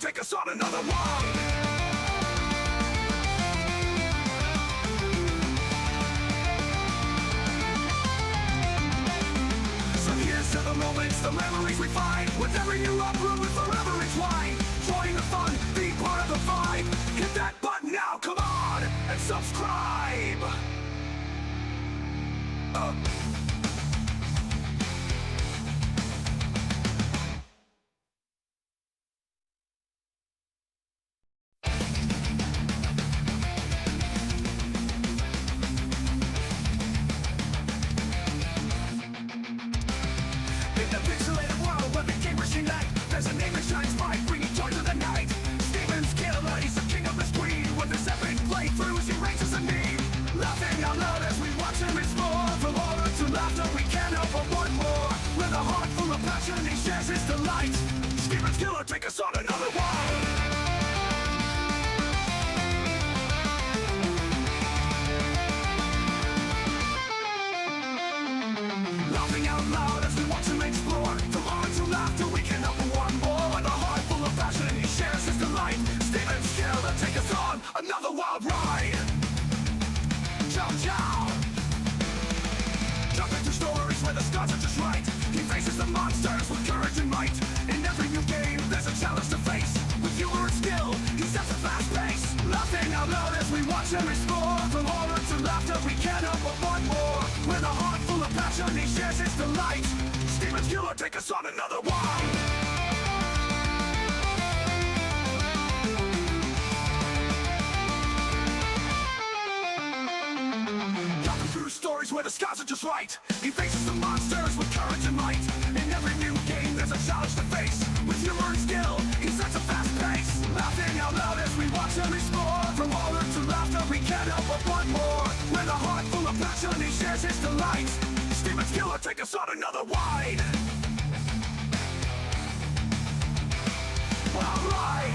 take us on another ride. To the moments, the memories we find. With every new upload, we're forever entwined. Join the fun, be part of the vibe. Hit that button now, come on, and subscribe. There's a name that shines bright, bringing joy to the night. Steven's killer, he's the king of the screen. With his epic playthroughs, he ranks as a meme. Laughing out loud as we watch him explore. From horror to laughter, we can't help but want more. With a heart full of passion, he shares his delight. Steven's killer, take us on another ride. Laughing out loud as we watch him explore. From horror to laughter, we can't help but want more. With a heart full of passion, he shares his delight. Steven's killer, take us on another wild ride. Ciao, ciao. Jump into stories where the stars are just right. He faces the monsters with courage and might. In every new game, there's a challenge to face. With humor and skill, he sets a fast pace. Laughing out loud as we watch him explore. From horror to laughter, we can't help but want more. With a heart full of passion, he shares his delight. Steven's killer, take us on another ride. Stories where the scars are just right. He faces the monsters with courage and might. In every new game, there's a challenge to face. With humor and skill, he sets a fast pace. Laughing out loud as we watch him explore. From horror to laughter, we can't help but want more. With a heart full of passion, he shares his delight. Steven's killer, take us on another ride. Wild ride.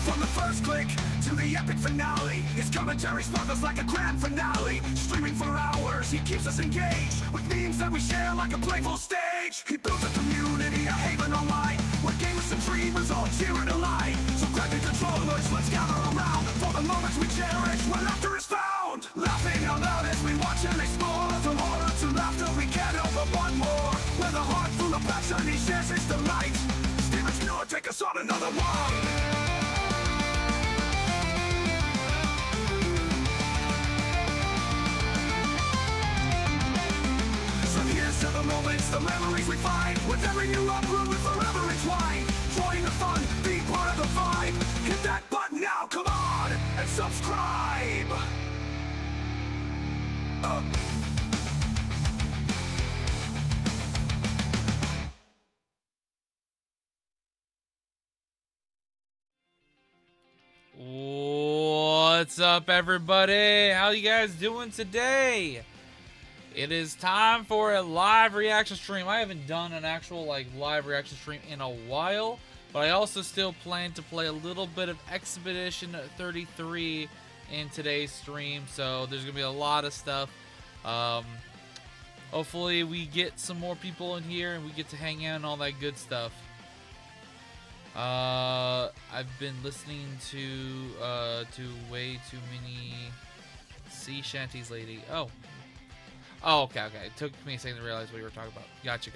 From the first click to the epic finale, his commentary sparkles like a grand finale. Streaming for hours, he keeps us engaged with memes that we share like a playful stage. He builds a community, a haven online, where gamers and dreamers all cheer and align. So grab your controllers, let's gather around for the moments we cherish when laughter is found. Laughing out loud as we watch and explore. From horror to laughter, we can't help but want more. With a heart full of passion, he shares his delight. Steven's killer, take us on another ride. To the moments, the memories we find. With every new upload, we're forever entwined. Join the fun, be part of the vibe. Hit that button now, come on, and subscribe. What's up, everybody? How you guys doing today? It is time for a live reaction stream. I haven't done an actual live reaction stream in a while, but I also still plan to play a little bit of Expedition 33 in today's stream, so there's gonna be a lot of stuff. Hopefully we get some more people in here and we get to hang out and all that good stuff. I've been listening to way too many sea shanties lately. Oh, okay. It took me a second to realize what you were talking about. Gotcha.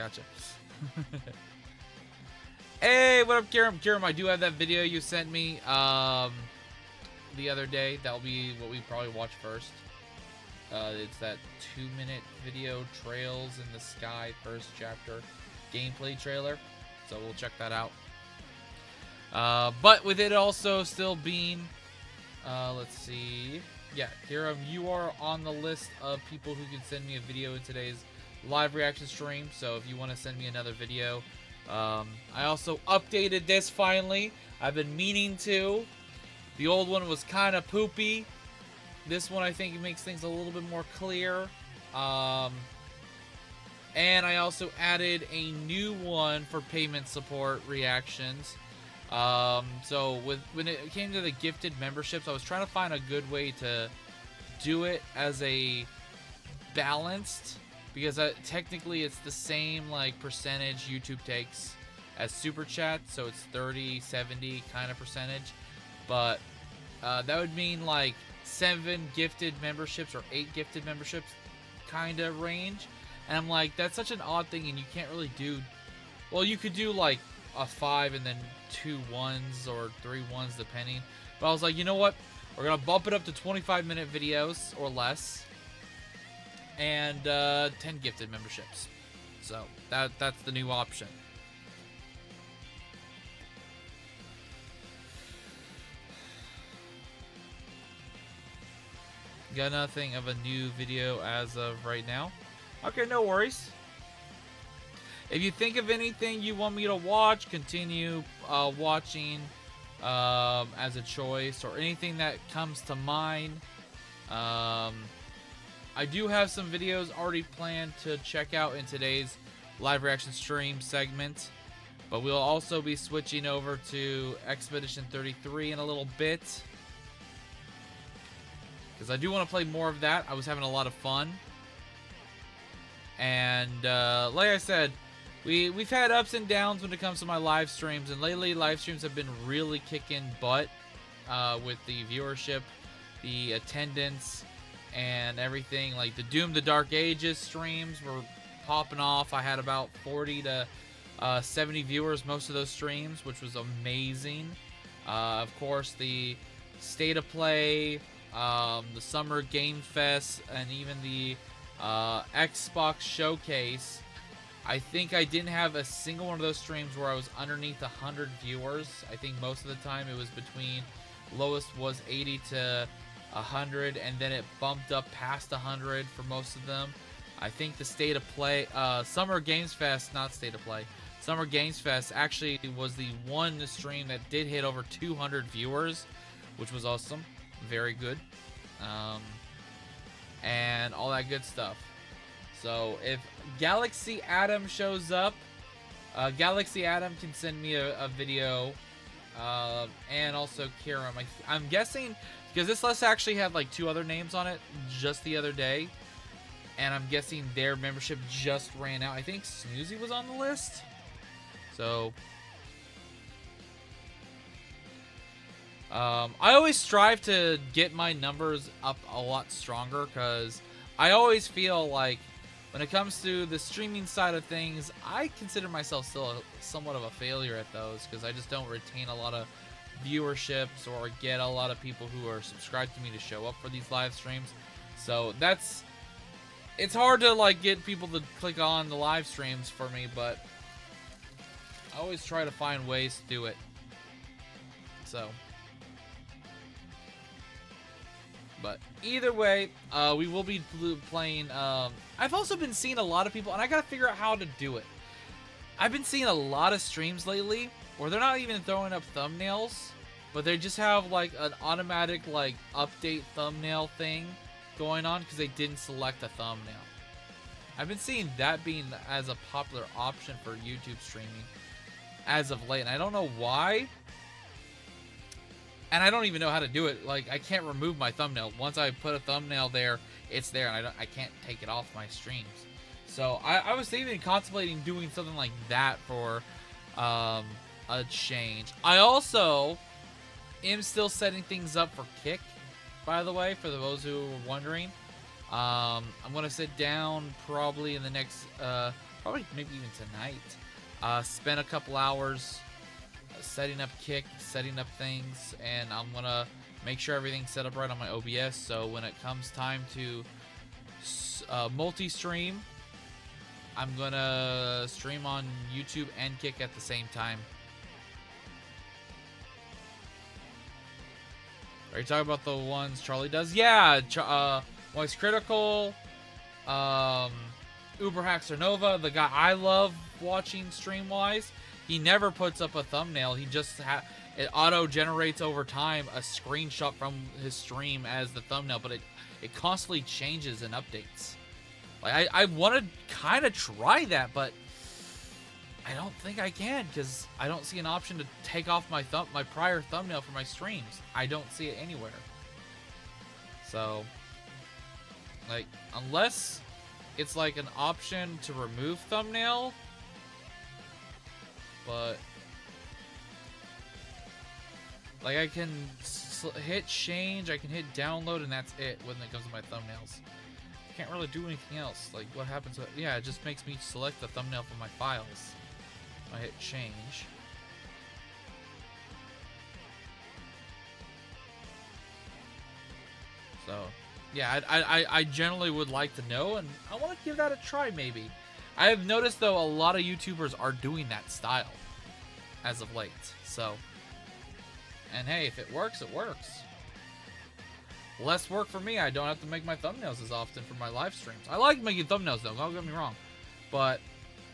Hey, what up, Kiram? Kiram, I do have that video you sent me the other day. That'll be what we probably watch first. It's that 2-minute video, Trails in the Sky, first chapter gameplay trailer. So we'll check that out. But with it also still being, let's see. Yeah, Kiram, you are on the list of people who can send me a video in today's live reaction stream. So if you want to send me another video, I also updated this finally. I've been meaning to. The old one was kind of poopy. This one, I think, makes things a little bit more clear. And I also added a new one for payment support reactions. So when it came to the gifted memberships, I was trying to find a good way to do it as a balanced because technically it's the same like percentage YouTube takes as Super Chat, so it's 30-70 kind of percentage, but that would mean like 7 gifted memberships or 8 gifted memberships kind of range. And I'm like, that's such an odd thing, and you can't really do... Well, you could do like a 5 and then 2 1s or 3 1s depending. But I was like, you know what? We're going to bump it up to 25-minute videos or less. And 10 gifted memberships. So that's the new option. Got nothing of a new video as of right now. Okay, no worries. If you think of anything you want me to watch, continue watching as a choice, or anything that comes to mind. I do have some videos already planned to check out in today's live reaction stream segment, but we'll also be switching over to Expedition 33 in a little bit, because I do want to play more of that. I was having a lot of fun. And like I said, we've had ups and downs when it comes to my live streams, and lately live streams have been really kicking butt with the viewership, the attendance, and everything. Like the Doom the Dark Ages streams were popping off. I had about 40 to 70 viewers most of those streams, which was amazing. Of course, the State of Play, the Summer Game Fest, and even the Xbox Showcase. I think I didn't have a single one of those streams where I was underneath 100 viewers. I think most of the time it was between, lowest was 80 to 100, and then it bumped up past 100 for most of them. I think the State of Play, Summer Games Fest, not State of Play, Summer Games Fest actually was the one stream that did hit over 200 viewers, which was awesome. Very good. And all that good stuff. So if Galaxy Adam shows up, Galaxy Adam can send me a video, and also Kiram. I'm guessing, because this list actually had like 2 other names on it just the other day, and I'm guessing their membership just ran out. I think Snoozy was on the list. So I always strive to get my numbers up a lot stronger, because I always feel like when it comes to the streaming side of things, I consider myself still somewhat of a failure at those, because I just don't retain a lot of viewerships or get a lot of people who are subscribed to me to show up for these live streams. So it's hard to like get people to click on the live streams for me, but I always try to find ways to do it. So, but either way, we will be playing. I've also been seeing a lot of people, and I gotta figure out how to do it. I've been seeing a lot of streams lately where they're not even throwing up thumbnails, but they just have like an automatic like update thumbnail thing going on because they didn't select a thumbnail. I've been seeing that being as a popular option for YouTube streaming as of late, and I don't know why. And I don't even know how to do it. Like, I can't remove my thumbnail. Once I put a thumbnail there, it's there, and I can't take it off my streams. So I was even contemplating doing something like that for a change. I also am still setting things up for Kick, by the way, for those who were wondering. I'm gonna sit down probably in the next, probably maybe even tonight. Spend a couple hours setting up Kick, setting up things, and I'm gonna make sure everything's set up right on my OBS, so when it comes time to multi-stream, I'm gonna stream on YouTube and Kick at the same time. Are you talking about the ones Charlie does? Yeah, Voice Critical, Uber Haxer Nova, the guy I love watching stream-wise. He never puts up a thumbnail. He just it auto-generates over time a screenshot from his stream as the thumbnail, but it constantly changes and updates. Like I want to kind of try that, but I don't think I can because I don't see an option to take off my prior thumbnail for my streams. I don't see it anywhere. So, like, unless it's like an option to remove thumbnail, but like I can hit change, I can hit download, and that's it when it comes to my thumbnails. I can't really do anything else. Like what happens? Yeah, it just makes me select the thumbnail from my files. I hit change. So, yeah, I generally would like to know, and I want to give that a try, maybe. I have noticed, though, a lot of YouTubers are doing that style as of late, so. And hey, if it works, it works. Less work for me. I don't have to make my thumbnails as often for my live streams. I like making thumbnails, though, don't get me wrong. But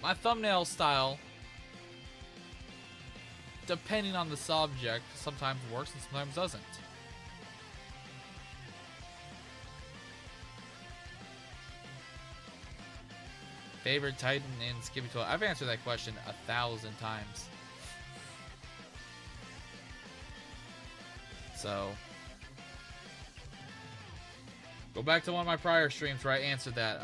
my thumbnail style, depending on the subject, sometimes works and sometimes doesn't. Favorite Titan in Skibidi Toilet? I've answered that question 1,000 times. So, go back to one of my prior streams where I answered that.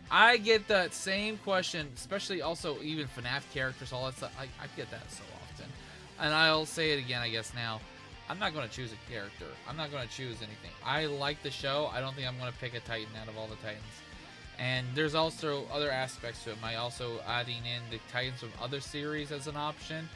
I get that same question, especially also even FNAF characters, all that stuff. I get that so often. And I'll say it again, I guess, now. I'm not going to choose a character. I'm not going to choose anything. I like the show. I don't think I'm going to pick a Titan out of all the Titans. And there's also other aspects to it. Am I also adding in the Titans from other series as an option?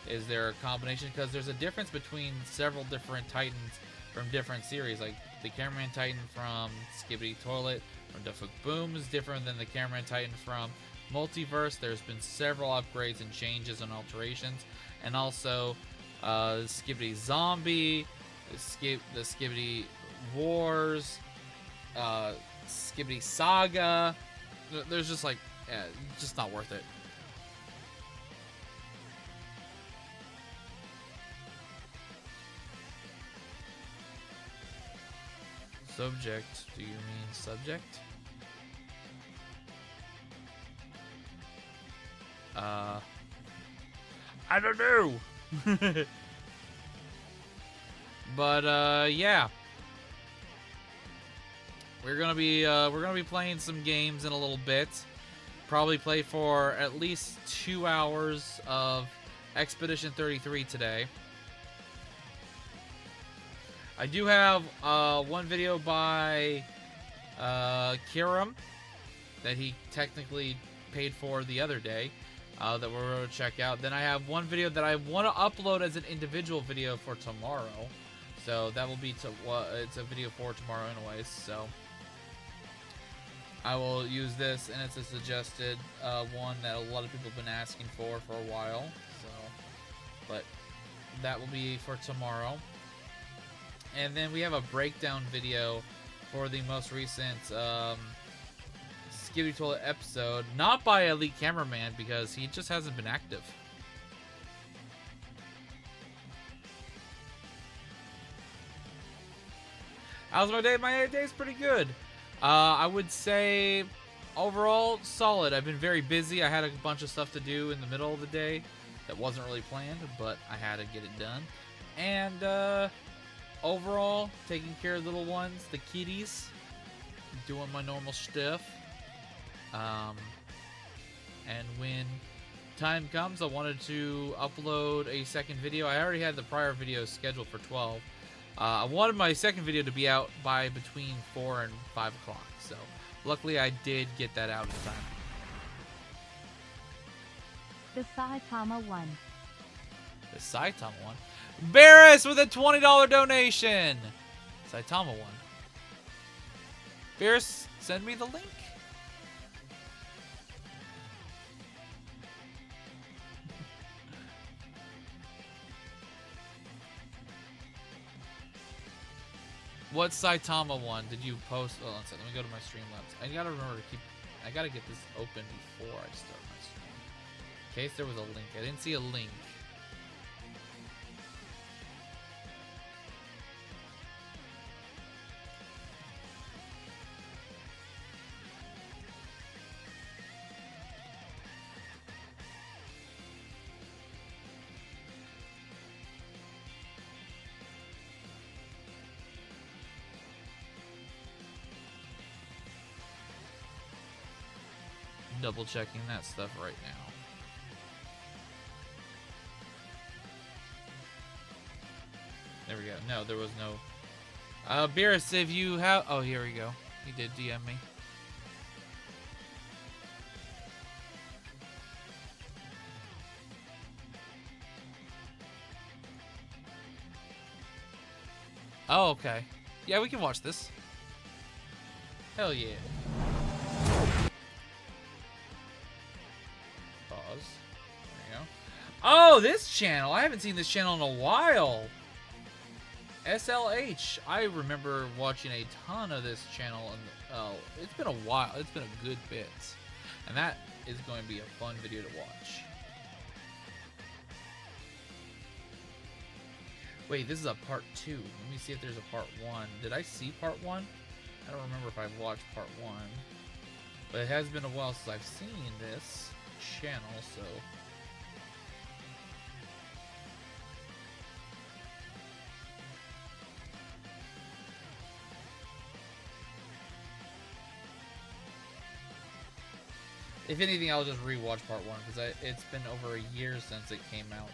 Is there a combination? Because there's a difference between several different Titans from different series. Like the Cameraman Titan from Skibidi Toilet, from Duffuk Boom is different than the Cameraman Titan from Multiverse. There's been several upgrades and changes and alterations. And also Skibidi Zombie, the Skibidi Wars, Skibidi Saga. There's just like, yeah, just not worth it. Subject, do you mean subject? I don't know. But yeah. We're gonna be playing some games in a little bit. Probably play for at least 2 hours of Expedition 33 today. I do have one video by Kiram that he technically paid for the other day that we're going to check out. Then I have one video that I want to upload as an individual video for tomorrow. So that will be it's a video for tomorrow anyways. So I will use this, and it's a suggested one that a lot of people have been asking for a while. So, but that will be for tomorrow. And then we have a breakdown video for the most recent Skibidi Toilet episode. Not by Elite Cameraman, because he just hasn't been active. How's my day? My day's pretty good. I would say overall solid. I've been very busy. I had a bunch of stuff to do in the middle of the day that wasn't really planned, but I had to get it done. And overall, taking care of little ones, the kitties, doing my normal stuff. And when time comes, I wanted to upload a second video. I already had the prior video scheduled for 12. I wanted my second video to be out by between 4 and 5 o'clock. So, luckily I did get that out in time. The Saitama one. The Saitama one. Barris with a $20 donation. Saitama one. Barris, send me the link. What Saitama one did you post? Oh, let me go to my Streamlabs. I gotta remember to keep. I gotta get this open before I start my stream. In case there was a link. I didn't see a link. double checking that stuff right now. There we go. No, there was no. Beerus, if you have. Oh, here we go. He did DM me. Oh, okay. Yeah, we can watch this. Hell yeah. Pause. There we go. Oh, this channel. I haven't seen this channel in a while. SLH. I remember watching a ton of this channel. And it's been a while. It's been a good bit. And that is going to be a fun video to watch. Wait, this is a part 2. Let me see if there's a part 1. Did I see part 1? I don't remember if I've watched part 1. But it has been a while since I've seen this channel, so... If anything, I'll just rewatch part 1, because it's been over a year since it came out.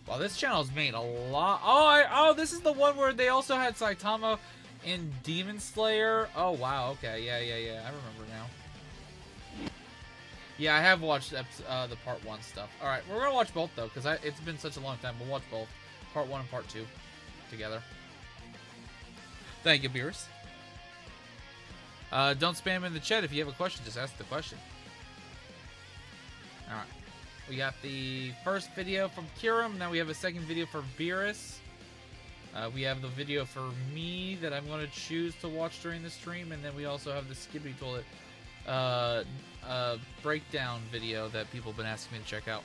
Wow, this channel's made a lot. Oh, this is the one where they also had Saitama in Demon Slayer. Oh, wow. Okay, yeah. I remember now. Yeah, I have watched the part 1 stuff. All right, we're gonna watch both though, because it's been such a long time. We'll watch both, part 1 and part 2, together. Thank you, Beers. Don't spam in the chat if you have a question. Just ask the question. All right. We got the first video from Kiram. Now we have a second video for Beerus. We have the video for me that I'm going to choose to watch during the stream. And then we also have the Skibidi Toilet breakdown video that people have been asking me to check out.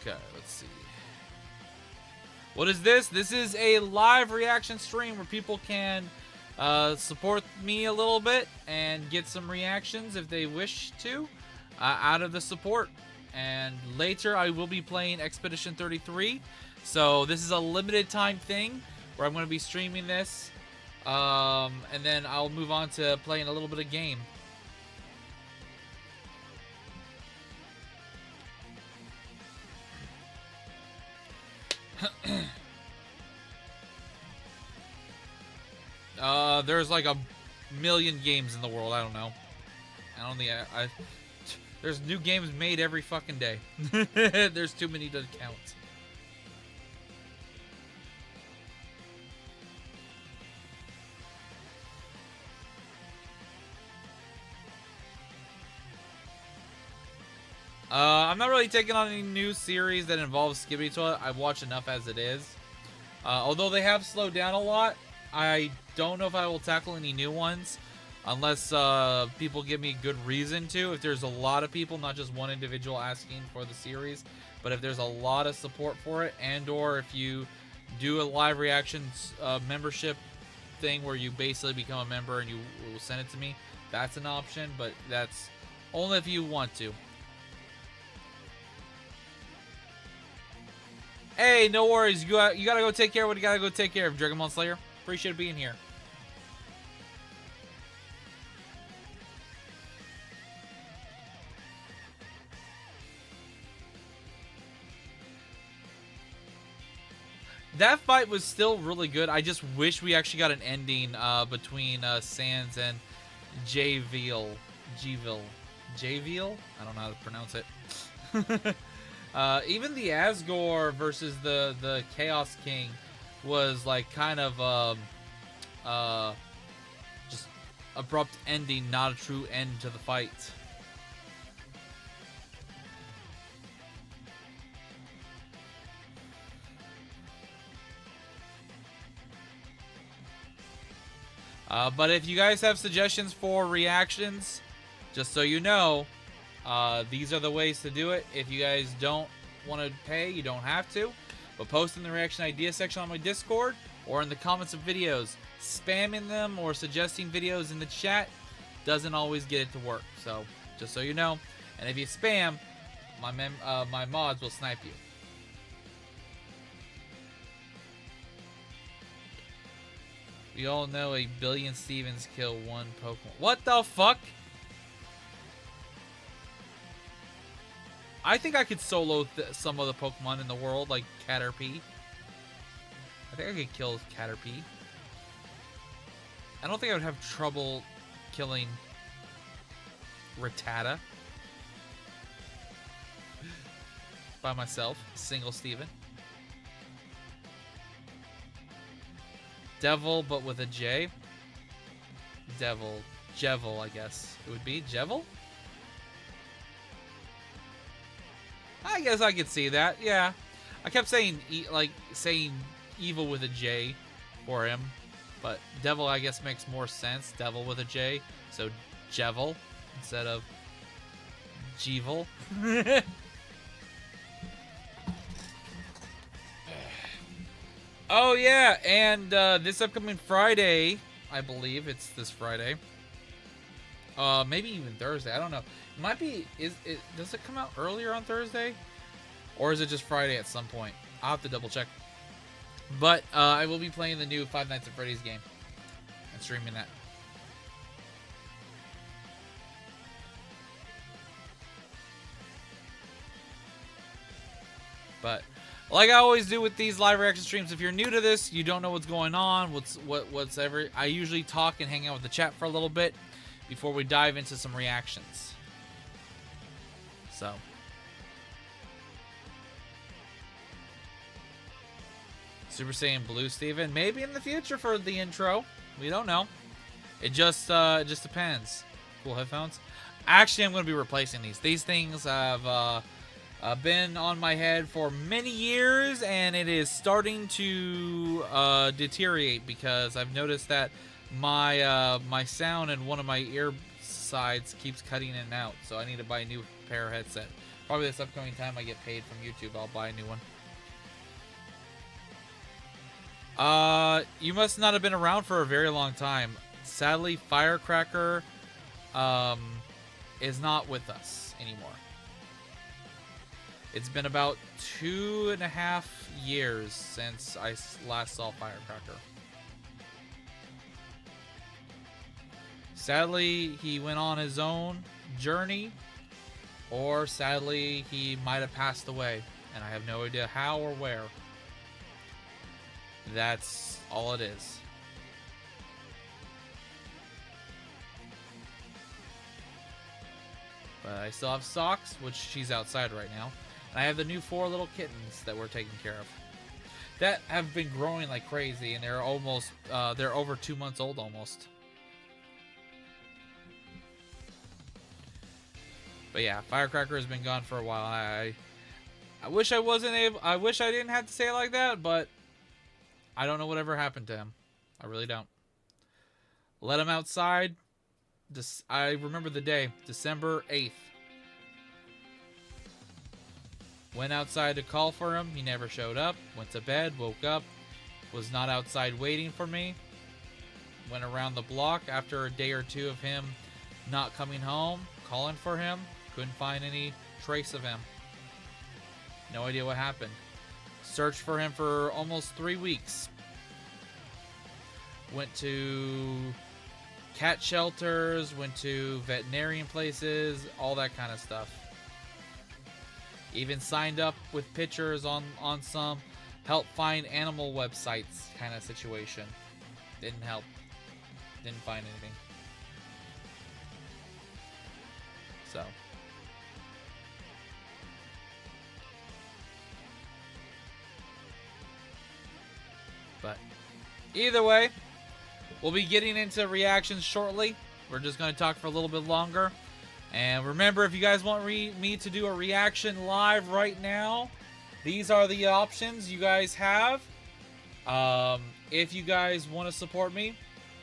Okay, let's see. What is this? This is a live reaction stream where people can support me a little bit and get some reactions if they wish to out of the support. And later I will be playing Expedition 33. So this is a limited time thing where I'm going to be streaming this. And then I'll move on to playing a little bit of game. There's like a million games in the world. I don't know. I don't think there's new games made every fucking day. There's too many to count. I'm not really taking on any new series that involves Skibidi Toilet. I've watched enough as it is. Although they have slowed down a lot, I don't know if I will tackle any new ones unless people give me good reason to. If there's a lot of people, not just one individual asking for the series, but if there's a lot of support for it, and or if you do a live reactions membership thing where you basically become a member and you will send it to me, that's an option, but that's only if you want to. Hey, no worries. You gotta go take care of what you gotta go take care of, Dragonmon Slayer. Appreciate being here. That fight was still really good. I just wish we actually got an ending between Sans and J-Veal. J-Veal? I don't know how to pronounce it. Even the Asgore versus the Chaos King was like kind of just abrupt ending, not a true end to the fight. But if you guys have suggestions for reactions, just so you know, these are the ways to do it. If you guys don't want to pay, you don't have to. But post in the reaction idea section on my Discord or in the comments of videos. Spamming them or suggesting videos in the chat doesn't always get it to work. So, just so you know. And if you spam, my mods will snipe you. We all know a billion Stevens kill one Pokemon. What the fuck? I think I could solo some of the Pokemon in the world, like Caterpie. I think I could kill Caterpie. I don't think I would have trouble killing Rattata by myself, single Steven. Devil, but with a J. Jevil, I guess it would be Jevil. I guess I could see that. Yeah, I kept saying saying evil with a J for him, but devil I guess makes more sense. Devil with a J, so Jevil instead of Jevil. Oh yeah, and this upcoming Friday, I believe it's this Friday. Maybe even Thursday. I don't know. It might be. Does it come out earlier on Thursday, or is it just Friday at some point? I'll have to double check. But I will be playing the new Five Nights at Freddy's game and streaming that. But like I always do with these live reaction streams, if you're new to this, you don't know what's going on, whatsoever, I usually talk and hang out with the chat for a little bit before we dive into some reactions. So Super Saiyan Blue, Steven, maybe in the future for the intro. We don't know. It just depends. Cool headphones. Actually, I'm going to be replacing these. These things have been on my head for many years, and it is starting to deteriorate because I've noticed that my my sound in one of my ear sides keeps cutting in and out. So I need to buy a new pair of headset. Probably this upcoming time I get paid from YouTube, I'll buy a new one. You must not have been around for a very long time. Sadly, Firecracker is not with us anymore. It's been about 2.5 years since I last saw Firecracker. Sadly, he went on his own journey, or sadly, he might have passed away, and I have no idea how or where. That's all it is. But I still have Socks, which she's outside right now. And I have the new 4 little kittens that we're taking care of. That have been growing like crazy, and they're almost, they're over 2 months old almost. But yeah, Firecracker has been gone for a while. I wish I wasn't able, I wish I didn't have to say it like that, but I don't know whatever happened to him. I really don't. Let him outside. I remember the day, December 8th. Went outside to call for him. He never showed up. Went to bed, woke up, was not outside waiting for me. Went around the block after a day or two of him not coming home, calling for him. Couldn't find any trace of him. No idea what happened. Searched for him for almost 3 weeks. Went to cat shelters, went to veterinarian places, all that kind of stuff. Even signed up with pictures on some help find animal websites kind of situation. Didn't help. Didn't find anything. So. But either way, we'll be getting into reactions shortly. We're just going to talk for a little bit longer. And remember, if you guys want me to do a reaction live right now, these are the options you guys have. If you guys want to support me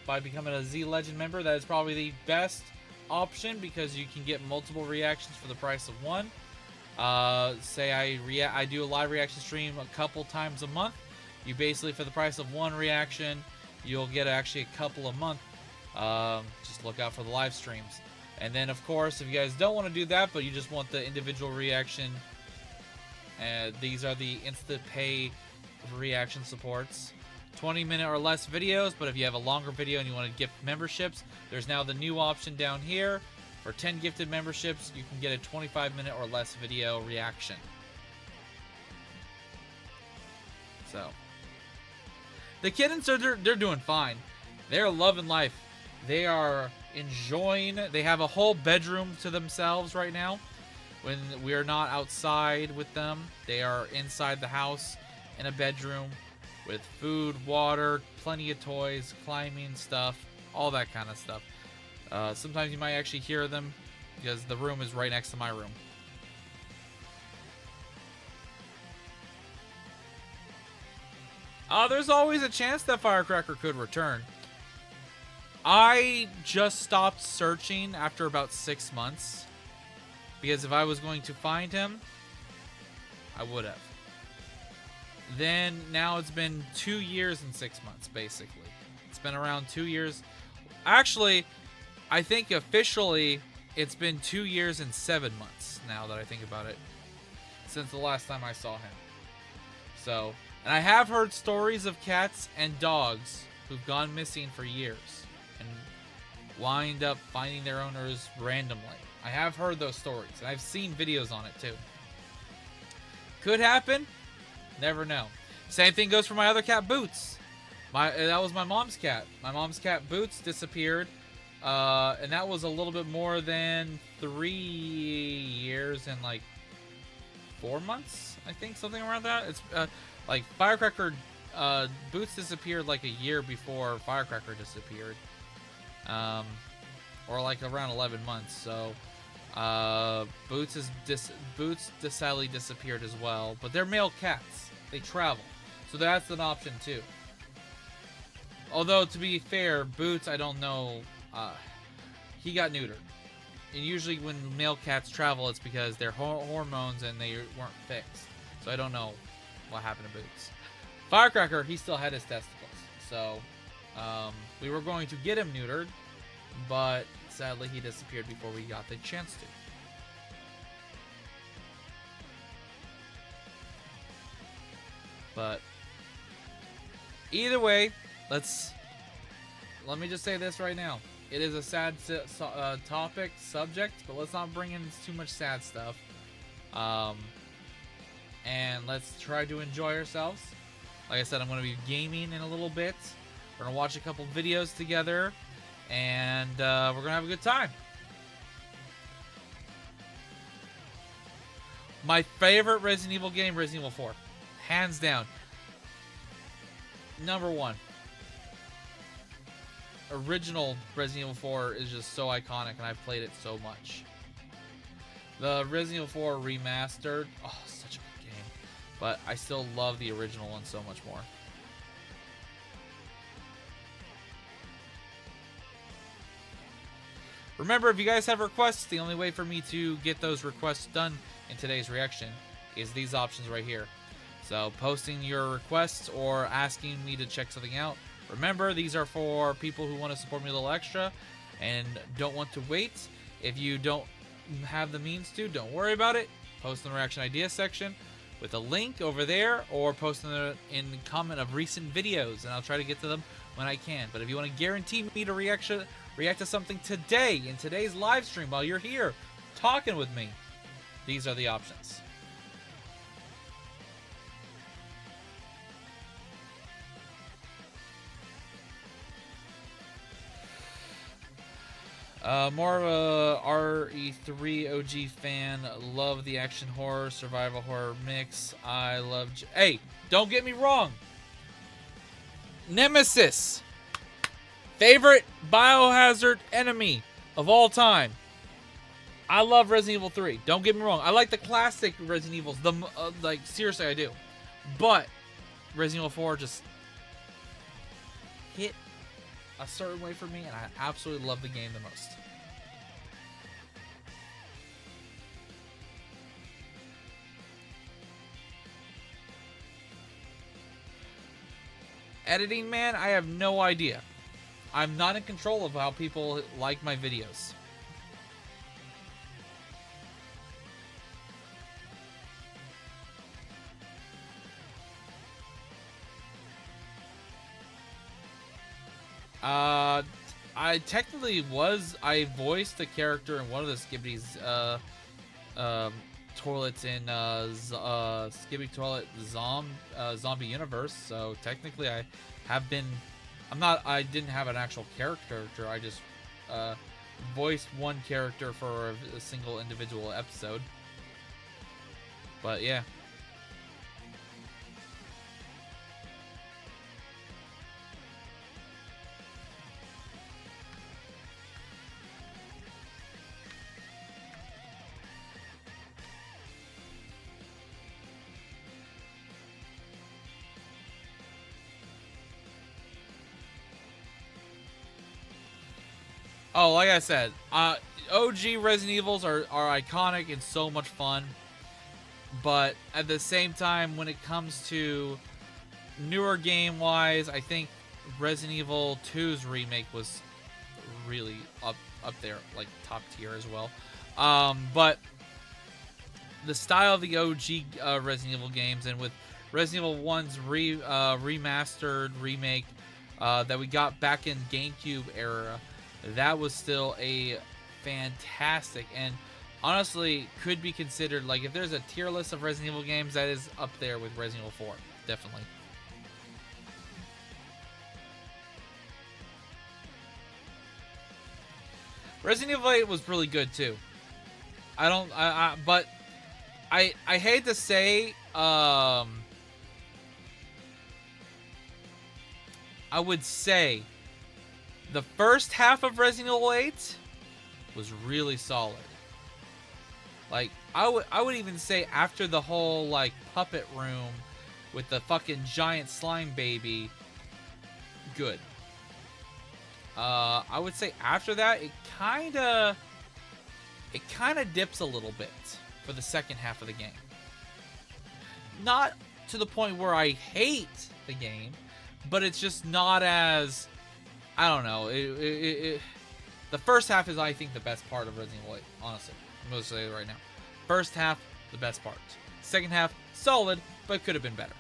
by becoming a Z Legend member, that is probably the best option because you can get multiple reactions for the price of one. Say I do a live reaction stream a couple times a month. You basically, for the price of one reaction, you'll get actually a couple a month. Just look out for the live streams. And then, of course, if you guys don't want to do that, but you just want the individual reaction, these are the instant pay reaction supports. 20-minute or less videos, but if you have a longer video and you want to gift memberships, there's now the new option down here. For 10 gifted memberships, you can get a 25-minute or less video reaction. So, the kittens are they're doing fine. They're loving life. They are enjoying. They have a whole bedroom to themselves right now. When we are not outside with them, they are inside the house in a bedroom with food, water, plenty of toys, climbing stuff, all that kind of stuff. Sometimes you might actually hear them because the room is right next to my room. There's always a chance that Firecracker could return. I just stopped searching after about 6 months. Because if I was going to find him, I would have. Then, now it's been 2 years and 6 months, basically. It's been around 2 years. Actually, I think officially, it's been 2 years and 7 months, now that I think about it. Since the last time I saw him. So, and I have heard stories of cats and dogs who've gone missing for years. And wind up finding their owners randomly. I have heard those stories, and I've seen videos on it too. Could happen. Never know. Same thing goes for my other cat, Boots. That was my mom's cat. My mom's cat, Boots, disappeared. And that was a little bit more than 3 years and like 4 months, I think, something around that. It's like Firecracker, Boots disappeared like a year before Firecracker disappeared. Or like around 11 months, so Boots sadly disappeared as well. But they're male cats. They travel. So that's an option too. Although, to be fair, Boots, I don't know, he got neutered. And usually when male cats travel, it's because their hormones and they weren't fixed. So I don't know what happened to Boots. Firecracker, he still had his testicles. So we were going to get him neutered, but sadly he disappeared before we got the chance to. But either way, let me just say this right now. It is a sad subject, but let's not bring in too much sad stuff. And let's try to enjoy ourselves. Like I said, I'm going to be gaming in a little bit. We're going to watch a couple videos together. And we're going to have a good time. My favorite Resident Evil game, Resident Evil 4. Hands down. Number 1. Original Resident Evil 4 is just so iconic, and I've played it so much. The Resident Evil 4 remastered, oh, such a good game. But I still love the original one so much more. Remember, if you guys have requests, the only way for me to get those requests done in today's reaction is these options right here. So, posting your requests or asking me to check something out. Remember, these are for people who want to support me a little extra and don't want to wait. If you don't have the means to, don't worry about it. Post in the reaction idea section with a link over there, or post in the comment of recent videos, and I'll try to get to them when I can. But if you want to guarantee me to react to something today in today's live stream while you're here talking with me, these are the options. More of a RE3 OG fan. Love the action horror, survival horror mix. I love... Hey, don't get me wrong. Nemesis. Favorite biohazard enemy of all time. I love Resident Evil 3. Don't get me wrong. I like the classic Resident Evils. Like, seriously, I do. But Resident Evil 4 just hit a certain way for me, and I absolutely love the game the most. Editing, man, I have no idea. I'm not in control of how people like my videos. I technically was. I voiced a character in one of the Skibidi's toilets in Skibidi Toilet Zombie Universe. So technically, I have been. I didn't have an actual character. I just voiced one character for a single individual episode. But yeah. Oh, like I said, OG Resident Evils are iconic and so much fun. But at the same time, when it comes to newer game-wise, I think Resident Evil 2's remake was really up there, like top tier as well. But the style of the OG Resident Evil games, and with Resident Evil 1's remastered remake that we got back in GameCube era, that was still a fantastic and honestly could be considered, like, if there's a tier list of Resident Evil games, that is up there with Resident Evil 4, definitely. Resident Evil 8 was really good too. But I hate to say, I would say the first half of Resident Evil 8 was really solid. Like, I would even say after the whole, like, puppet room with the fucking giant slime baby, good. I would say after that, it kind of dips a little bit for the second half of the game. Not to the point where I hate the game, but it's just not as, I don't know. The first half is, I think, the best part of Resident Evil 8, honestly. I'm going to say it right now. First half, the best part. Second half, solid, but could have been better.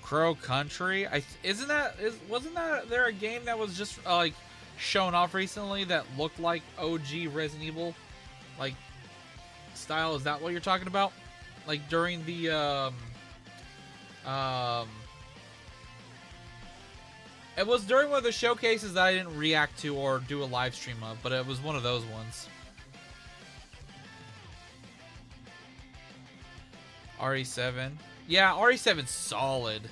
Crow Country, wasn't there a game that was just like shown off recently that looked like OG Resident Evil, like, style? Is that what you're talking about? Like during the it was during one of the showcases that I didn't react to or do a live stream of, but it was one of those ones. RE7. Yeah, RE7's solid.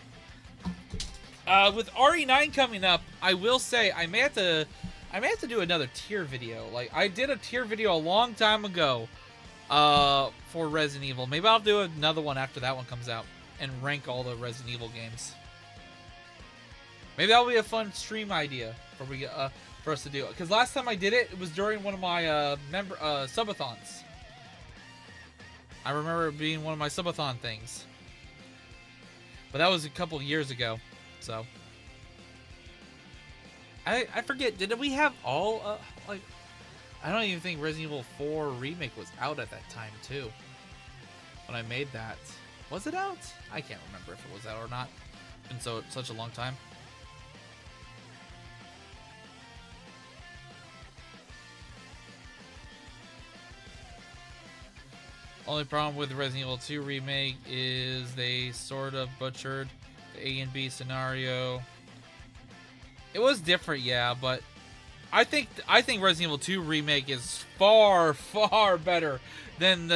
With RE9 coming up, I will say I may have to do another tier video. Like, I did a tier video a long time ago for Resident Evil. Maybe I'll do another one after that one comes out and rank all the Resident Evil games. Maybe that'll be a fun stream idea for us to do. Because last time I did it, it was during one of my subathons. I remember it being one of my subathon things. But that was a couple years ago, so I forget. Did we have all like? I don't even think Resident Evil 4 remake was out at that time too. When I made that, was it out? I can't remember if it was out or not. It's been such a long time. Only problem with the Resident Evil 2 remake is they sort of butchered the A and B scenario. It was different, yeah, but I think Resident Evil 2 remake is far, far better than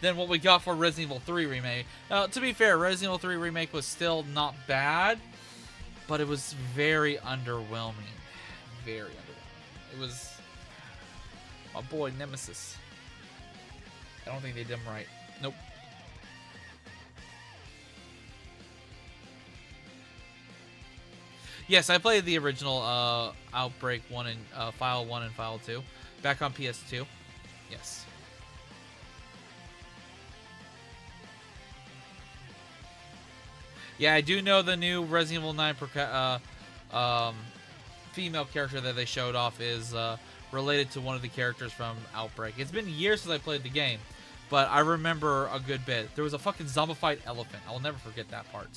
what we got for Resident Evil 3 remake. To be fair, Resident Evil 3 remake was still not bad, but it was very underwhelming. Very underwhelming. It was my boy Nemesis. I don't think they did him right. Nope. Yes, I played the original Outbreak 1 and File 1 and File 2 back on PS2. Yes. Yeah, I do know the new Resident Evil 9 female character that they showed off is related to one of the characters from Outbreak. It's been years since I played the game, but I remember a good bit. There was a fucking zombified elephant. I will never forget that part.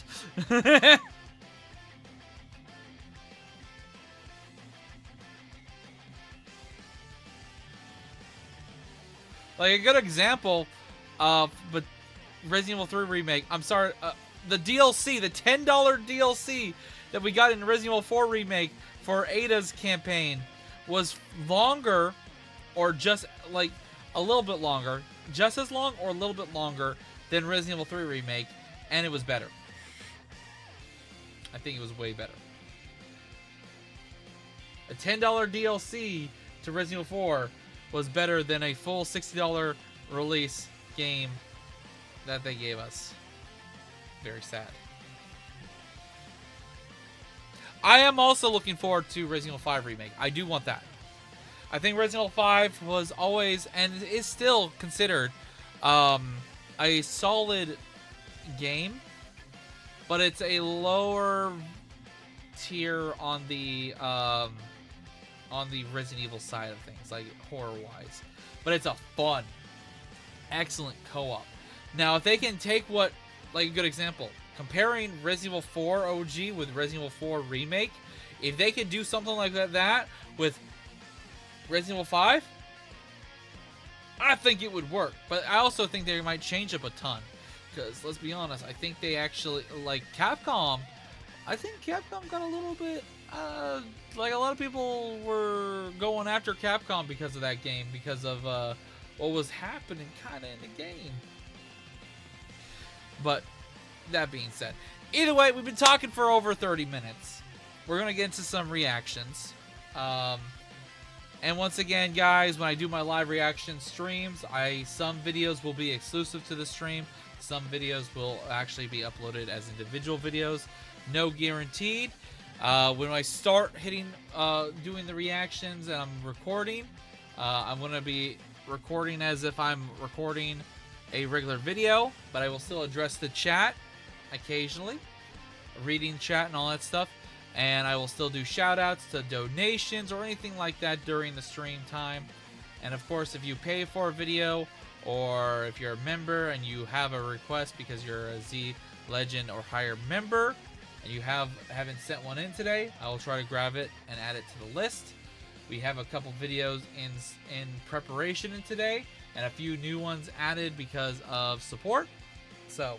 Like a good example but Resident Evil 3 Remake. I'm sorry, the DLC, the $10 DLC that we got in Resident Evil 4 Remake for Ada's campaign was longer, or just like a little bit longer, just as long or a little bit longer than Resident Evil 3 Remake, and it was better. I think it was way better. A $10 DLC to Resident Evil 4 was better than a full $60 release game that they gave us. Very sad. I am also looking forward to Resident Evil 5 Remake. I do want that. I think Resident Evil 5 was always, and is still considered, a solid game, but it's a lower tier on the Resident Evil side of things, like horror-wise. But it's a fun, excellent co-op. Now, if they can take what, like a good example, comparing Resident Evil 4 OG with Resident Evil 4 Remake, if they could do something like that with Resident Evil 5, I think it would work. But I also think they might change up a ton. Because, let's be honest, I think they actually, like Capcom, I think Capcom got a little bit, like a lot of people were going after Capcom because of that game, because of what was happening kind of in the game. But that being said, either way, we've been talking for over 30 minutes. We're going to get into some reactions. And once again, guys, when I do my live reaction streams, some videos will be exclusive to the stream. Some videos will actually be uploaded as individual videos. No guaranteed. When I start doing the reactions and I'm recording, I'm going to be recording as if I'm recording a regular video, but I will still address the chat occasionally, reading chat and all that stuff, and I will still do shout outs to donations or anything like that during the stream time. And of course, if you pay for a video, or if you're a member and you have a request because you're a Z Legend or higher member and you haven't sent one in today, I will try to grab it and add it to the list. We have a couple videos in preparation in today, and a few new ones added because of support. So,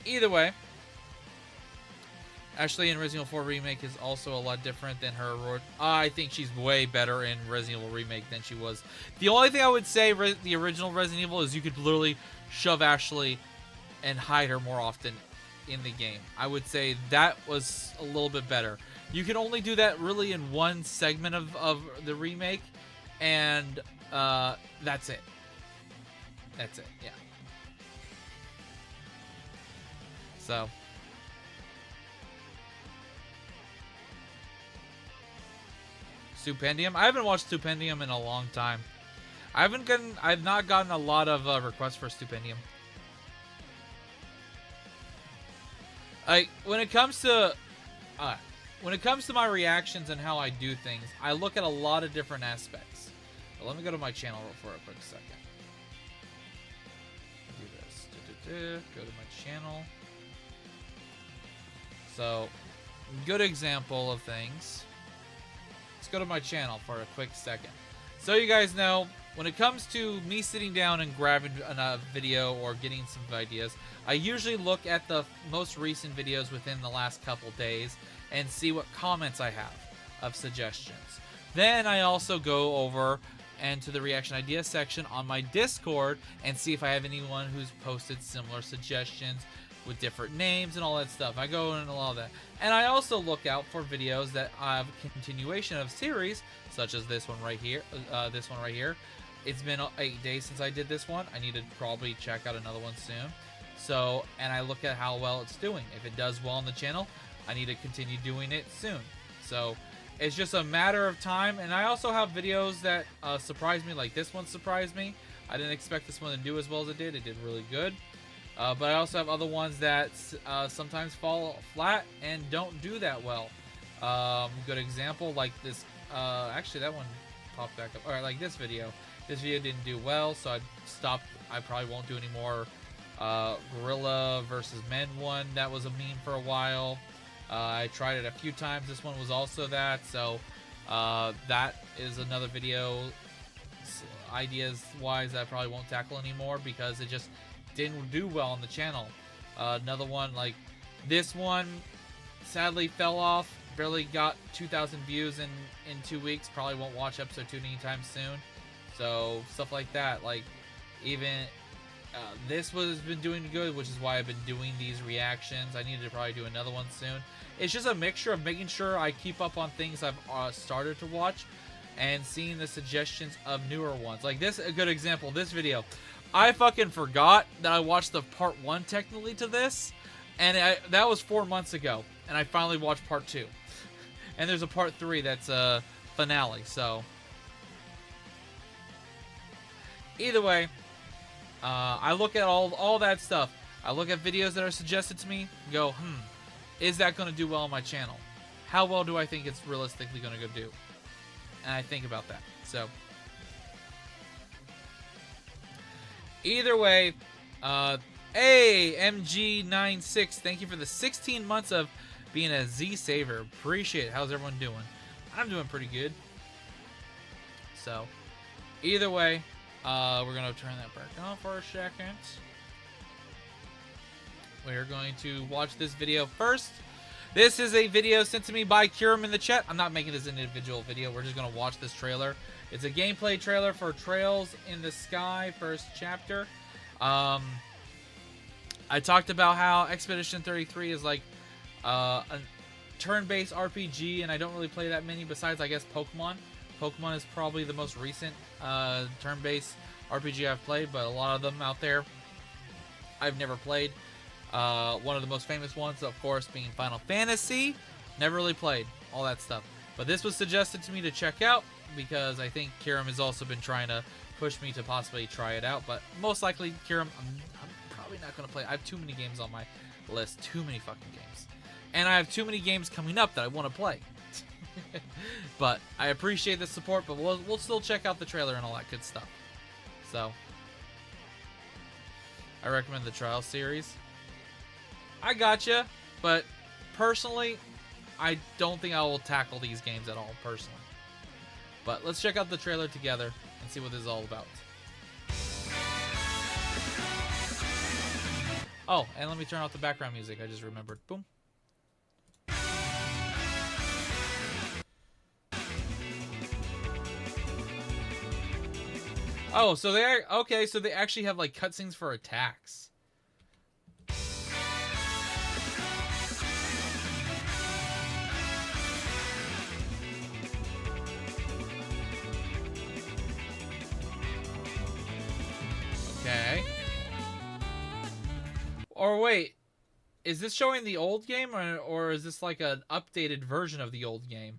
either way, Ashley in Resident Evil 4 Remake is also a lot different than her. I think she's way better in Resident Evil Remake than she was. The only thing I would say the original Resident Evil is you could literally shove Ashley and hide her more often in the game. I would say that was a little bit better. You can only do that really in one segment of the remake, and that's it. That's it, yeah. So, Stupendium. I haven't watched Stupendium in a long time. I've not gotten a lot of requests for Stupendium. When it comes to my reactions and how I do things, I look at a lot of different aspects. But let me go to my channel for a quick second. Do this. Go to my channel. So, good example of things. Let's go to my channel for a quick second. So you guys know, when it comes to me sitting down and grabbing a video or getting some ideas, I usually look at the most recent videos within the last couple days and see what comments I have of suggestions. Then I also go over and to the reaction idea section on my Discord and see if I have anyone who's posted similar suggestions with different names and all that stuff. I go into all that. And I also look out for videos that have continuation of series, such as this one right here. It's been 8 days since I did this one. I need to probably check out another one soon. So, and I look at how well it's doing. If it does well on the channel, I need to continue doing it soon. So, it's just a matter of time. And I also have videos that surprise me, like this one surprised me. I didn't expect this one to do as well as it did. It did really good. But I also have other ones that sometimes fall flat and don't do that well. Good example, like this. Actually, that one popped back up. All right, like this video. This video didn't do well, so I stopped. I probably won't do any more Gorilla versus Men one. That was a meme for a while. I tried it a few times. This one was also that. So that is another video, ideas-wise, that I probably won't tackle anymore because it just didn't do well on the channel. Another one like this one sadly fell off. Barely got 2,000 views in 2 weeks. Probably won't watch episode 2 anytime soon. So stuff like that. Like even this has been doing good, which is why I've been doing these reactions. I need to probably do another one soon. It's just a mixture of making sure I keep up on things I've started to watch and seeing the suggestions of newer ones. Like this, a good example. This video, I fucking forgot that I watched the part 1 technically to this, and that was 4 months ago, and I finally watched part 2. And there's a part 3 that's a finale. So either way, I look at all that stuff. I look at videos that are suggested to me, go, is that going to do well on my channel? How well do I think it's realistically going to go do? And I think about that. So either way, hey, MG96, thank you for the 16 months of being a Z saver. Appreciate it. How's everyone doing? I'm doing pretty good. So either way, we're going to turn that back on for a second. We're going to watch this video first. This is a video sent to me by Kiram in the chat. I'm not making this an individual video. We're just going to watch this trailer. It's a gameplay trailer for Trails in the Sky, first chapter. I talked about how Expedition 33 is like a turn-based RPG, and I don't really play that many besides, I guess, Pokemon. Pokemon is probably the most recent turn-based RPG I've played, but a lot of them out there I've never played. One of the most famous ones, of course, being Final Fantasy. Never really played all that stuff. But this was suggested to me to check out because I think Kiram has also been trying to push me to possibly try it out. But most likely, Kiram, I'm probably not going to play. I have too many games on my list. Too many fucking games. And I have too many games coming up that I want to play. But I appreciate the support, but we'll still check out the trailer and all that good stuff. So I recommend the Trial series. I gotcha, but personally, I don't think I will tackle these games at all, personally. But let's check out the trailer together and see what this is all about. Oh, and let me turn off the background music. I just remembered. Boom. Oh, so they're okay. So they actually have like cutscenes for attacks. Okay. Or wait, is this showing the old game, or is this like an updated version of the old game?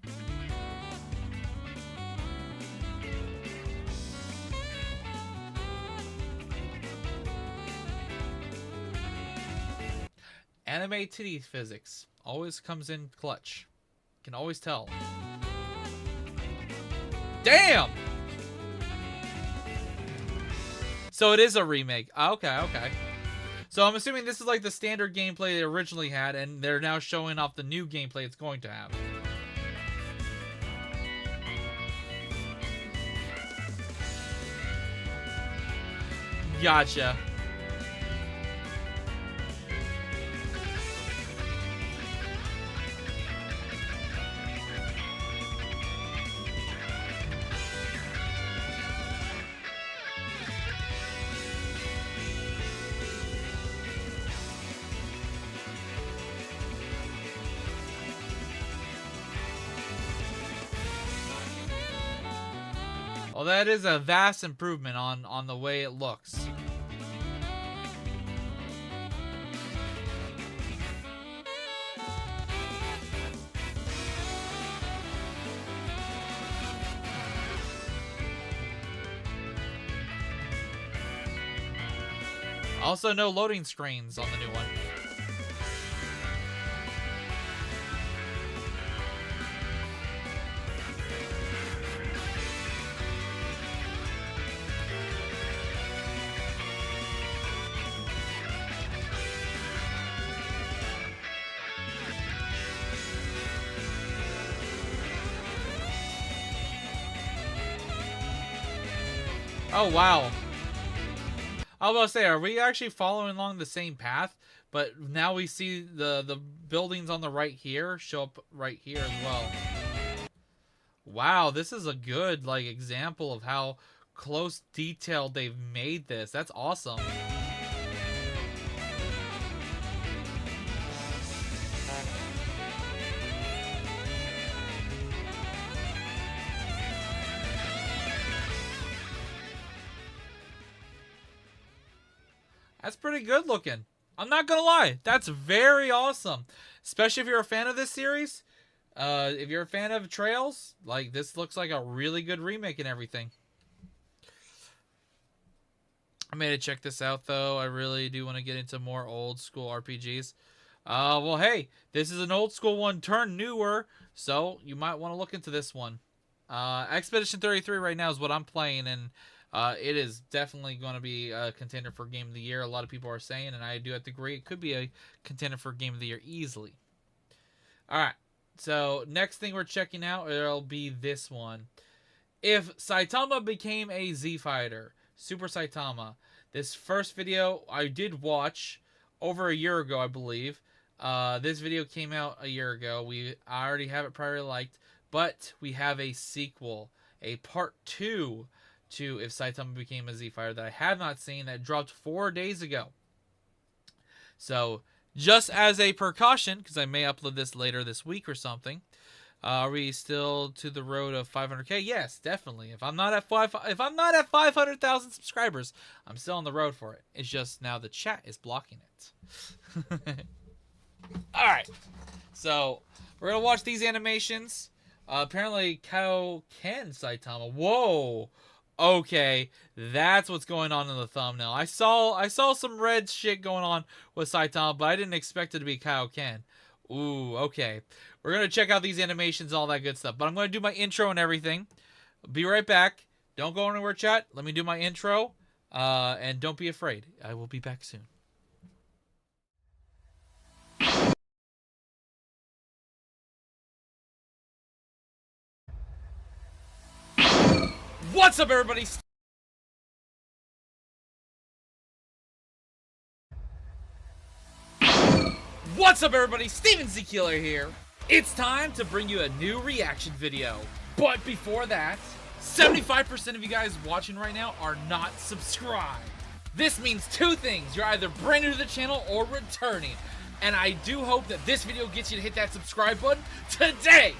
Anime titty physics always comes in clutch. Can always tell. Damn! So it is a remake. Okay, okay. So I'm assuming this is like the standard gameplay they originally had, and they're now showing off the new gameplay it's going to have. Gotcha. Well, that is a vast improvement on the way it looks. Also, no loading screens on the new one. Oh, wow. I was about to say, are we actually following along the same path? But now we see the buildings on the right here show up right here as well. Wow, this is a good like example of how close detailed they've made this. That's awesome. That's pretty good looking. I'm not gonna lie. That's very awesome. Especially if you're a fan of this series. If you're a fan of Trails, like this looks like a really good remake and everything. I made to check this out though. I really do want to get into more old school RPGs. Well, hey, this is an old school one turned newer, so you might want to look into this one. Expedition 33 right now is what I'm playing, and it is definitely going to be a contender for Game of the Year. A lot of people are saying, and I do have to agree, it could be a contender for Game of the Year easily. All right, so next thing we're checking out, it'll be this one. If Saitama became a Z Fighter, Super Saitama. This first video I did watch over a year ago, I believe. This video came out a year ago. I already have it prior liked, but we have a sequel, a part 2 to If Saitama Became a Z Fighter that I have not seen, that dropped 4 days ago. So, just as a precaution, because I may upload this later this week or something, are we still to the road of 500K? Yes, definitely. If I'm not at 500,000 subscribers, I'm still on the road for it. It's just now the chat is blocking it. All right, so we're gonna watch these animations. Apparently, Kaioken Saitama. Whoa. Okay, that's what's going on in the thumbnail. I saw some red shit going on with Saitama, but I didn't expect it to be Kaioken. Ooh, okay. We're going to check out these animations, all that good stuff. But I'm going to do my intro and everything. Be right back. Don't go anywhere, chat. Let me do my intro. And don't be afraid. I will be back soon. What's up, everybody? What's up, everybody? Steven Z Killer here. It's time to bring you a new reaction video. But before that, 75% of you guys watching right now are not subscribed. This means two things. You're either brand new to the channel or returning. And I do hope that this video gets you to hit that subscribe button today.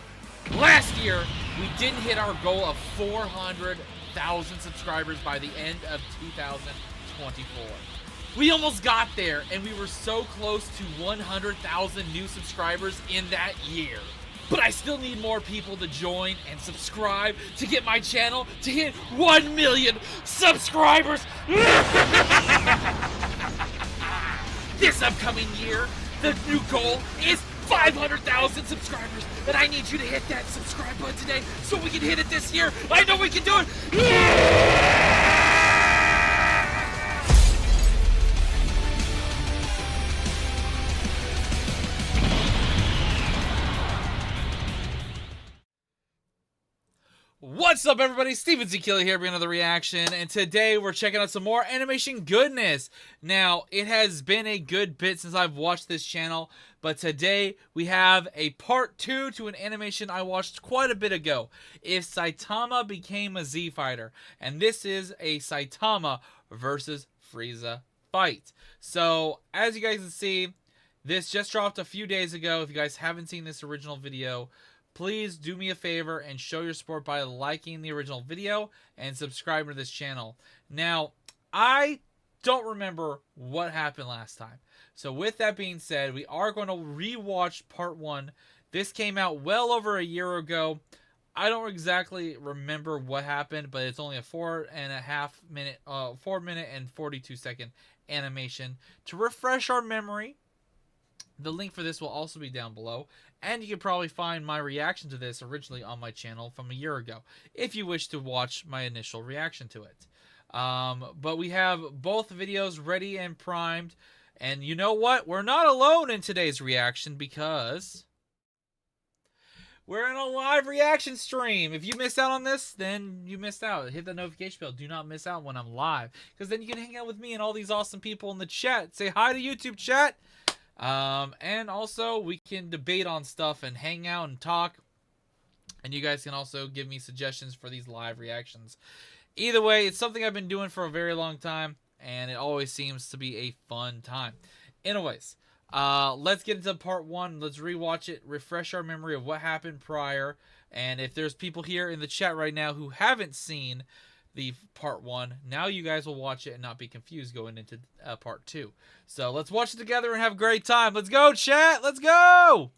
Last year, we didn't hit our goal of 400,000 subscribers by the end of 2024. We almost got there, and we were so close to 100,000 new subscribers in that year. But I still need more people to join and subscribe to get my channel to hit 1 million subscribers. This upcoming year, the new goal is 500,000 subscribers, and I need you to hit that subscribe button today so we can hit it this year. I know we can do it. What's up, everybody? Steven Z Killer here, bringing another reaction, and today we're checking out some more animation goodness. Now, it has been a good bit since I've watched this channel, but today we have a part 2 to an animation I watched quite a bit ago. If Saitama Became a Z Fighter, and this is a Saitama versus Frieza fight. So, as you guys can see, this just dropped a few days ago. If you guys haven't seen this original video, please do me a favor and show your support by liking the original video and subscribing to this channel. Now, I don't remember what happened last time. So with that being said, we are going to rewatch part 1. This came out well over a year ago. I don't exactly remember what happened, but it's only a 4 minute and 42 second animation to refresh our memory. The link for this will also be down below, and you can probably find my reaction to this originally on my channel from a year ago, if you wish to watch my initial reaction to it. But we have both videos ready and primed, and you know what? We're not alone in today's reaction because we're in a live reaction stream. If you missed out on this, then you missed out. Hit the notification bell. Do not miss out when I'm live, because then you can hang out with me and all these awesome people in the chat. Say hi to YouTube chat. And also we can debate on stuff and hang out and talk. And you guys can also give me suggestions for these live reactions. Either way, it's something I've been doing for a very long time, and it always seems to be a fun time. Anyways, let's get into part 1. Let's rewatch it, refresh our memory of what happened prior. And if there's people here in the chat right now who haven't seen the part 1, now you guys will watch it and not be confused going into part 2. So let's watch it together and have a great time. Let's go, chat. Let's go.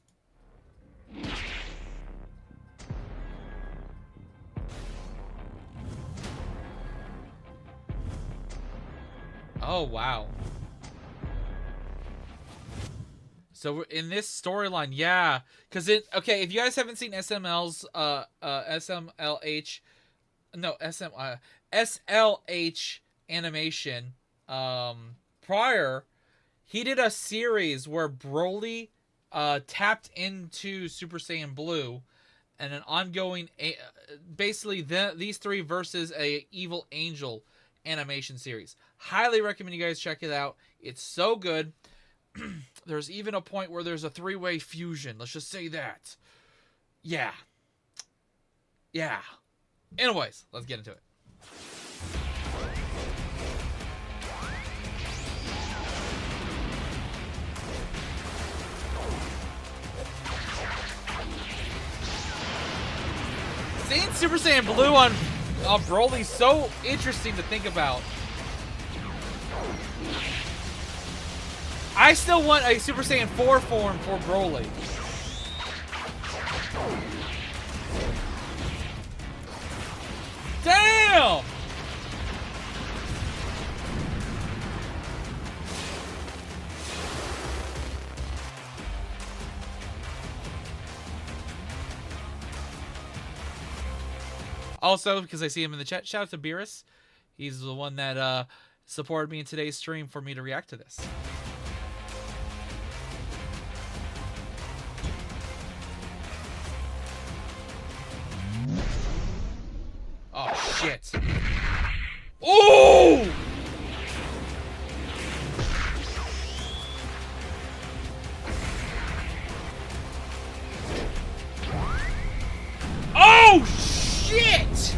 Oh, wow. So we're in this storyline, yeah. Because okay, if you guys haven't seen SML's, SLH animation, prior, he did a series where Broly, tapped into Super Saiyan Blue, and an ongoing, basically these three versus a evil angel animation series. Highly recommend you guys check it out. It's so good. There's even a point where there's a 3-way fusion. Let's just say that. Yeah. Yeah. Anyways, let's get into it. Seeing Super Saiyan Blue on Broly's so interesting to think about. I still want a Super Saiyan 4 form for Broly. Damn! Also, because I see him in the chat, shout out to Beerus. He's the one that supported me in today's stream for me to react to this. Oh, shit. Oh! Oh, shit!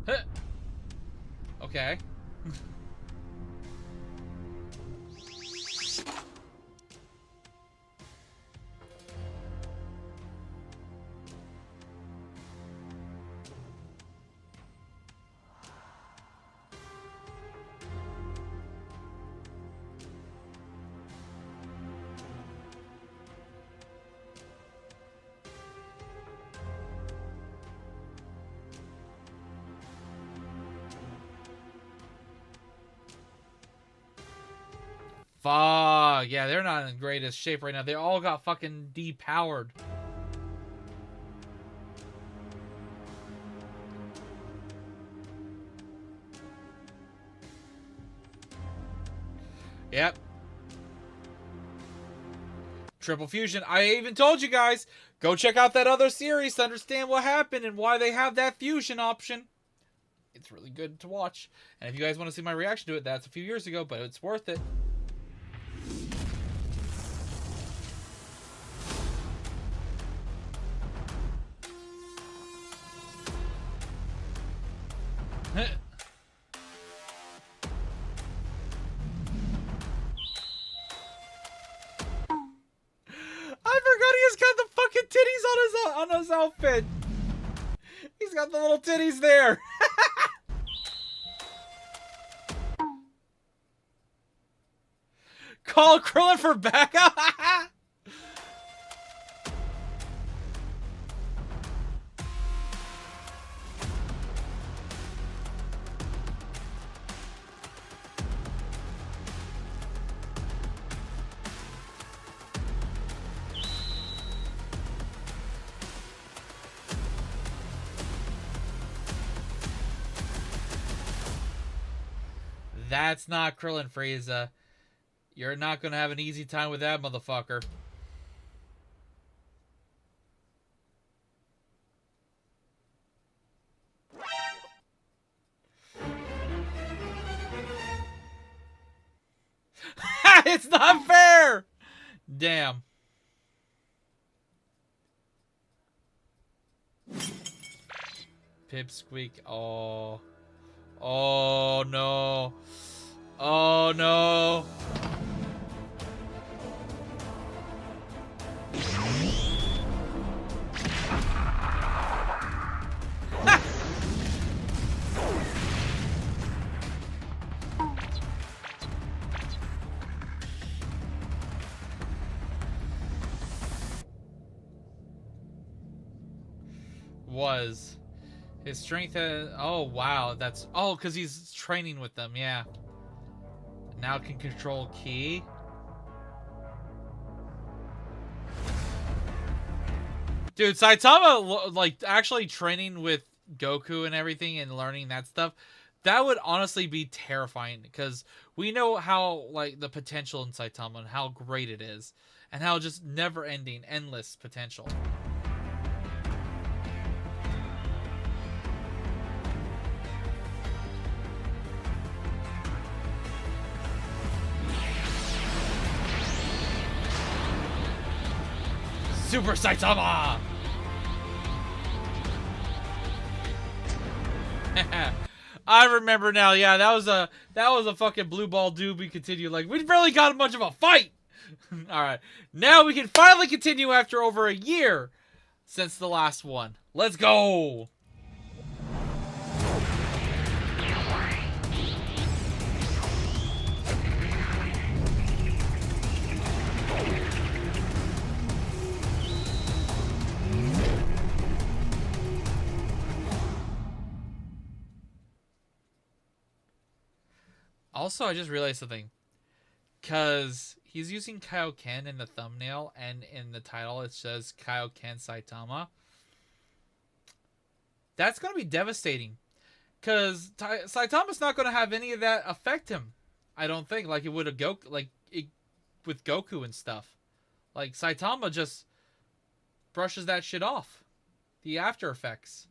Huh. Okay. Fuck. Yeah, they're not in the greatest shape right now. They all got fucking depowered. Yep. Triple Fusion. I even told you guys, go check out that other series to understand what happened and why they have that fusion option. It's really good to watch. And if you guys want to see my reaction to it, that's a few years ago, but it's worth it. I forgot he's got the fucking titties on his outfit. He's got the little titties there. Call Krillin for backup. That's not Krillin, Frieza. You're not gonna have an easy time with that motherfucker. It's not fair! Damn. Pipsqueak. Oh. Oh no. Oh no. Was. His strength has... Oh, wow. That's... Oh, because he's training with them. Yeah. Now can control Ki. Dude, Saitama, like, actually training with Goku and everything and learning that stuff, that would honestly be terrifying because we know how, like, the potential in Saitama and how great it is and how just never-ending, endless potential. Super Saitama! I remember now. Yeah, that was a fucking blue ball doobie continue. Like, we barely got much of a fight. All right, now we can finally continue after over a year since the last one. Let's go. Also, I just realized something. Because he's using Kaioken in the thumbnail, and in the title it says Kaioken Saitama. That's going to be devastating. Because Saitama's not going to have any of that affect him. I don't think. Like it would have with Goku and stuff. Like, Saitama just brushes that shit off. The after effects.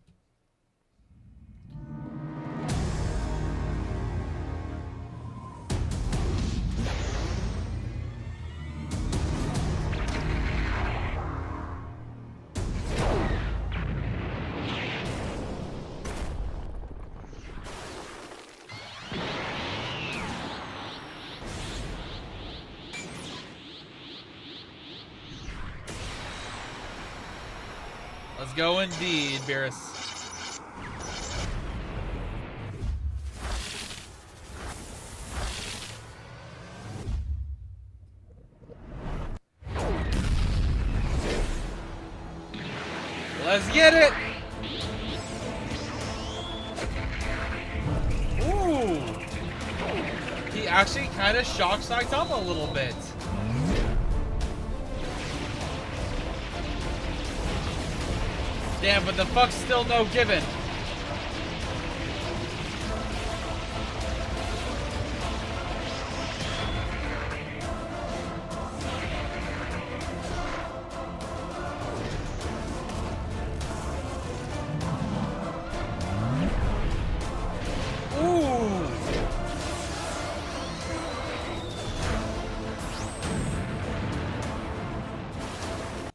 Let's go indeed, Beerus. Let's get it! Ooh! He actually kind of shocked Saitama a little bit. Damn, but the fuck's still no given. Ooh.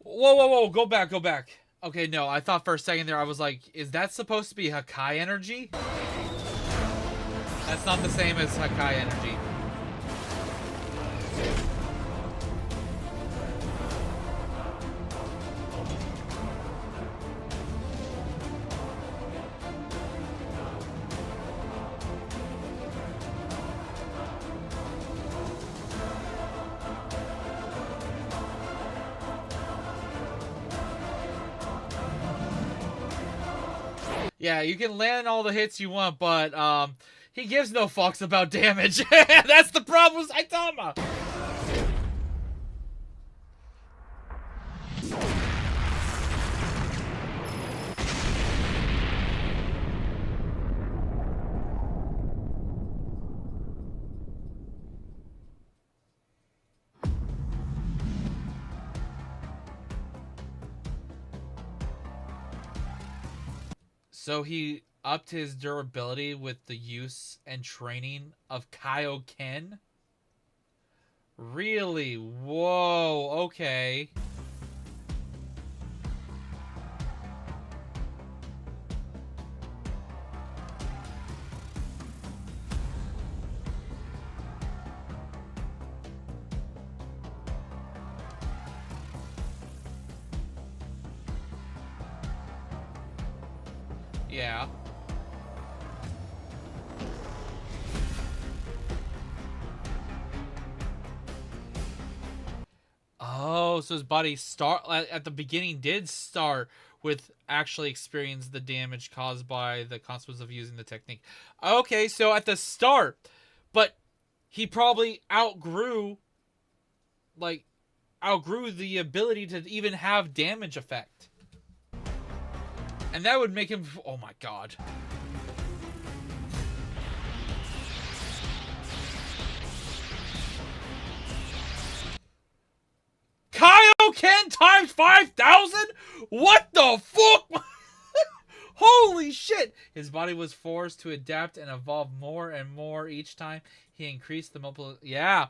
Whoa, whoa, whoa, go back, go back. Okay, no, I thought for a second there, I was like, is that supposed to be Hakai energy? That's not the same as Hakai energy. Yeah, you can land all the hits you want, but he gives no fucks about damage. That's the problem with Saitama. So he upped his durability with the use and training of Kaioken? Really? Whoa, okay. Yeah. Oh, so his body at the beginning did start with actually experience the damage caused by the consequence of using the technique. Okay, so at the start, but he probably like outgrew the ability to even have damage effect. And that would make him, oh my god. Kaioken times 5,000? What the fuck? Holy shit! His body was forced to adapt and evolve more and more each time he increased the multiple. Yeah.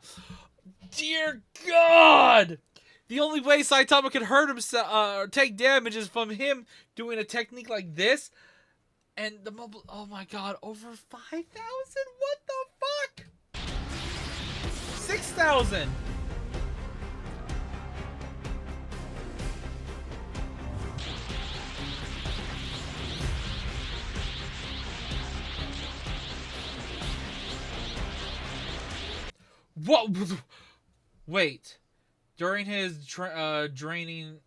Dear God! The only way Saitama could hurt himself, or take damage is from him doing a technique like this. And the mobile. Oh my god, over 5,000? What the fuck? 6,000! What? Wait. During his training,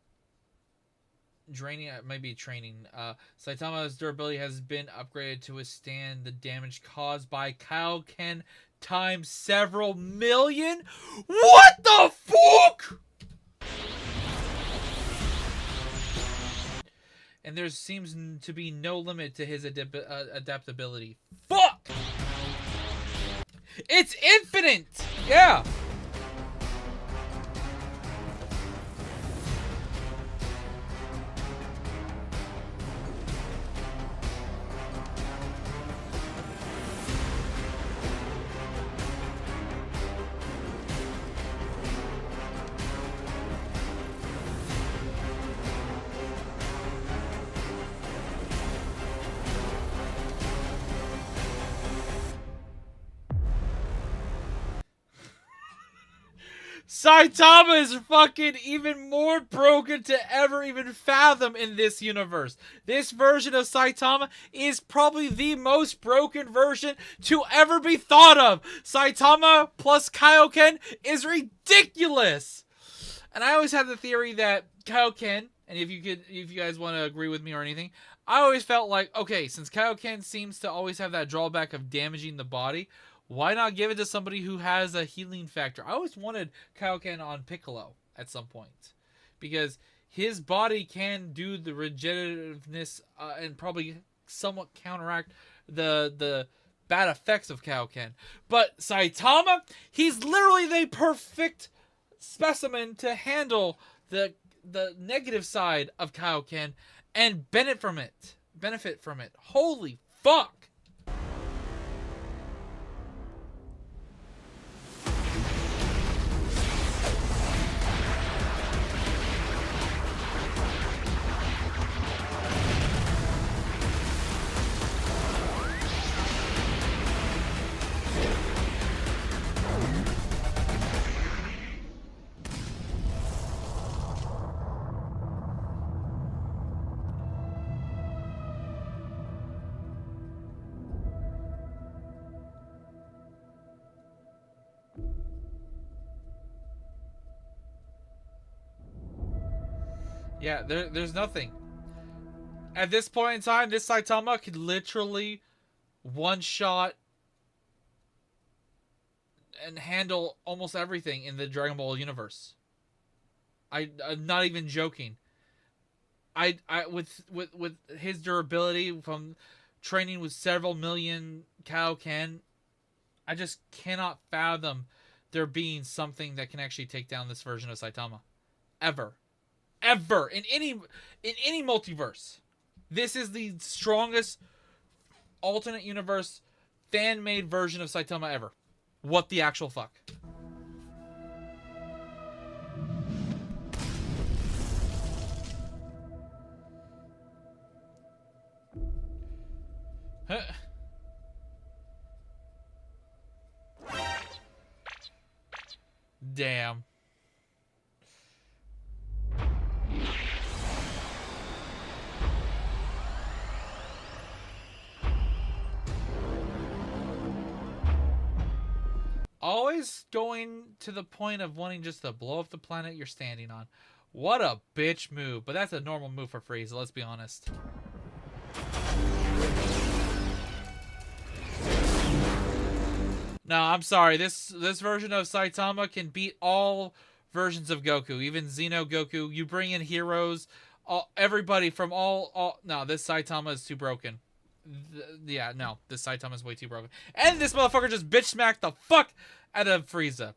Saitama's durability has been upgraded to withstand the damage caused by Kaioken times several million? What the fuck? And there seems to be no limit to his adaptability. Fuck! It's infinite! Yeah! Saitama is fucking even more broken to ever even fathom in this universe. This version of Saitama is probably the most broken version to ever be thought of. Saitama plus Kaioken is ridiculous. And I always had the theory that Kaioken, and if you guys want to agree with me or anything, I always felt like, okay, since Kaioken seems to always have that drawback of damaging the body, why not give it to somebody who has a healing factor? I always wanted Kaioken on Piccolo at some point, because his body can do the regenerativeness and probably somewhat counteract the bad effects of Kaioken. But Saitama, he's literally the perfect specimen to handle the negative side of Kaioken and benefit from it. Holy fuck! Yeah, there's nothing. At this point in time, this Saitama could literally one-shot and handle almost everything in the Dragon Ball universe. I'm not even joking. I with his durability from training with several million Kaioken, I just cannot fathom there being something that can actually take down this version of Saitama. Ever in any multiverse. This is the strongest alternate universe fan-made version of Saitama ever. What the actual fuck? Huh. Damn. Always going to the point of wanting just to blow up the planet you're standing on. What a bitch move. But that's a normal move for Frieza, let's be honest. No, I'm sorry. This version of Saitama can beat all versions of Goku, even Xeno Goku. You bring in heroes, everybody from all. No, this Saitama is too broken. Yeah, no, this Saitama is way too broken. And this motherfucker just bitch smacked the fuck out of Frieza.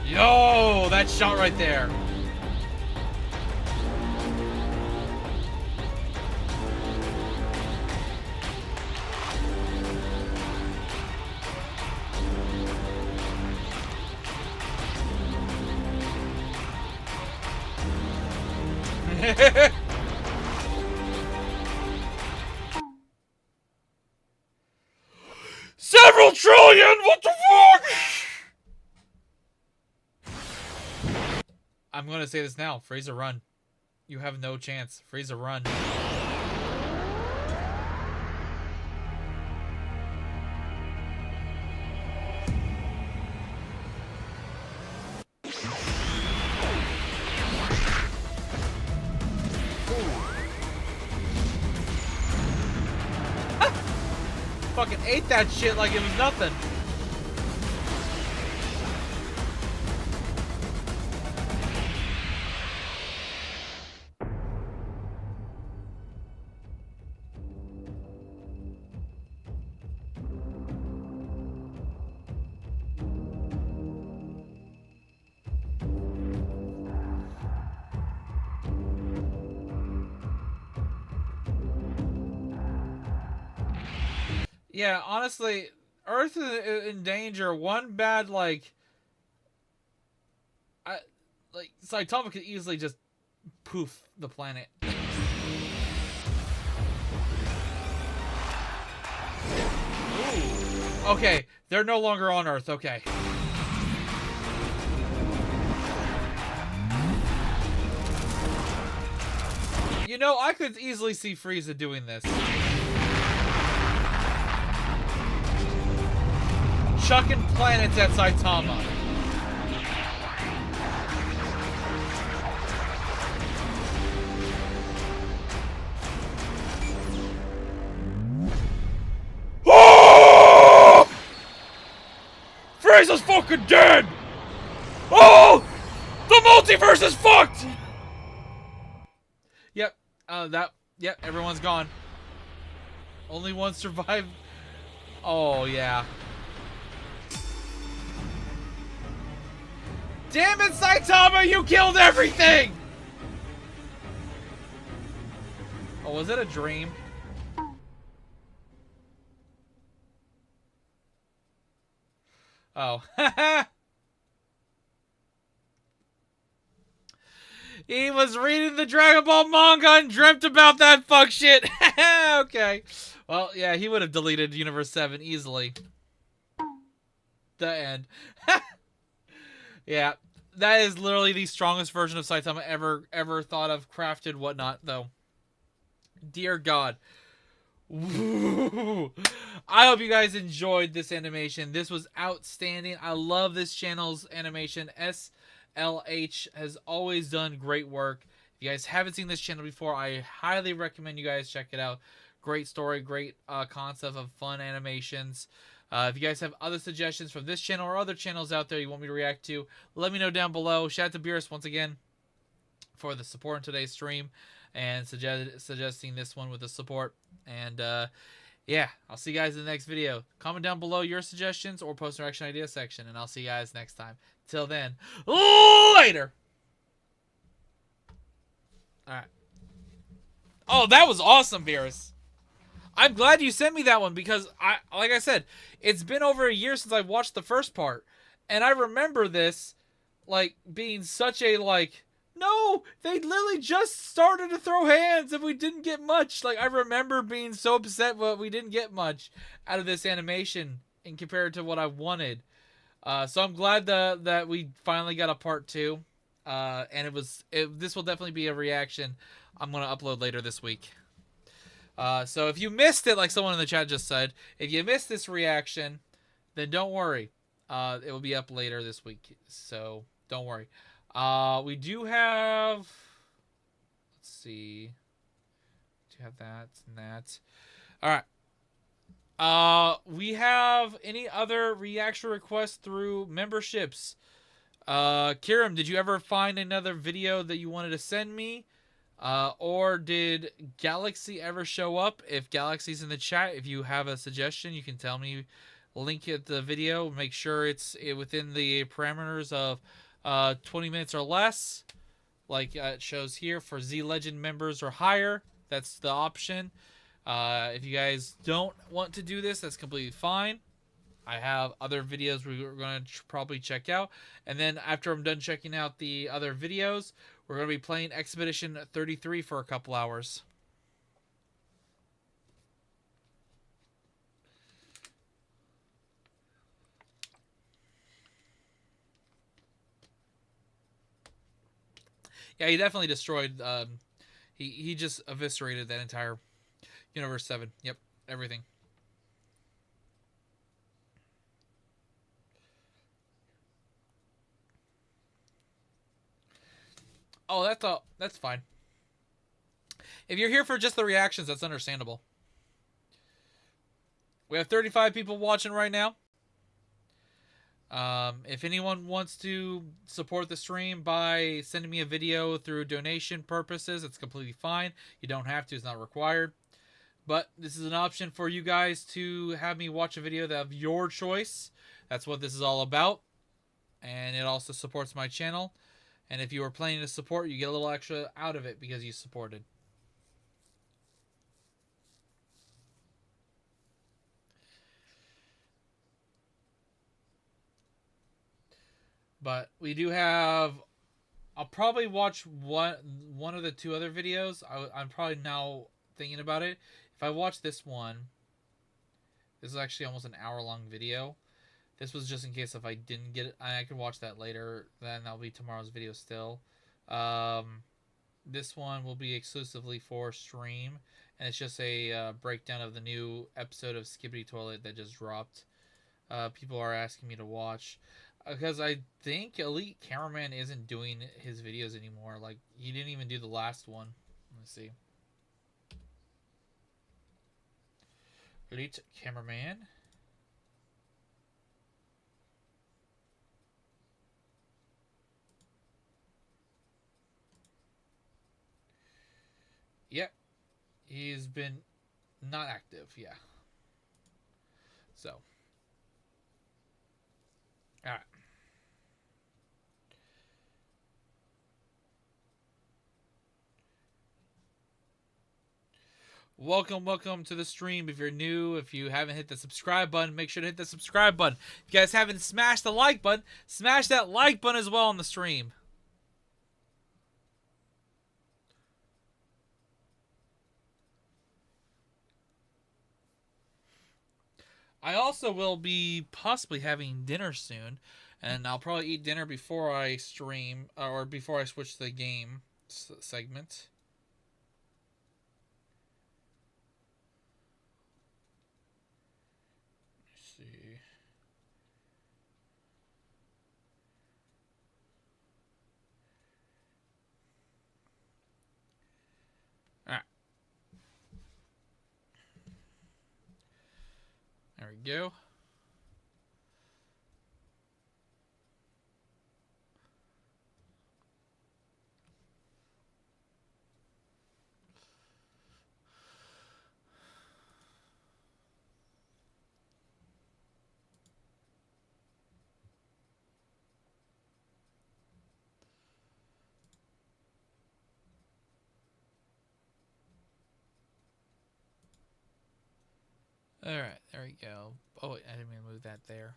Yo, that shot right there. Several trillion? What the fuck? I'm gonna say this now. Frieza, run. You have no chance. Frieza, run. Fucking ate that shit like it was nothing. Yeah, honestly, Earth is in danger. One bad, like Saitama could easily just poof the planet. Ooh. Okay, they're no longer on Earth. Okay. You know, I could easily see Frieza doing this. Chucking planets at Saitama. Oh! Frieza's fucking dead! Oh! The multiverse is fucked! Yep, yep, everyone's gone. Only one survived. Oh, yeah. Damn it, Saitama, you killed everything! Oh, was it a dream? Oh. He was reading the Dragon Ball manga and dreamt about that fuck shit. Okay. Well, yeah, he would have deleted Universe 7 easily. The end. Yeah, that is literally the strongest version of Saitama ever thought of, crafted, whatnot, though. Dear God. I hope you guys enjoyed this animation. This was outstanding. I love this channel's animation. SLH has always done great work. If you guys haven't seen this channel before, I highly recommend you guys check it out. Great story, great concept of fun animations. If you guys have other suggestions from this channel or other channels out there you want me to react to, let me know down below. Shout out to Beerus once again for the support in today's stream and suggesting this one with the support. And yeah, I'll see you guys in the next video. Comment down below your suggestions or post in the reaction idea section, and I'll see you guys next time. Till then, later. All right. Oh, that was awesome, Beerus. I'm glad you sent me that one because like I said, it's been over a year since I watched the first part, and I remember this like being such a like, no, they literally just started to throw hands and we didn't get much. Like I remember being so upset that we didn't get much out of this animation in compared to what I wanted. So I'm glad that we finally got a part 2. And this will definitely be a reaction I'm gonna upload later this week. So if you missed it, like someone in the chat just said, if you missed this reaction, then don't worry. It will be up later this week. So don't worry. We do have, let's see. Do you have that and that? All right. We have any other reaction requests through memberships? Kiram, did you ever find another video that you wanted to send me? Or did Galaxy ever show up? If Galaxy's in the chat, if you have a suggestion, you can tell me. Link at the video. Make sure it's within the parameters of 20 minutes or less. Like it shows here for Z Legend members or higher. That's the option. If you guys don't want to do this, that's completely fine. I have other videos we're going to probably check out. And then after I'm done checking out the other videos, we're going to be playing Expedition 33 for a couple hours. Yeah, he definitely destroyed... He just eviscerated that entire Universe 7. Yep, everything. Oh, that's fine. If you're here for just the reactions, that's understandable. We have 35 people watching right now. If anyone wants to support the stream by sending me a video through donation purposes, it's completely fine. You don't have to. It's not required. But this is an option for you guys to have me watch a video of your choice. That's what this is all about. And it also supports my channel. And if you are planning to support, you get a little extra out of it because you supported. But we do have... I'll probably watch one of the 2 other videos. I'm probably now thinking about it. If I watch this one... This is actually almost an hour-long video. This was just in case if I didn't get it. I can watch that later. Then that'll be tomorrow's video still. This one will be exclusively for stream. And it's just a breakdown of the new episode of Skibidi Toilet that just dropped. People are asking me to watch. Because I think Elite Cameraman isn't doing his videos anymore. Like, he didn't even do the last one. Let's see. Elite Cameraman. Yep. He's been not active, yeah. So. Alright. Welcome to the stream. If you're new, if you haven't hit the subscribe button, make sure to hit the subscribe button. If you guys haven't smashed the like button, smash that like button as well on the stream. I also will be possibly having dinner soon, and I'll probably eat dinner before I stream, or before I switch to the game segment. Let's see. Alright. There we go. All right, there we go. Oh, wait, I didn't mean to move that there.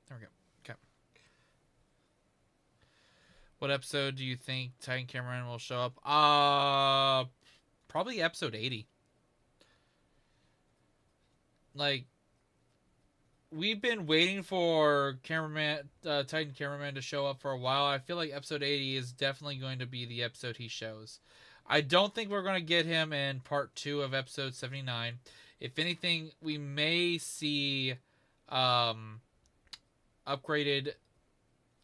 There we go. Okay. What episode do you think Titan Cameraman will show up? Probably episode 80. Like, we've been waiting for Titan Cameraman to show up for a while. I feel like episode 80 is definitely going to be the episode he shows. I don't think we're going to get him in part 2 of episode 79. If anything, we may see upgraded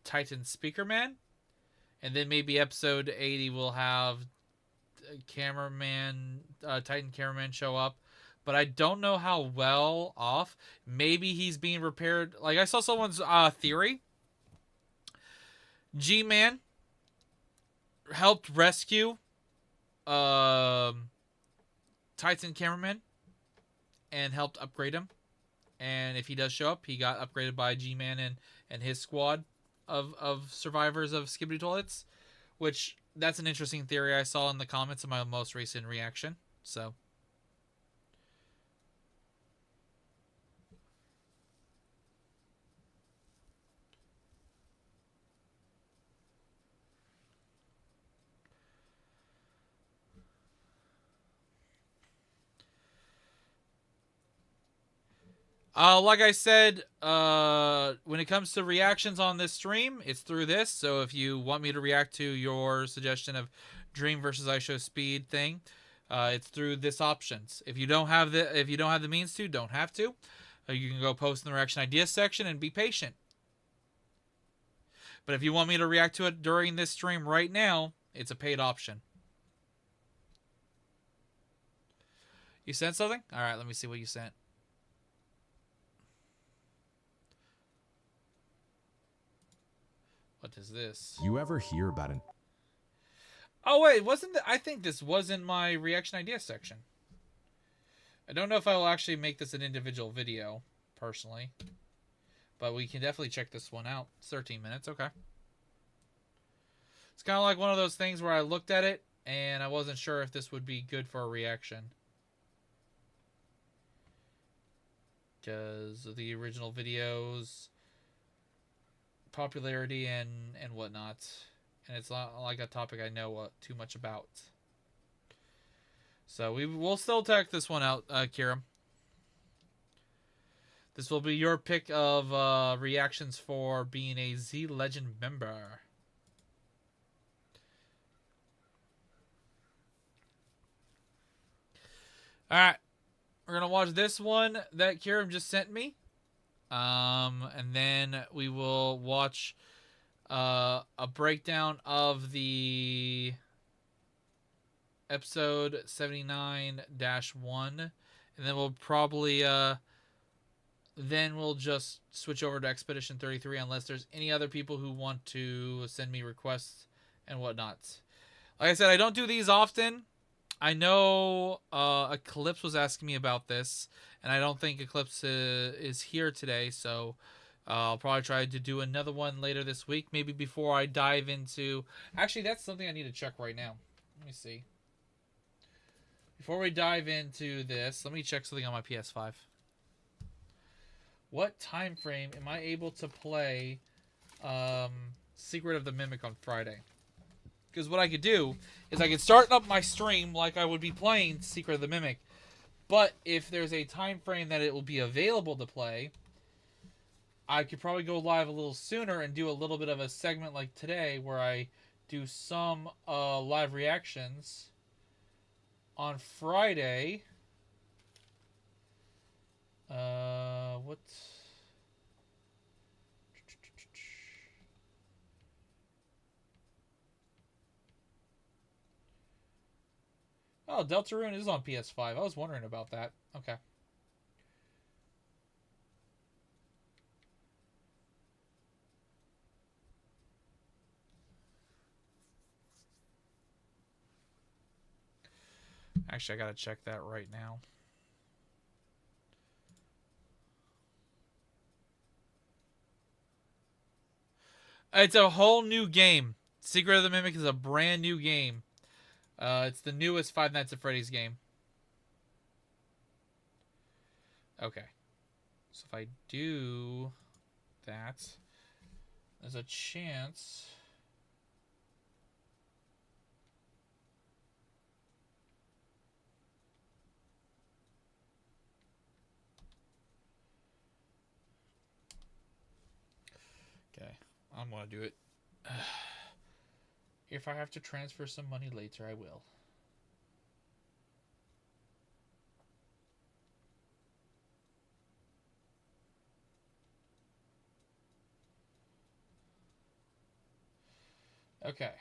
Titan Speakerman. And then maybe episode 80 will have Titan Cameraman show up. But I don't know how well off. Maybe he's being repaired. Like, I saw someone's theory. G-Man helped rescue Titan Cameraman and helped upgrade him. And if he does show up, he got upgraded by G-Man and his squad of survivors of Skibidi Toilets. Which, that's an interesting theory I saw in the comments of my most recent reaction. So... like I said, when it comes to reactions on this stream, it's through this. So if you want me to react to your suggestion of Dream versus iShow Speed thing, it's through this options. If you don't have the means to, don't have to. You can go post in the reaction ideas section and be patient. But if you want me to react to it during this stream right now, it's a paid option. You sent something? All right, let me see what you sent. What is this? You ever hear about an... Oh, wait, I think this wasn't my reaction idea section. I don't know if I will actually make this an individual video, personally. But we can definitely check this one out. It's 13 minutes, okay. It's kind of like one of those things where I looked at it, and I wasn't sure if this would be good for a reaction. Because of the original videos... popularity and whatnot, and it's not like a topic I know too much about. So we'll still check this one out, Kira. This will be your pick of reactions for being a Z Legend member. All right, we're gonna watch this one that Kira just sent me. And then we will watch a breakdown of the episode 79-1, and then we'll probably then we'll just switch over to Expedition 33 unless there's any other people who want to send me requests and whatnot. Like I said, I don't do these often. I know Eclipse was asking me about this, and I don't think Eclipse is here today, so I'll probably try to do another one later this week, maybe before I dive into... Actually, that's something I need to check right now. Let me see. Before we dive into this, let me check something on my PS5. What time frame am I able to play Secret of the Mimic on Friday? Because what I could do is I could start up my stream like I would be playing Secret of the Mimic. But if there's a time frame that it will be available to play, I could probably go live a little sooner and do a little bit of a segment like today where I do some live reactions on Friday. What? Oh, Deltarune is on PS5. I was wondering about that. Okay. Actually, I gotta check that right now. It's a whole new game. Secret of the Mimic is a brand new game. It's the newest Five Nights at Freddy's game. Okay. So if I do that, there's a chance. Okay, I'm gonna do it. If I have to transfer some money later, I will. Okay.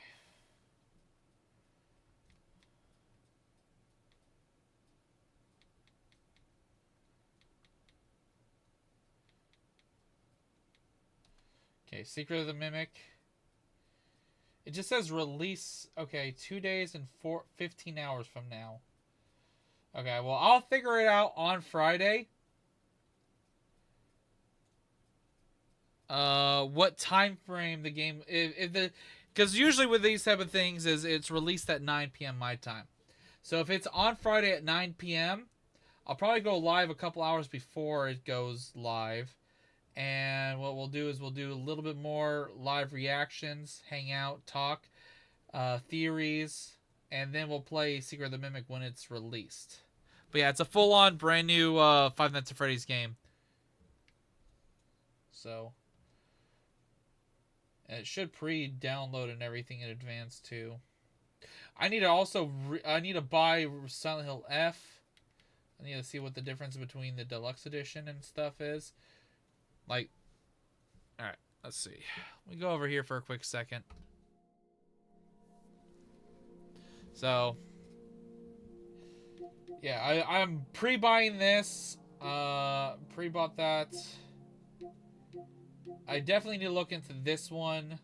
Okay, Secret of the Mimic. It just says release, okay, 2 days and 15 hours from now. Okay, well, I'll figure it out on Friday. What time frame the game, because usually with these type of things is it's released at 9 p.m. my time. So if it's on Friday at 9 p.m., I'll probably go live a couple hours before it goes live. And what we'll do is we'll do a little bit more live reactions, hang out, talk, theories, and then we'll play Secret of the Mimic when it's released. But yeah, it's a full-on brand new Five Nights at Freddy's game. So, and it should pre-download and everything in advance too. I need to also I need to buy Silent Hill F. I need to see what the difference between the deluxe edition and stuff is. Like, alright, let's see. We go over here for a quick second. So, yeah, I'm pre-buying this. Pre-bought that. I definitely need to look into this one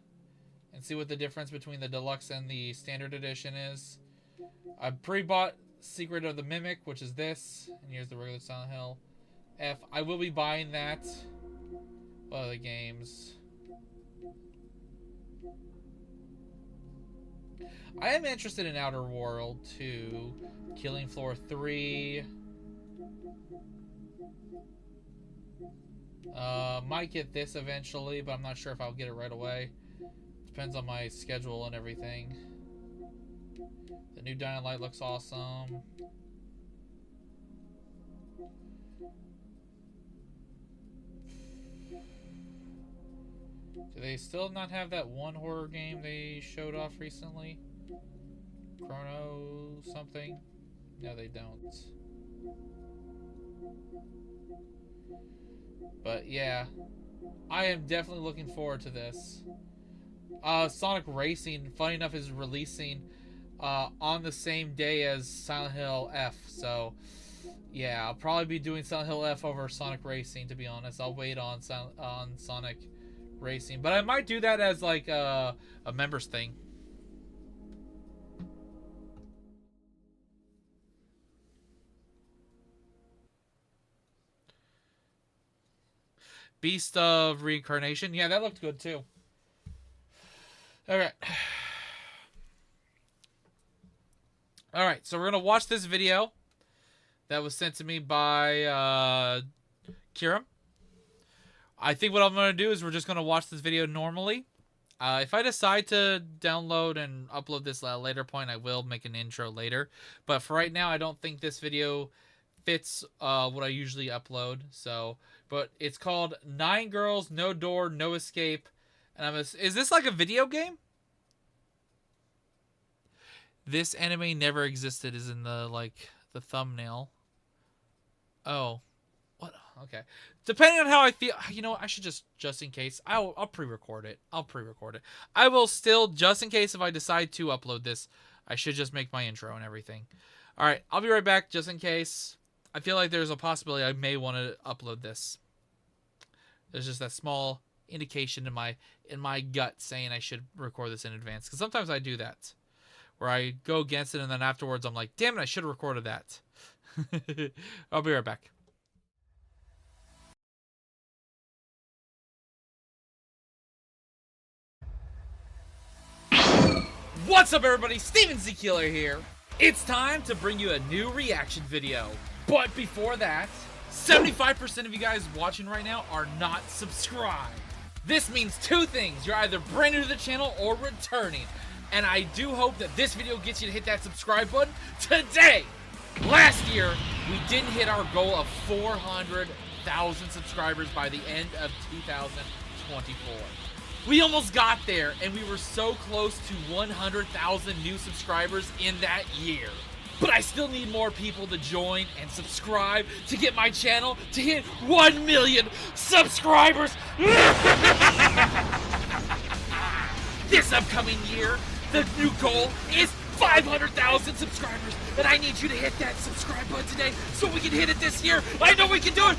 and see what the difference between the deluxe and the standard edition is. I pre-bought Secret of the Mimic, which is this. And here's the regular Silent Hill F. I will be buying that. What other games? I am interested in Outer World 2, Killing Floor 3. Might get this eventually, but I'm not sure if I'll get it right away. Depends on my schedule and everything. The new Dying Light looks awesome. Do they still not have that one horror game they showed off recently? Chrono something? No, they don't. But yeah, I am definitely looking forward to this. Sonic Racing, funny enough, is releasing on the same day as Silent Hill F. So yeah, I'll probably be doing Silent Hill F over Sonic Racing, to be honest. I'll wait on Sonic Racing, but I might do that as like a members thing. Beast of Reincarnation, yeah, that looked good too. Alright. Alright, so we're gonna watch this video that was sent to me by Kira. I think what I'm going to do is we're just going to watch this video normally. If I decide to download and upload this at a later point, I will make an intro later. But for right now, I don't think this video fits what I usually upload. So, but it's called 9 Girls, No Door, No Escape. And is this like a video game? This anime never existed is in the thumbnail. Oh. What? Okay. Depending on how I feel, you know, I should just in case, I'll pre-record it. I will still, just in case if I decide to upload this, I should just make my intro and everything. All right, I'll be right back just in case. I feel like there's a possibility I may want to upload this. There's just that small indication in my gut saying I should record this in advance, because sometimes I do that, where I go against it and then afterwards I'm like, damn it, I should have recorded that. I'll be right back. What's up, everybody? Steven Z Killer here. It's time to bring you a new reaction video. But before that, 75% of you guys watching right now are not subscribed. This means two things. You're either brand new to the channel or returning. And I do hope that this video gets you to hit that subscribe button today. Last year, we didn't hit our goal of 400,000 subscribers by the end of 2024. We almost got there, and we were so close to 100,000 new subscribers in that year. But I still need more people to join and subscribe to get my channel to hit 1 million subscribers. This upcoming year, the new goal is 500,000 subscribers, and I need you to hit that subscribe button today so we can hit it this year. I know we can do it.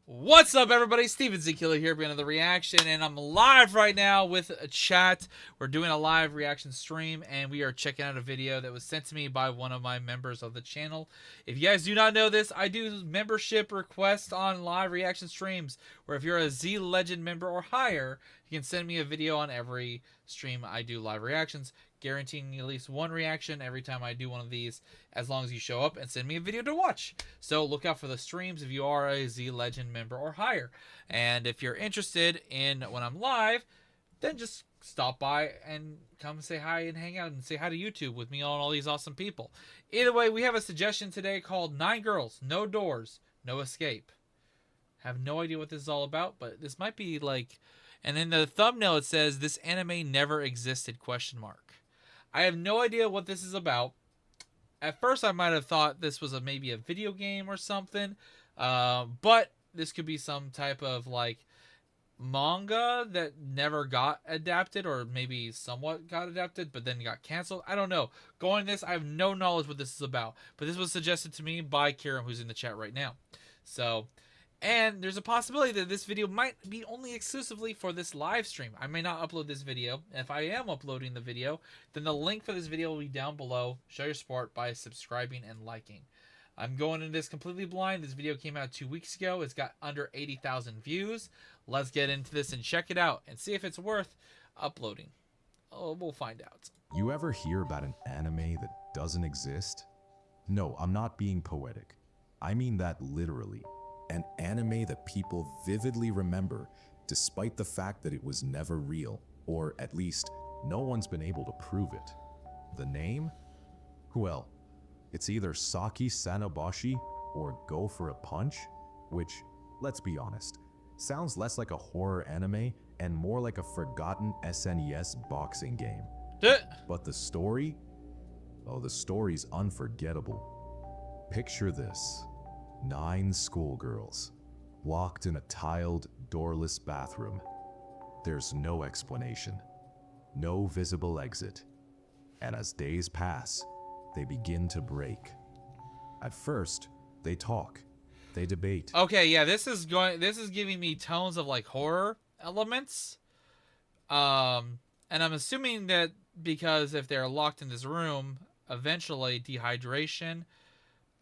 What's up, everybody? Steven Z Killer here, bringing another reaction, and I'm live right now with a chat. We're doing a live reaction stream, and we are checking out a video that was sent to me by one of my members of the channel. If you guys do not know this, I do membership requests on live reaction streams, where if you're a Z Legend member or higher, you can send me a video on every stream I do live reactions, guaranteeing at least one reaction every time I do one of these, as long as you show up and send me a video to watch. So look out for the streams if you are a Z Legend member or higher. And if you're interested in when I'm live, then just stop by and come say hi and hang out and say hi to YouTube with me on all these awesome people. Either way, we have a suggestion today called 9 Girls, No Doors, No Escape. Have no idea what this is all about, but this might be like... And in the thumbnail it says, "This anime never existed?" ? I have no idea what this is about. At first, I might have thought this was maybe a video game or something, but this could be some type of like manga that never got adapted, or maybe somewhat got adapted, but then got canceled. I don't know. Going this, I have no knowledge what this is about, but this was suggested to me by Kieran, who's in the chat right now. So... And there's a possibility that this video might be only exclusively for this live stream. I may not upload this video. If I am uploading the video, then the link for this video will be down below. Show your support by subscribing and liking. I'm going into this completely blind. This video came out 2 weeks ago. It's got under 80,000 views. Let's get into this and check it out and see if it's worth uploading. Oh, we'll find out. You ever hear about an anime that doesn't exist? No, I'm not being poetic. I mean that literally. An anime that people vividly remember despite the fact that it was never real, or at least no one's been able to prove it. The name? Well, it's either Saki Sanobashi or Go for a Punch, which, let's be honest, sounds less like a horror anime and more like a forgotten SNES boxing game. But the story? Oh, the story's unforgettable. Picture this. 9 schoolgirls, locked in a tiled, doorless bathroom. There's no explanation, no visible exit. And as days pass, they begin to break. At first, they talk, they debate. Okay, yeah, this is giving me tones of like horror elements. And I'm assuming that because if they're locked in this room, eventually dehydration,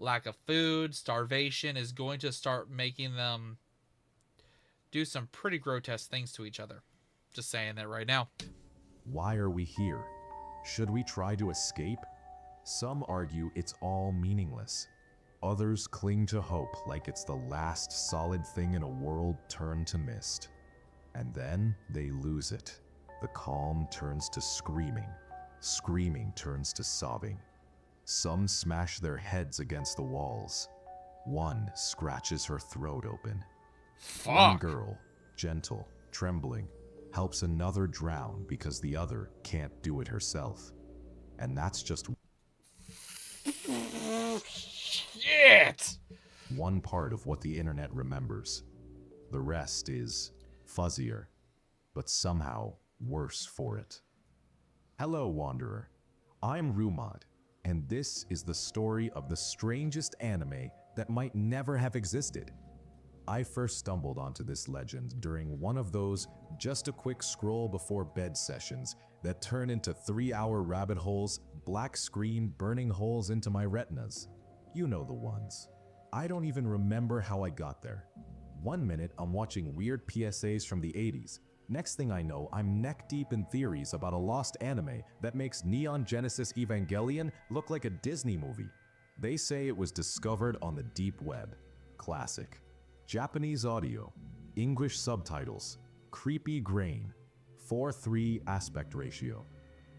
lack of food, starvation is going to start making them do some pretty grotesque things to each other. Just saying that right now. Why are we here? Should we try to escape? Some argue it's all meaningless. Others cling to hope like it's the last solid thing in a world turned to mist. And then they lose it. The calm turns to screaming. Screaming turns to sobbing. Some smash their heads against the walls. One scratches her throat open. Fuck. One girl, gentle, trembling, helps another drown because the other can't do it herself. And that's just shit! one part of what the internet remembers. The rest is fuzzier, but somehow worse for it. Hello, Wanderer. I'm Rumad. And this is the story of the strangest anime that might never have existed. I first stumbled onto this legend during one of those just a quick scroll before bed sessions that turn into 3-hour rabbit holes, black screen burning holes into my retinas. You know the ones. I don't even remember how I got there. One minute, I'm watching weird PSAs from the 80s. Next thing I know, I'm neck-deep in theories about a lost anime that makes Neon Genesis Evangelion look like a Disney movie. They say it was discovered on the deep web. Classic. Japanese audio, English subtitles, creepy grain, 4:3 aspect ratio.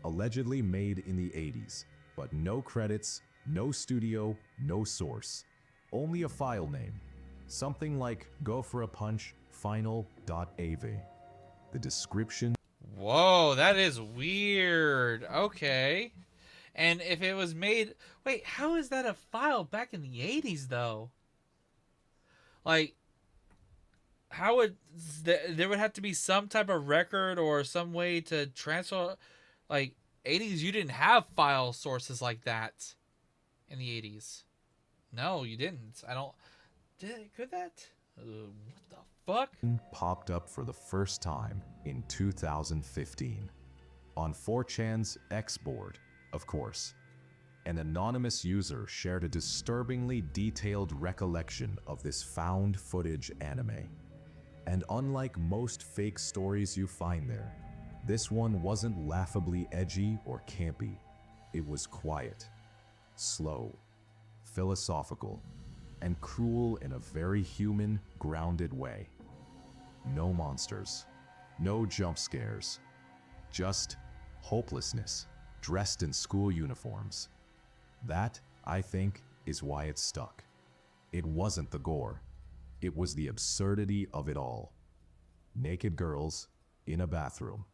Allegedly made in the 80s, but no credits, no studio, no source. Only a file name. Something like go for a punch final.av. The description. Whoa, that is weird. Okay. And if it was made... Wait, how is that a file back in the 80s, though? Like, how would... There would have to be some type of record or some way to transfer... Like, 80s, you didn't have file sources like that in the 80s. No, you didn't. I don't... Could that? What the fuck? Popped up for the first time in 2015 on 4chan's X board, of course. An anonymous user shared a disturbingly detailed recollection of this found footage anime. And unlike most fake stories you find there, this one wasn't laughably edgy or campy. It was quiet, slow, philosophical, and cruel in a very human, grounded way. No monsters, no jump scares, just hopelessness dressed in school uniforms. That, I think, is why it stuck. It wasn't the gore. It was the absurdity of it all. Naked girls in a bathroom,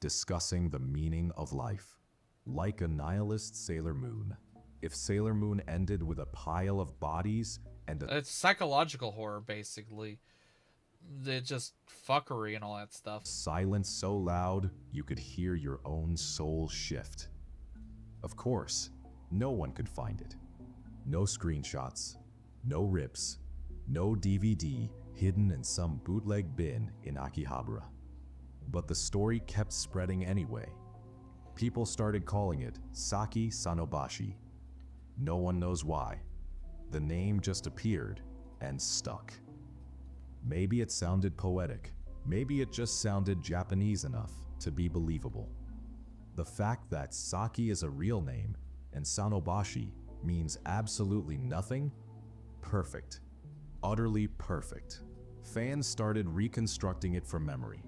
discussing the meaning of life. Like a nihilist Sailor Moon. If Sailor Moon ended with a pile of bodies and It's psychological horror, basically. It's just fuckery and all that stuff. silence so loud you could hear your own soul shift. Of course, no one could find it. No screenshots, no rips, no DVD hidden in some bootleg bin in Akihabara. But the story kept spreading anyway. People started calling it Saki Sanobashi. No one knows why. The name just appeared and stuck. Maybe it sounded poetic. Maybe it just sounded Japanese enough to be believable. The fact that Saki is a real name and Sanobashi means absolutely nothing? Perfect. Utterly perfect. Fans started reconstructing it from memory,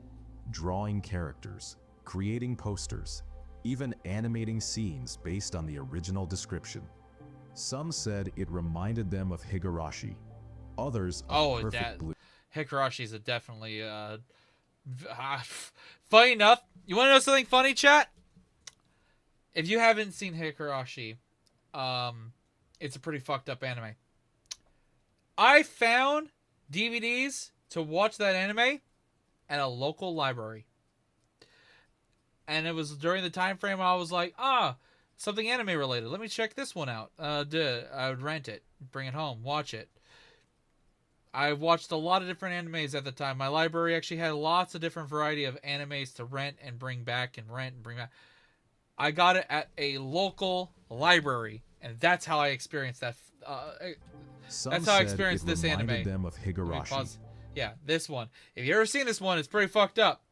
drawing characters, creating posters, even animating scenes based on the original description. Some said it reminded them of Higurashi, others of Perfect Blue. Higurashi's definitely funny enough. You want to know something funny, chat? If you haven't seen Higurashi, it's a pretty fucked up anime. I found DVDs to watch that anime at a local library. And it was during the time frame I was like, something anime related. Let me check this one out. I would rent it, bring it home, watch it. I watched a lot of different animes at the time. My library actually had lots of different variety of animes to rent and bring back and rent and bring back. I got it at a local library, and that's how I experienced that. That's how I experienced this anime. Them of Higurashi. Yeah, this one. If you ever seen this one, it's pretty fucked up.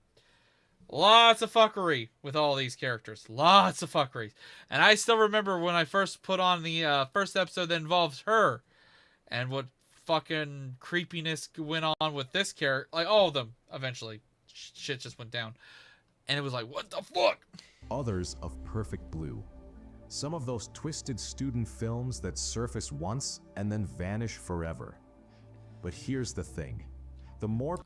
Lots of fuckery with all these characters. Lots of fuckeries. And I still remember when I first put on the first episode that involves her, and what fucking creepiness went on with this character. Like, all of them, eventually. Shit just went down. And it was like, what the fuck? Others of Perfect Blue. Some of those twisted student films that surface once and then vanish forever. But here's the thing.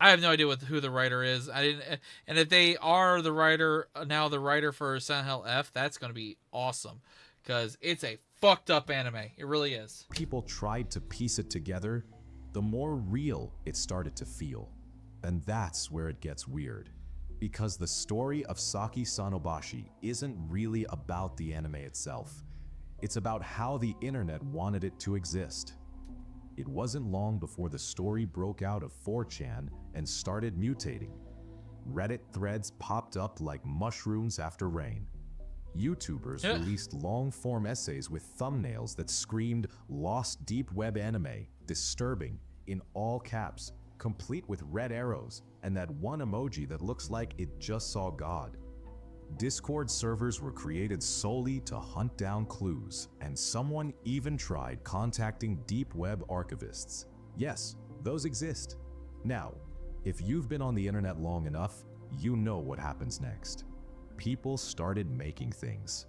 I have no idea who the writer is. And if they are the writer for Silent Hill F, that's going to be awesome, because it's a fucked up anime. It really is. People tried to piece it together, the more real it started to feel. And that's where it gets weird, because the story of Saki Sanobashi isn't really about the anime itself. It's about how the internet wanted it to exist. It wasn't long before the story broke out of 4chan and started mutating. Reddit threads popped up like mushrooms after rain. YouTubers released long-form essays with thumbnails that screamed "Lost Deep Web Anime, Disturbing" in all caps, complete with red arrows and that one emoji that looks like it just saw God. Discord servers were created solely to hunt down clues, and someone even tried contacting deep web archivists. Yes, those exist. Now, if you've been on the internet long enough, you know what happens next. People started making things.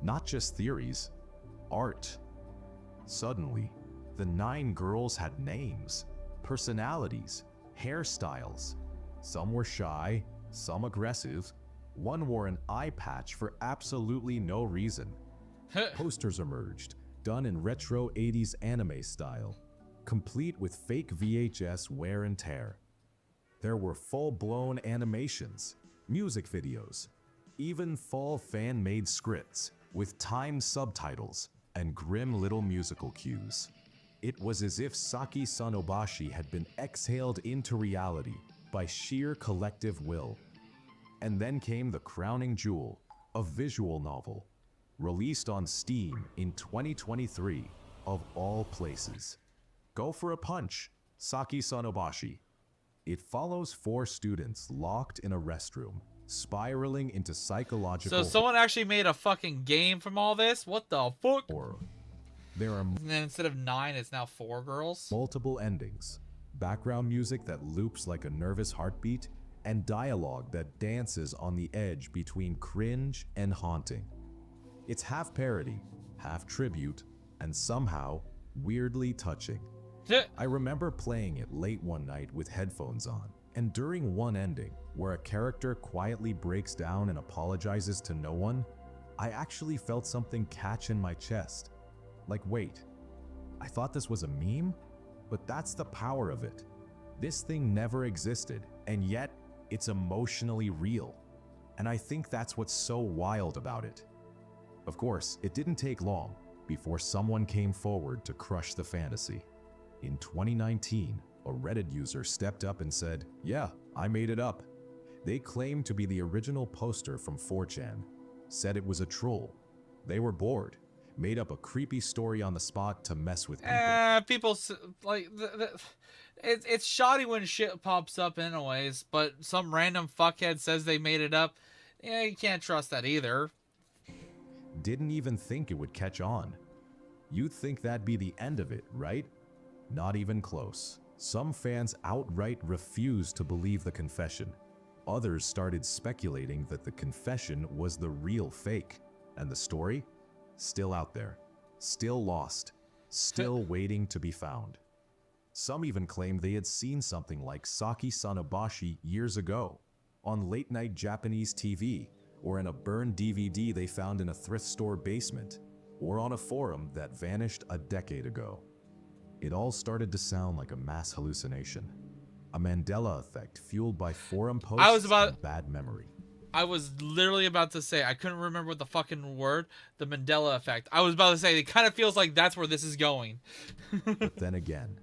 Not just theories, art. Suddenly, the 9 girls had names, personalities, hairstyles. Some were shy, some aggressive. One wore an eye patch for absolutely no reason. Posters emerged, done in retro 80s anime style, complete with fake VHS wear and tear. There were full-blown animations, music videos, even full fan-made scripts with timed subtitles and grim little musical cues. It was as if Saki Sanobashi had been exhaled into reality by sheer collective will. And then came the crowning jewel, a visual novel, released on Steam in 2023, of all places. Go for a punch, Saki Sanobashi. It follows 4 students locked in a restroom, spiraling into psychological So someone actually made a fucking game from all this? What the fuck? horror. There are And then instead of 9, it's now 4 girls? multiple endings, background music that loops like a nervous heartbeat, and dialogue that dances on the edge between cringe and haunting. It's half parody, half tribute, and somehow weirdly touching. I remember playing it late one night with headphones on, and during one ending, where a character quietly breaks down and apologizes to no one, I actually felt something catch in my chest. Like, wait, I thought this was a meme? But that's the power of it. This thing never existed, and yet it's emotionally real. And I think that's what's so wild about it. Of course, it didn't take long before someone came forward to crush the fantasy. In 2019, a Reddit user stepped up and said, "Yeah, I made it up." They claimed to be the original poster from 4chan, said it was a troll. They were bored, made up a creepy story on the spot to mess with people. Like, it's shoddy when shit pops up anyways, but some random fuckhead says they made it up. Yeah, you can't trust that either. Didn't even think it would catch on. You'd think that'd be the end of it, right? Not even close. Some fans outright refused to believe the confession. Others started speculating that the confession was the real fake, and the story? Still out there, still lost, still waiting to be found. Some even claimed they had seen something like Saki Sanobashi years ago, on late-night Japanese TV, or in a burned DVD they found in a thrift store basement, or on a forum that vanished a decade ago. It all started to sound like a mass hallucination, a Mandela effect fueled by forum posts and bad memory. I was literally about to say, I couldn't remember what the fucking word, the Mandela effect. I was about to say, it kind of feels like that's where this is going. But then again,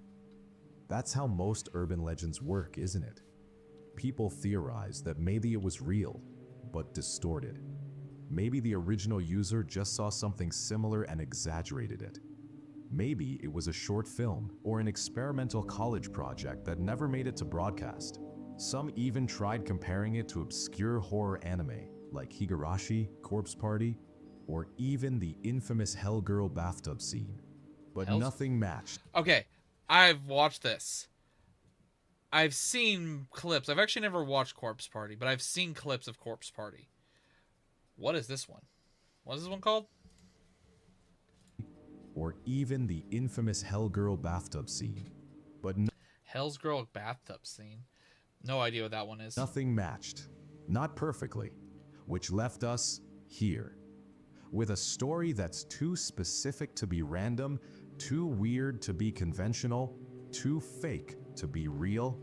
that's how most urban legends work, isn't it? People theorize that maybe it was real, but distorted. Maybe the original user just saw something similar and exaggerated it. Maybe it was a short film or an experimental college project that never made it to broadcast. Some even tried comparing it to obscure horror anime like Higurashi, Corpse Party, or even the infamous Hellgirl bathtub scene. But nothing matched. Okay, I've watched this. I've seen clips. I've actually never watched Corpse Party, but I've seen clips of Corpse Party. What is this one? What is this one called? Or even the infamous Hellgirl bathtub scene. But Hell's Girl bathtub scene. No idea what that one is. nothing matched. Not perfectly. Which left us here. With a story that's too specific to be random, too weird to be conventional, too fake to be real,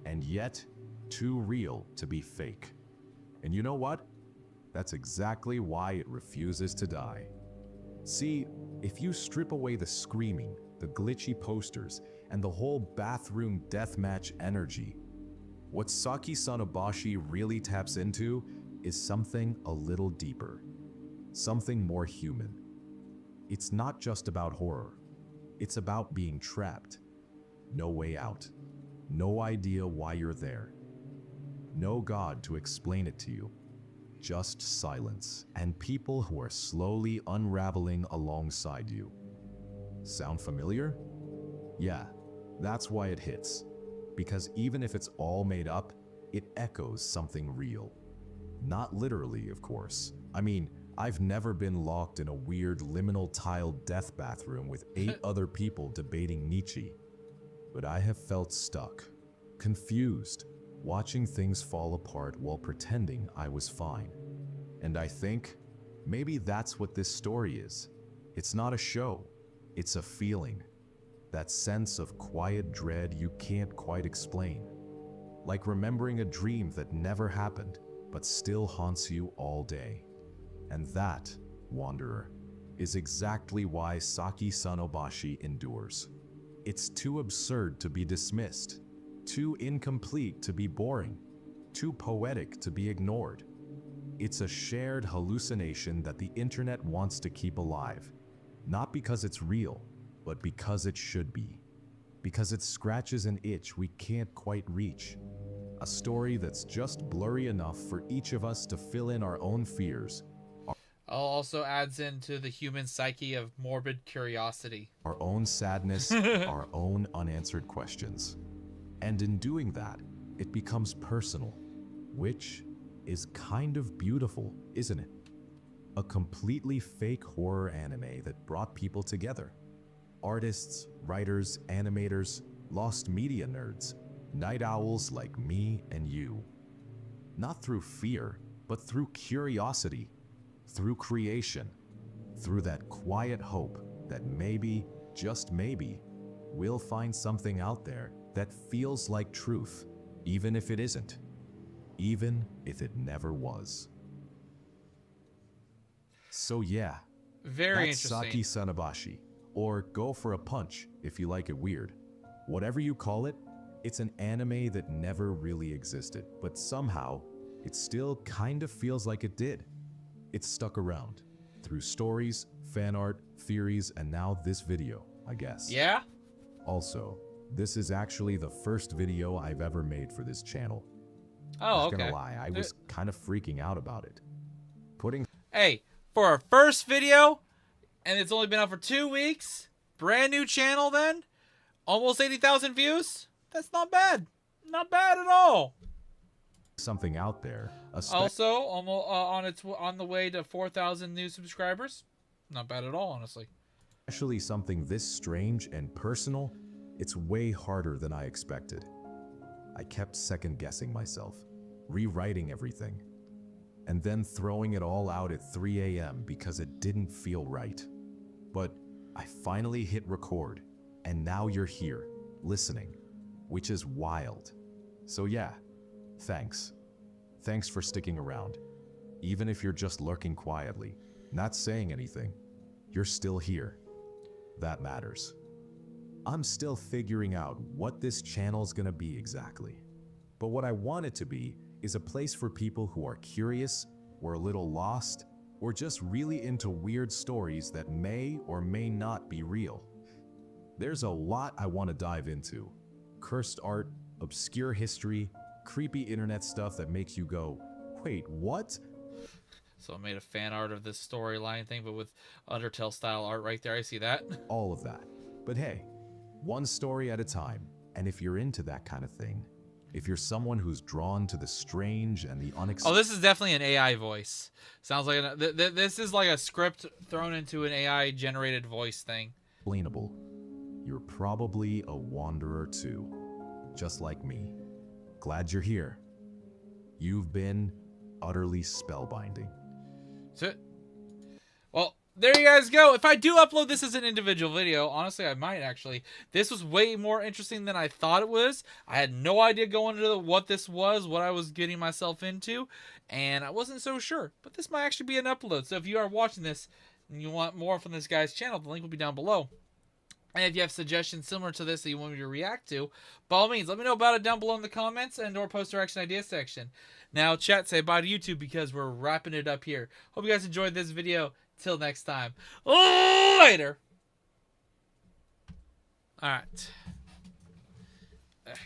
and yet too real to be fake. And you know what? That's exactly why it refuses to die. See, if you strip away the screaming, the glitchy posters, and the whole bathroom deathmatch energy, what Saki Sanobashi really taps into is something a little deeper, something more human. It's not just about horror. It's about being trapped. No way out. No idea why you're there. No God to explain it to you. Just silence and people who are slowly unraveling alongside you. Sound familiar? Yeah, that's why it hits. Because even if it's all made up, it echoes something real. Not literally, of course. I mean, I've never been locked in a weird liminal tiled death bathroom with 8 other people debating Nietzsche. But I have felt stuck, confused, watching things fall apart while pretending I was fine. And I think maybe that's what this story is. It's not a show, it's a feeling. That sense of quiet dread you can't quite explain. Like remembering a dream that never happened, but still haunts you all day. And that, Wanderer, is exactly why Saki Sanobashi endures. It's too absurd to be dismissed, too incomplete to be boring, too poetic to be ignored. It's a shared hallucination that the internet wants to keep alive, not because it's real, but because it should be. Because it scratches an itch we can't quite reach. A story that's just blurry enough for each of us to fill in our own fears. Also adds into the human psyche of morbid curiosity. Our own sadness, our own unanswered questions. And in doing that, it becomes personal, which is kind of beautiful, isn't it? A completely fake horror anime that brought people together. Artists, writers, animators, lost media nerds, night owls like me and you. Not through fear, but through curiosity, through creation, through that quiet hope that maybe, just maybe, we'll find something out there that feels like truth, even if it isn't, even if it never was. So yeah, Very that's interesting. Saki Sanobashi, or Go for a Punch if you like it weird. Whatever you call it, it's an anime that never really existed, but somehow it still kind of feels like it did. It's stuck around through stories, fan art, theories, and now this video, I guess. Yeah? Also, this is actually the first video I've ever made for this channel. Oh, Not okay. gonna lie, I was kind of freaking out about it. Hey, for our first video, and it's only been out for 2 weeks, brand new channel then, almost 80,000 views. That's not bad. Not bad at all. Something out there, Also, almost on the way to 4,000 new subscribers. Not bad at all, honestly. especially something this strange and personal. It's way harder than I expected. I kept second-guessing myself, rewriting everything, and then throwing it all out at 3 a.m. because it didn't feel right. But I finally hit record, and now you're here, listening, which is wild. So yeah, thanks. Thanks for sticking around. Even if you're just lurking quietly, not saying anything, you're still here. That matters. I'm still figuring out what this channel's gonna be exactly. But what I want it to be is a place for people who are curious, or a little lost, or just really into weird stories that may or may not be real. There's a lot I want to dive into. Cursed art, obscure history, creepy internet stuff that makes you go, wait, what? So I made a fan art of this storyline thing, but with Undertale style art right there. I see that. All of that. But hey, one story at a time. And if you're into that kind of thing, if you're someone who's drawn to the strange and the Oh, unexpected, this is definitely an AI voice. Sounds like this is like a script thrown into an AI generated voice thing. unexplainable, you're probably a wanderer too, just like me. Glad you're here. You've been utterly spellbinding. So, well, there you guys go. If I do upload this as an individual video, honestly, I might actually. This was way more interesting than I thought it was. I had no idea going into what this was, what I was getting myself into, and I wasn't so sure. But this might actually be an upload. So if you are watching this and you want more from this guy's channel, the link will be down below. And if you have suggestions similar to this that you want me to react to, by all means, let me know about it down below in the comments and or post direction idea section. Now, chat, say bye to YouTube because we're wrapping it up here. Hope you guys enjoyed this video. Till next time. Later. All right.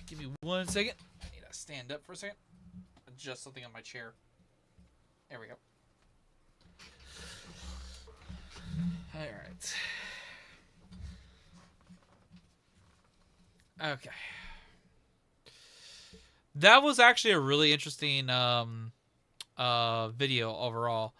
Give me 1 second. I need to stand up for a second. Adjust something on my chair. There we go. Alright. Okay. That was actually a really interesting video overall.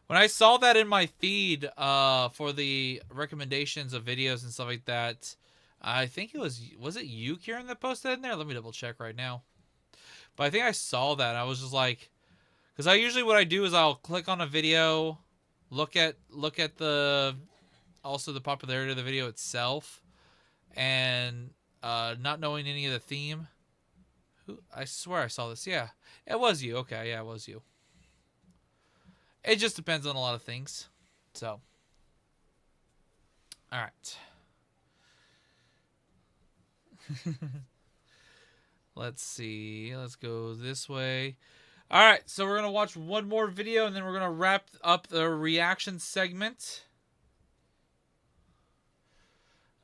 When I saw that in my feed for the recommendations of videos and stuff like that, I think it was it you, Kieran, that posted in there? Let me double check right now. But I think I saw that. And I was just like, because I usually what I do is I'll click on a video, look at the also the popularity of the video itself, and not knowing any of the theme. I swear I saw this. Yeah, it was you. Okay, yeah, it was you. It just depends on a lot of things. So, all right. Let's see. Let's go this way. All right, so we're going to watch one more video, and then we're going to wrap up the reaction segment.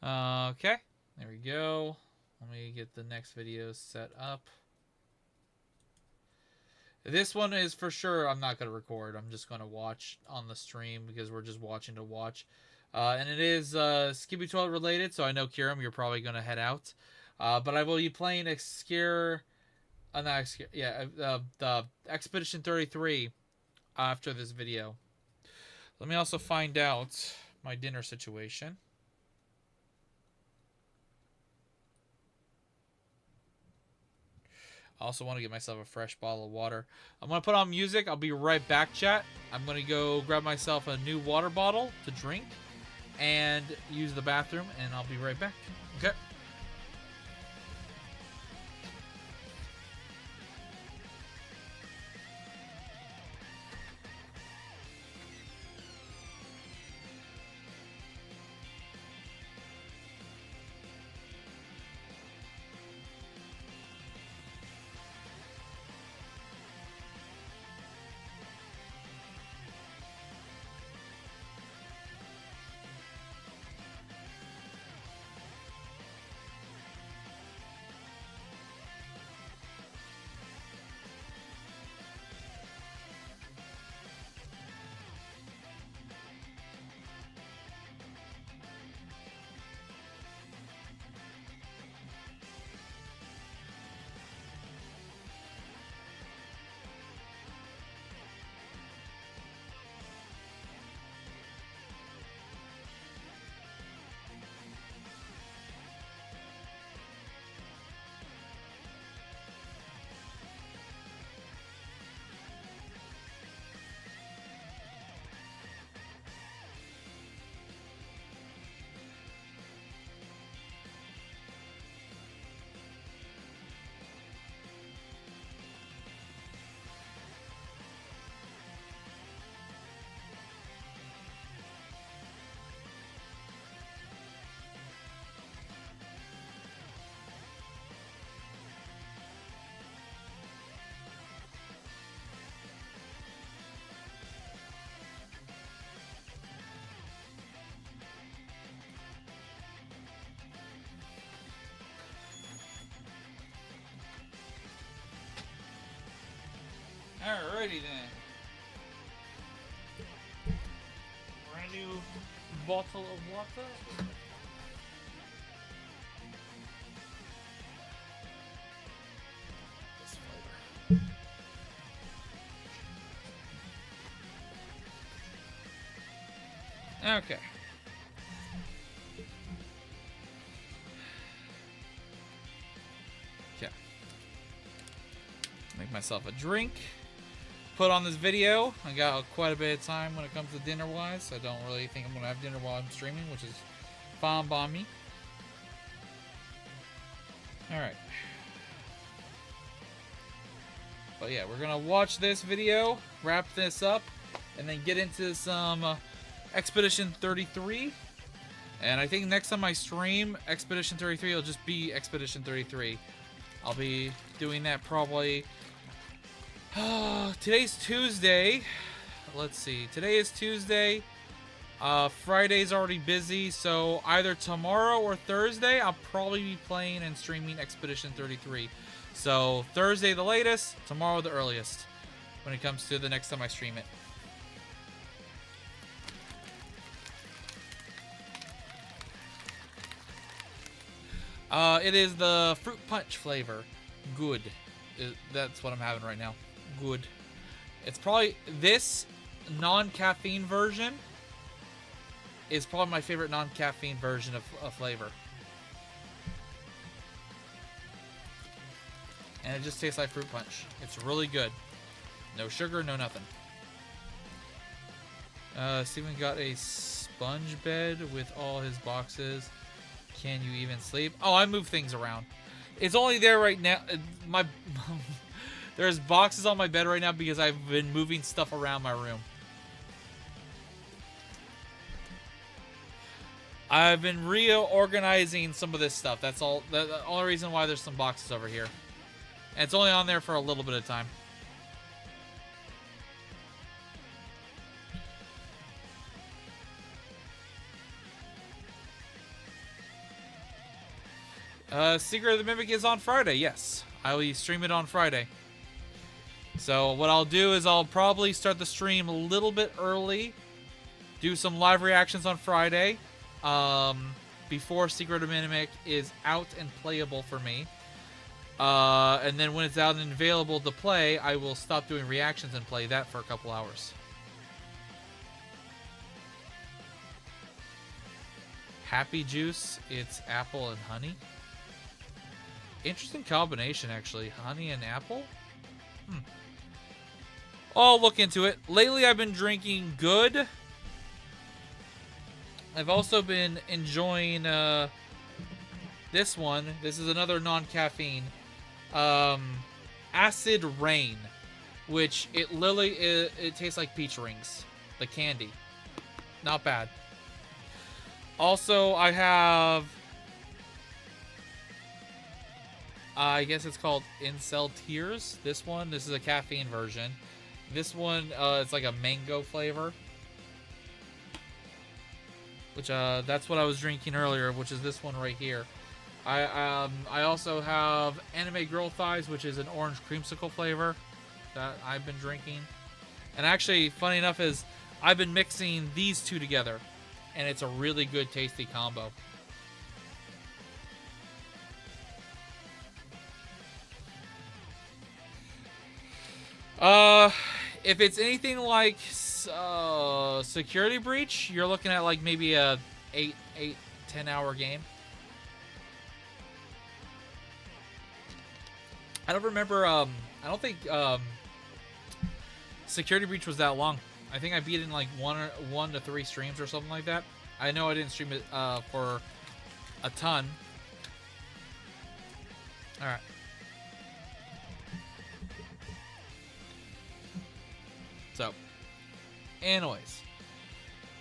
Okay, there we go. Let me get the next video set up. This one is for sure I'm not going to record. I'm just going to watch on the stream because we're just watching to watch. And it is Skibidi Toilet related, so I know, Kiram, you're probably going to head out. But I will be playing Obscur, the Expedition 33 after this video. Let me also find out my dinner situation. I also want to get myself a fresh bottle of water. I'm going to put on music. I'll be right back, chat. I'm going to go grab myself a new water bottle to drink and use the bathroom, and I'll be right back. Okay. Alrighty then. Brand new bottle of water. This flavor. Okay. Okay. Make myself a drink. Put on this video. I got quite a bit of time when it comes to dinner wise. I don't really think I'm gonna have dinner while I'm streaming, which is fine by me. Alright. But yeah, we're gonna watch this video, wrap this up, and then get into some Expedition 33. And I think next time I stream Expedition 33, it'll just be Expedition 33. I'll be doing that probably. Today's Tuesday. Let's see. Today is Tuesday. Friday's already busy, so either tomorrow or Thursday, I'll probably be playing and streaming Expedition 33. So Thursday the latest, tomorrow the earliest, when it comes to the next time I stream it. It is the fruit punch flavor. Good. That's what I'm having right now. Good. It's probably this non-caffeine version is probably my favorite non-caffeine version of flavor. And it just tastes like fruit punch. It's really good. No sugar, no nothing. Steven got a sponge bed with all his boxes. Can you even sleep? Oh, I move things around. It's only there right now. There's boxes on my bed right now because I've been moving stuff around my room. I've been reorganizing some of this stuff. That's all. The only reason why there's some boxes over here. And it's only on there for a little bit of time. Secret of the Mimic is on Friday, yes. I will stream it on Friday. So what I'll do is I'll probably start the stream a little bit early. Do some live reactions on Friday. Before Secret of the Mimic is out and playable for me. And then when it's out and available to play, I will stop doing reactions and play that for a couple hours. Happy Juice, it's apple and honey. Interesting combination, actually. Honey and apple? I'll look into it. Lately, I've been drinking Good. I've also been enjoying this one. This is another non-caffeine. Acid Rain. Which, it tastes like peach rings. The candy. Not bad. Also, I have... I guess it's called Incel Tears. This is a caffeine version. This one, it's like a mango flavor. Which, that's what I was drinking earlier, which is this one right here. I also have Anime Girl Thighs, which is an orange creamsicle flavor that I've been drinking. And actually, funny enough is, I've been mixing these two together. And it's a really good, tasty combo. If it's anything like Security Breach, you're looking at like maybe a 10 hour game. I don't remember, I don't think Security Breach was that long. I think I beat it in like 1 to 3 streams or something like that. I know I didn't stream it for a ton. Alright. So, anyways,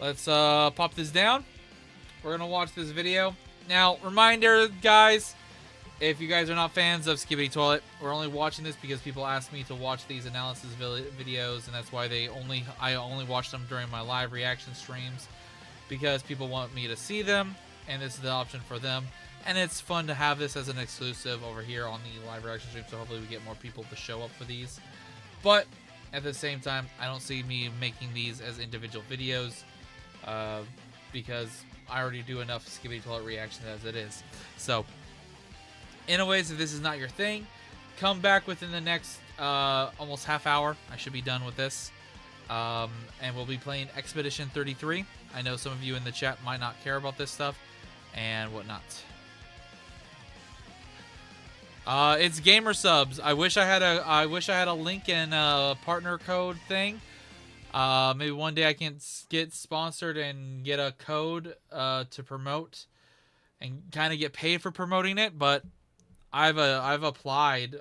let's pop this down. We're gonna watch this video. Now, reminder, guys, if you guys are not fans of Skibidi Toilet, we're only watching this because people ask me to watch these analysis videos, and that's why I only watch them during my live reaction streams, because people want me to see them, and this is the option for them. And it's fun to have this as an exclusive over here on the live reaction stream, so hopefully we get more people to show up for these. But at the same time, I don't see me making these as individual videos because I already do enough Skibidi Toilet reactions as it is. So, anyways, if this is not your thing, come back within the next almost half hour. I should be done with this. And we'll be playing Expedition 33. I know some of you in the chat might not care about this stuff and whatnot. It's gamer subs. I wish I had a link and partner code thing. Maybe one day I can get sponsored and get a code to promote and kind of get paid for promoting it. But I've applied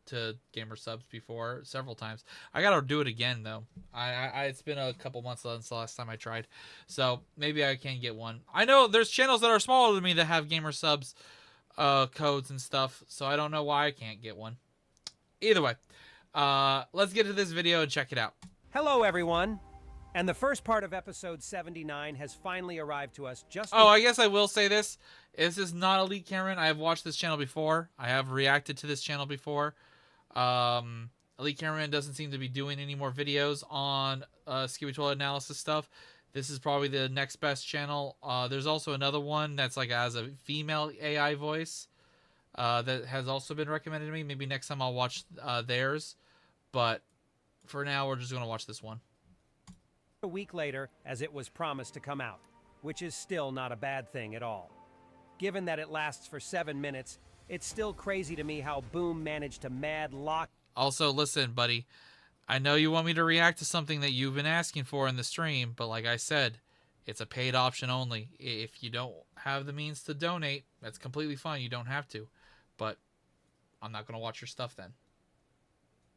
to gamer subs before several times. I gotta do it again though. It's been a couple months since the last time I tried, so maybe I can get one. I know there's channels that are smaller than me that have gamer subs codes and stuff, so I don't know why I can't get one. Either way, let's get to this video and check it out. Hello everyone. And the first part of episode 79 has finally arrived to us just... Oh, I guess I will say this. This is not Elite Cameron. I have watched this channel before. I have reacted to this channel before. Elite Cameron doesn't seem to be doing any more videos on Skibidi Toilet analysis stuff. This is probably the next best channel. There's also another one that's like as a female AI voice that has also been recommended to me. Maybe next time I'll watch theirs. But for now, we're just going to watch this one. A week later, as it was promised to come out, which is still not a bad thing at all. Given that it lasts for 7 minutes, it's still crazy to me how Boom managed to mad lock... Also, listen, buddy, I know you want me to react to something that you've been asking for in the stream, but like I said, it's a paid option only. If you don't have the means to donate, that's completely fine. You don't have to. But I'm not going to watch your stuff then.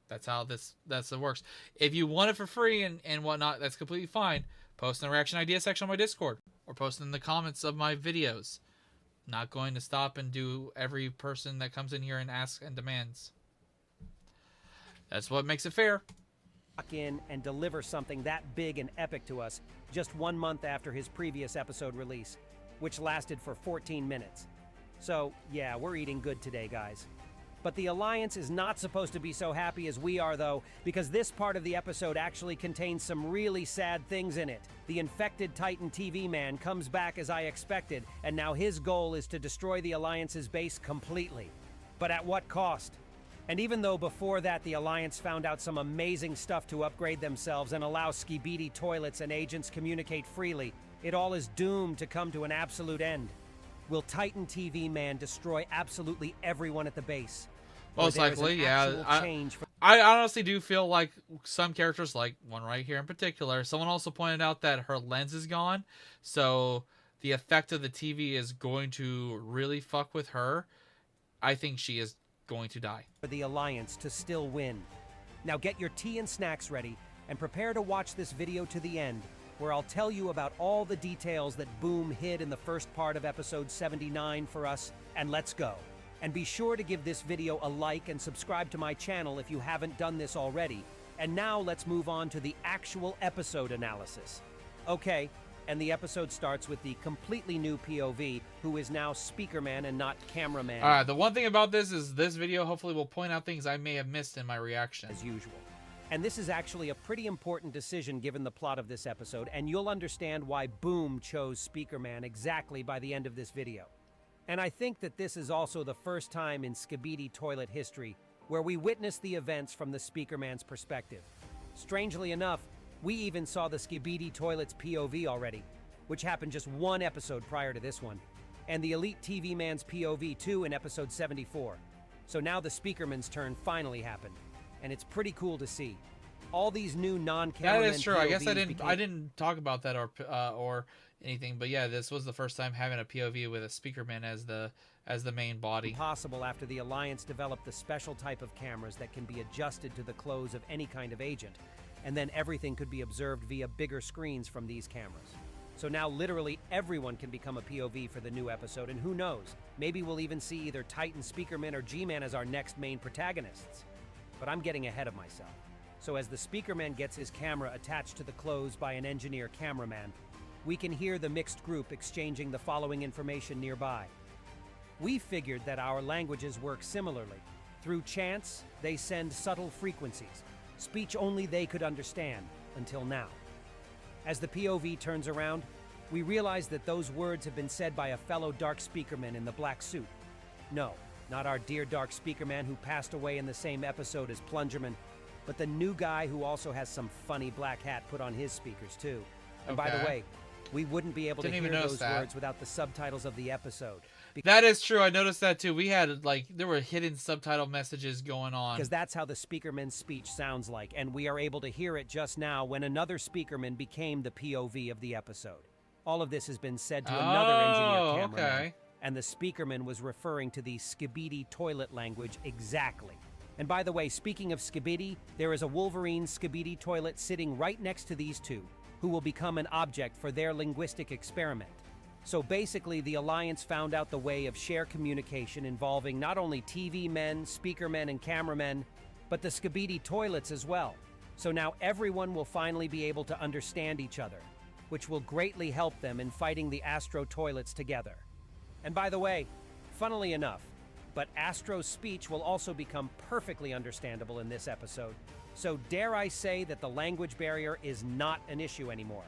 That's how it works. If you want it for free and whatnot, that's completely fine. Post in the reaction idea section on my Discord or post in the comments of my videos. Not going to stop and do every person that comes in here and asks and demands. That's what makes it fair. In and deliver something that big and epic to us just 1 month after his previous episode release, which lasted for 14 minutes. So, yeah, we're eating good today, guys. But the Alliance is not supposed to be so happy as we are, though, because this part of the episode actually contains some really sad things in it. The infected Titan TV man comes back as I expected, and now his goal is to destroy the Alliance's base completely. But at what cost? And even though before that the Alliance found out some amazing stuff to upgrade themselves and allow Skibidi Toilets and agents communicate freely, it all is doomed to come to an absolute end. Will Titan TV man destroy absolutely everyone at the base? Most likely, yeah. I honestly do feel like some characters, like one right here in particular, someone also pointed out that her lens is gone, so the effect of the TV is going to really fuck with her. I think she is going to die. For the Alliance to still win. Now get your tea and snacks ready and prepare to watch this video to the end, where I'll tell you about all the details that Boom hid in the first part of episode 79 for us, and let's go. And be sure to give this video a like and subscribe to my channel if you haven't done this already. And now let's move on to the actual episode analysis. Okay, and the episode starts with the completely new POV, who is now Speakerman and not Cameraman. Alright, the one thing about this is this video hopefully will point out things I may have missed in my reaction. As usual. And this is actually a pretty important decision given the plot of this episode, and you'll understand why Boom chose Speakerman exactly by the end of this video. And I think that this is also the first time in Skibidi Toilet history where we witness the events from the Speakerman's perspective. Strangely enough, we even saw the Skibidi Toilet's POV already, which happened just 1 episode prior to this one, and the Elite TV Man's POV too in episode 74. So now the Speakerman's turn finally happened, and it's pretty cool to see. All these new non-cameramen That is true. POVs I guess I didn't talk about that or anything, but yeah, this was the first time having a POV with a Speakerman as the main body. Possible after the Alliance developed the special type of cameras that can be adjusted to the clothes of any kind of agent, and then everything could be observed via bigger screens from these cameras. So now literally everyone can become a POV for the new episode, and who knows, maybe we'll even see either Titan Speakerman or G-Man as our next main protagonists. But I'm getting ahead of myself. So as the Speakerman gets his camera attached to the clothes by an engineer cameraman, we can hear the mixed group exchanging the following information nearby. We figured that our languages work similarly. Through chants, they send subtle frequencies, speech only they could understand, until now. As the POV turns around, we realize that those words have been said by a fellow Dark Speakerman in the black suit. No, not our dear Dark Speakerman who passed away in the same episode as Plungerman, but the new guy who also has some funny black hat put on his speakers too. And by the way, we wouldn't be able to hear those words without the subtitles of the episode. That is true. I noticed that too. We had there were hidden subtitle messages going on. Because that's how the Speakerman's speech sounds like, and we are able to hear it just now when another Speakerman became the POV of the episode. All of this has been said to another engineer cameraman, and the Speakerman was referring to the Skibidi Toilet language exactly. And by the way, speaking of Skibidi, there is a Wolverine Skibidi Toilet sitting right next to these two, who will become an object for their linguistic experiment. So basically, the Alliance found out the way of share communication involving not only TV men, speaker men, and cameramen, but the Skibidi Toilets as well. So now everyone will finally be able to understand each other, which will greatly help them in fighting the Astro Toilets together. And by the way, funnily enough, but Astro's speech will also become perfectly understandable in this episode. So dare I say that the language barrier is not an issue anymore.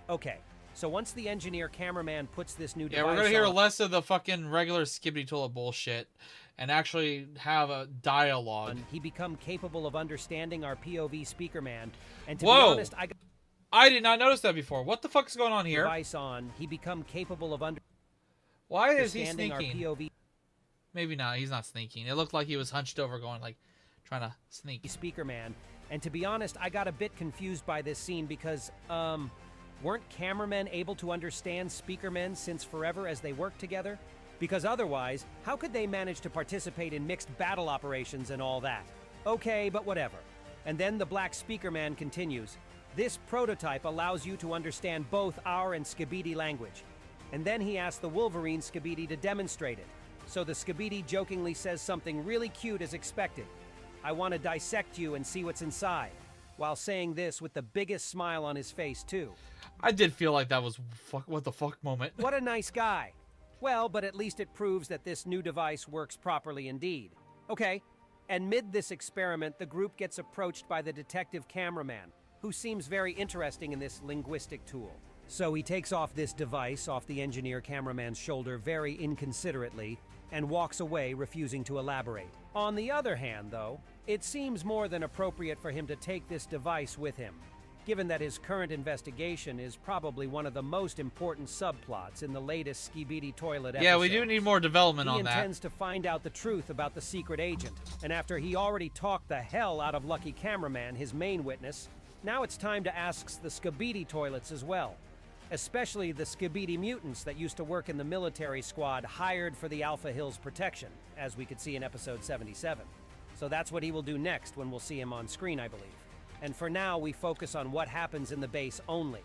Okay, so once the engineer cameraman puts this new device we're gonna hear on, less of the fucking regular Skibidi Toilet bullshit and actually have a dialogue. he become capable of understanding our POV speaker man. And to be Whoa! honest, I did not notice that before. What the fuck is going on here? device on, he become capable of Why is he understanding our sneaking? POV Maybe not. He's not sneaking. It looked like he was hunched over, going like, trying to sneak. speaker man. And to be honest, I got a bit confused by this scene because, weren't cameramen able to understand speakermen since forever as they worked together? Because otherwise, how could they manage to participate in mixed battle operations and all that? Okay, but whatever. And then the black speaker man continues. This prototype allows you to understand both our and Skibidi language. And then he asks the Wolverine Skibidi to demonstrate it. So the Skibidi jokingly says something really cute as expected. I want to dissect you and see what's inside. While saying this with the biggest smile on his face, too. I did feel like that was what the fuck moment. What a nice guy. Well, but at least it proves that this new device works properly indeed. Okay, and mid this experiment, the group gets approached by the detective cameraman, who seems very interesting in this linguistic tool. So he takes off this device off the engineer cameraman's shoulder very inconsiderately and walks away, refusing to elaborate. On the other hand, though, it seems more than appropriate for him to take this device with him, given that his current investigation is probably one of the most important subplots in the latest Skibidi Toilet episode. Yeah, we do need more development on He that. intends to find out the truth about the secret agent, and after he already talked the hell out of Lucky Cameraman, his main witness, now it's time to ask the Skibidi Toilets as well. Especially the Skibidi mutants that used to work in the military squad hired for the Alpha Hills protection, as we could see in episode 77. So that's what he will do next when we'll see him on screen, I believe. And for now, we focus on what happens in the base only.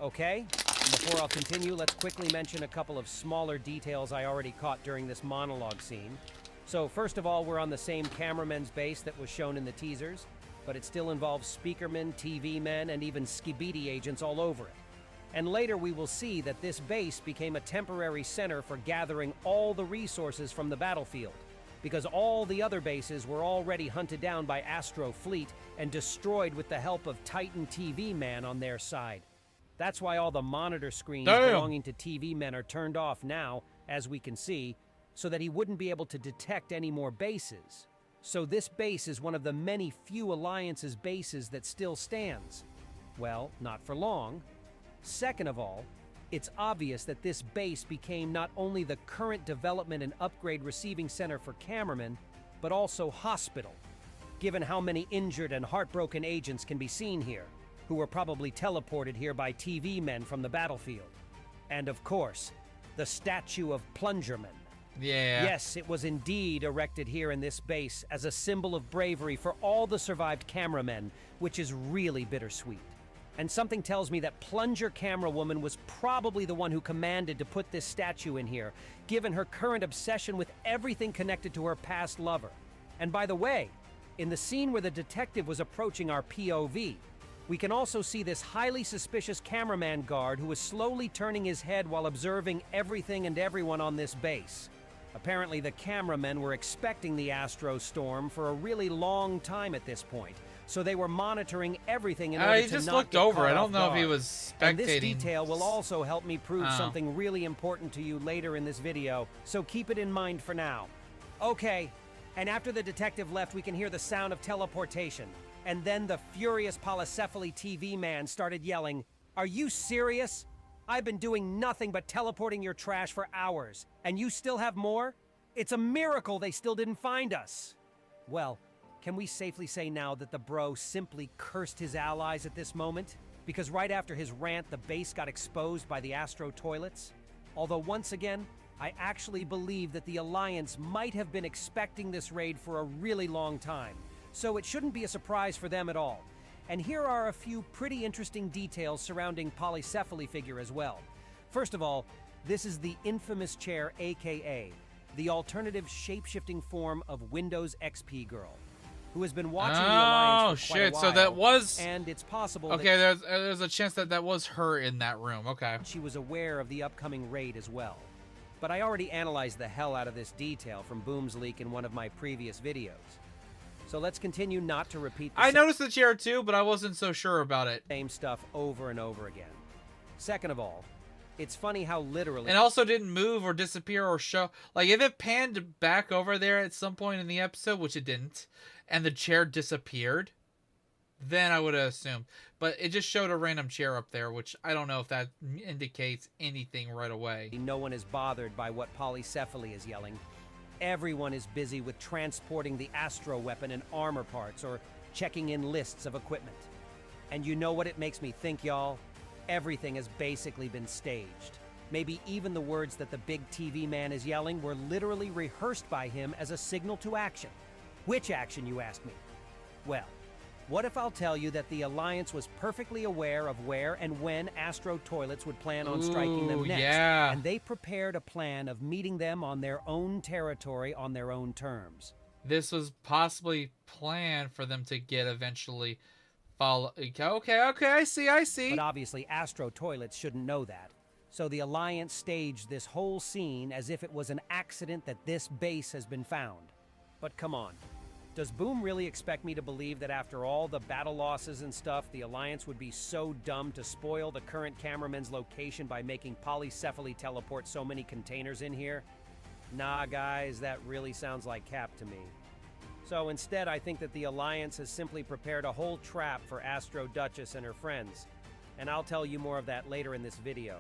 Okay? And before I'll continue, let's quickly mention a couple of smaller details I already caught during this monologue scene. So first of all, we're on the same cameraman's base that was shown in the teasers, but it still involves speakermen, TV men, and even Skibidi agents all over it. And later we will see that this base became a temporary center for gathering all the resources from the battlefield, because all the other bases were already hunted down by Astro Fleet and destroyed with the help of Titan TV Man on their side. That's why all the monitor screens belonging to TV Men are turned off now, as we can see, so that he wouldn't be able to detect any more bases. So this base is one of the many few Alliance's bases that still stands. Well, not for long. Second of all, it's obvious that this base became not only the current development and upgrade receiving center for cameramen, but also hospital, given how many injured and heartbroken agents can be seen here, who were probably teleported here by TV men from the battlefield. And of course, the statue of Plungerman. Yeah. Yes, it was indeed erected here in this base as a symbol of bravery for all the survived cameramen, which is really bittersweet. And something tells me that Plunger Camera Woman was probably the one who commanded to put this statue in here, given her current obsession with everything connected to her past lover. And by the way, in the scene where the detective was approaching our POV, we can also see this highly suspicious cameraman guard who is slowly turning his head while observing everything and everyone on this base. Apparently the cameramen were expecting the Astro Storm for a really long time at this point, so they were monitoring everything in order He to just not looked get over. caught I don't off know if he guard. was And this spectating. detail will also help me prove Oh. something really important to you later in this video, so keep it in mind for now. Okay, and after the detective left, we can hear the sound of teleportation. And then the furious polycephaly TV man started yelling, "Are you serious? I've been doing nothing but teleporting your trash for hours, and you still have more? It's a miracle they still didn't find us." Well, can we safely say now that the bro simply cursed his allies at this moment? Because right after his rant, the base got exposed by the Astro Toilets? Although once again, I actually believe that the Alliance might have been expecting this raid for a really long time, so it shouldn't be a surprise for them at all. And here are a few pretty interesting details surrounding Polycephaly figure as well. First of all, this is the infamous chair, aka the alternative shape-shifting form of Windows XP Girl. who has been watching the Alliance for quite a while. So that was... And it's possible okay, there's a chance that that was her in that room. Okay. She was aware of the upcoming raid as well. But I already analyzed the hell out of this detail from Boom's leak in one of my previous videos. So let's continue not to repeat I noticed the chair too, but I wasn't so sure about it. Same stuff over and over again. Second of all, it's funny how literally... And also didn't move or disappear or show... Like, if it panned back over there at some point in the episode, which it didn't, and the chair disappeared, then I would have assumed. But it just showed a random chair up there, which I don't know if that indicates anything right away. No one is bothered by what Polycephaly is yelling. Everyone is busy with transporting the Astro weapon and armor parts or checking in lists of equipment. And you know what it makes me think, y'all? Everything has basically been staged. Maybe even the words that the big TV man is yelling were literally rehearsed by him as a signal to action. Which action, you ask me? Well, what if I'll tell you that the Alliance was perfectly aware of where and when Astro Toilets would plan on striking them next, and they prepared a plan of meeting them on their own territory on their own terms. This was possibly planned for them to get eventually follow. Okay, I see. But obviously Astro Toilets shouldn't know that. So the Alliance staged this whole scene as if it was an accident that this base has been found. But come on. Does Boom really expect me to believe that after all the battle losses and stuff, the Alliance would be so dumb to spoil the current cameraman's location by making Polycephaly teleport so many containers in here? Nah, guys, that really sounds like cap to me. So instead, I think that the Alliance has simply prepared a whole trap for Astro Duchess and her friends. And I'll tell you more of that later in this video.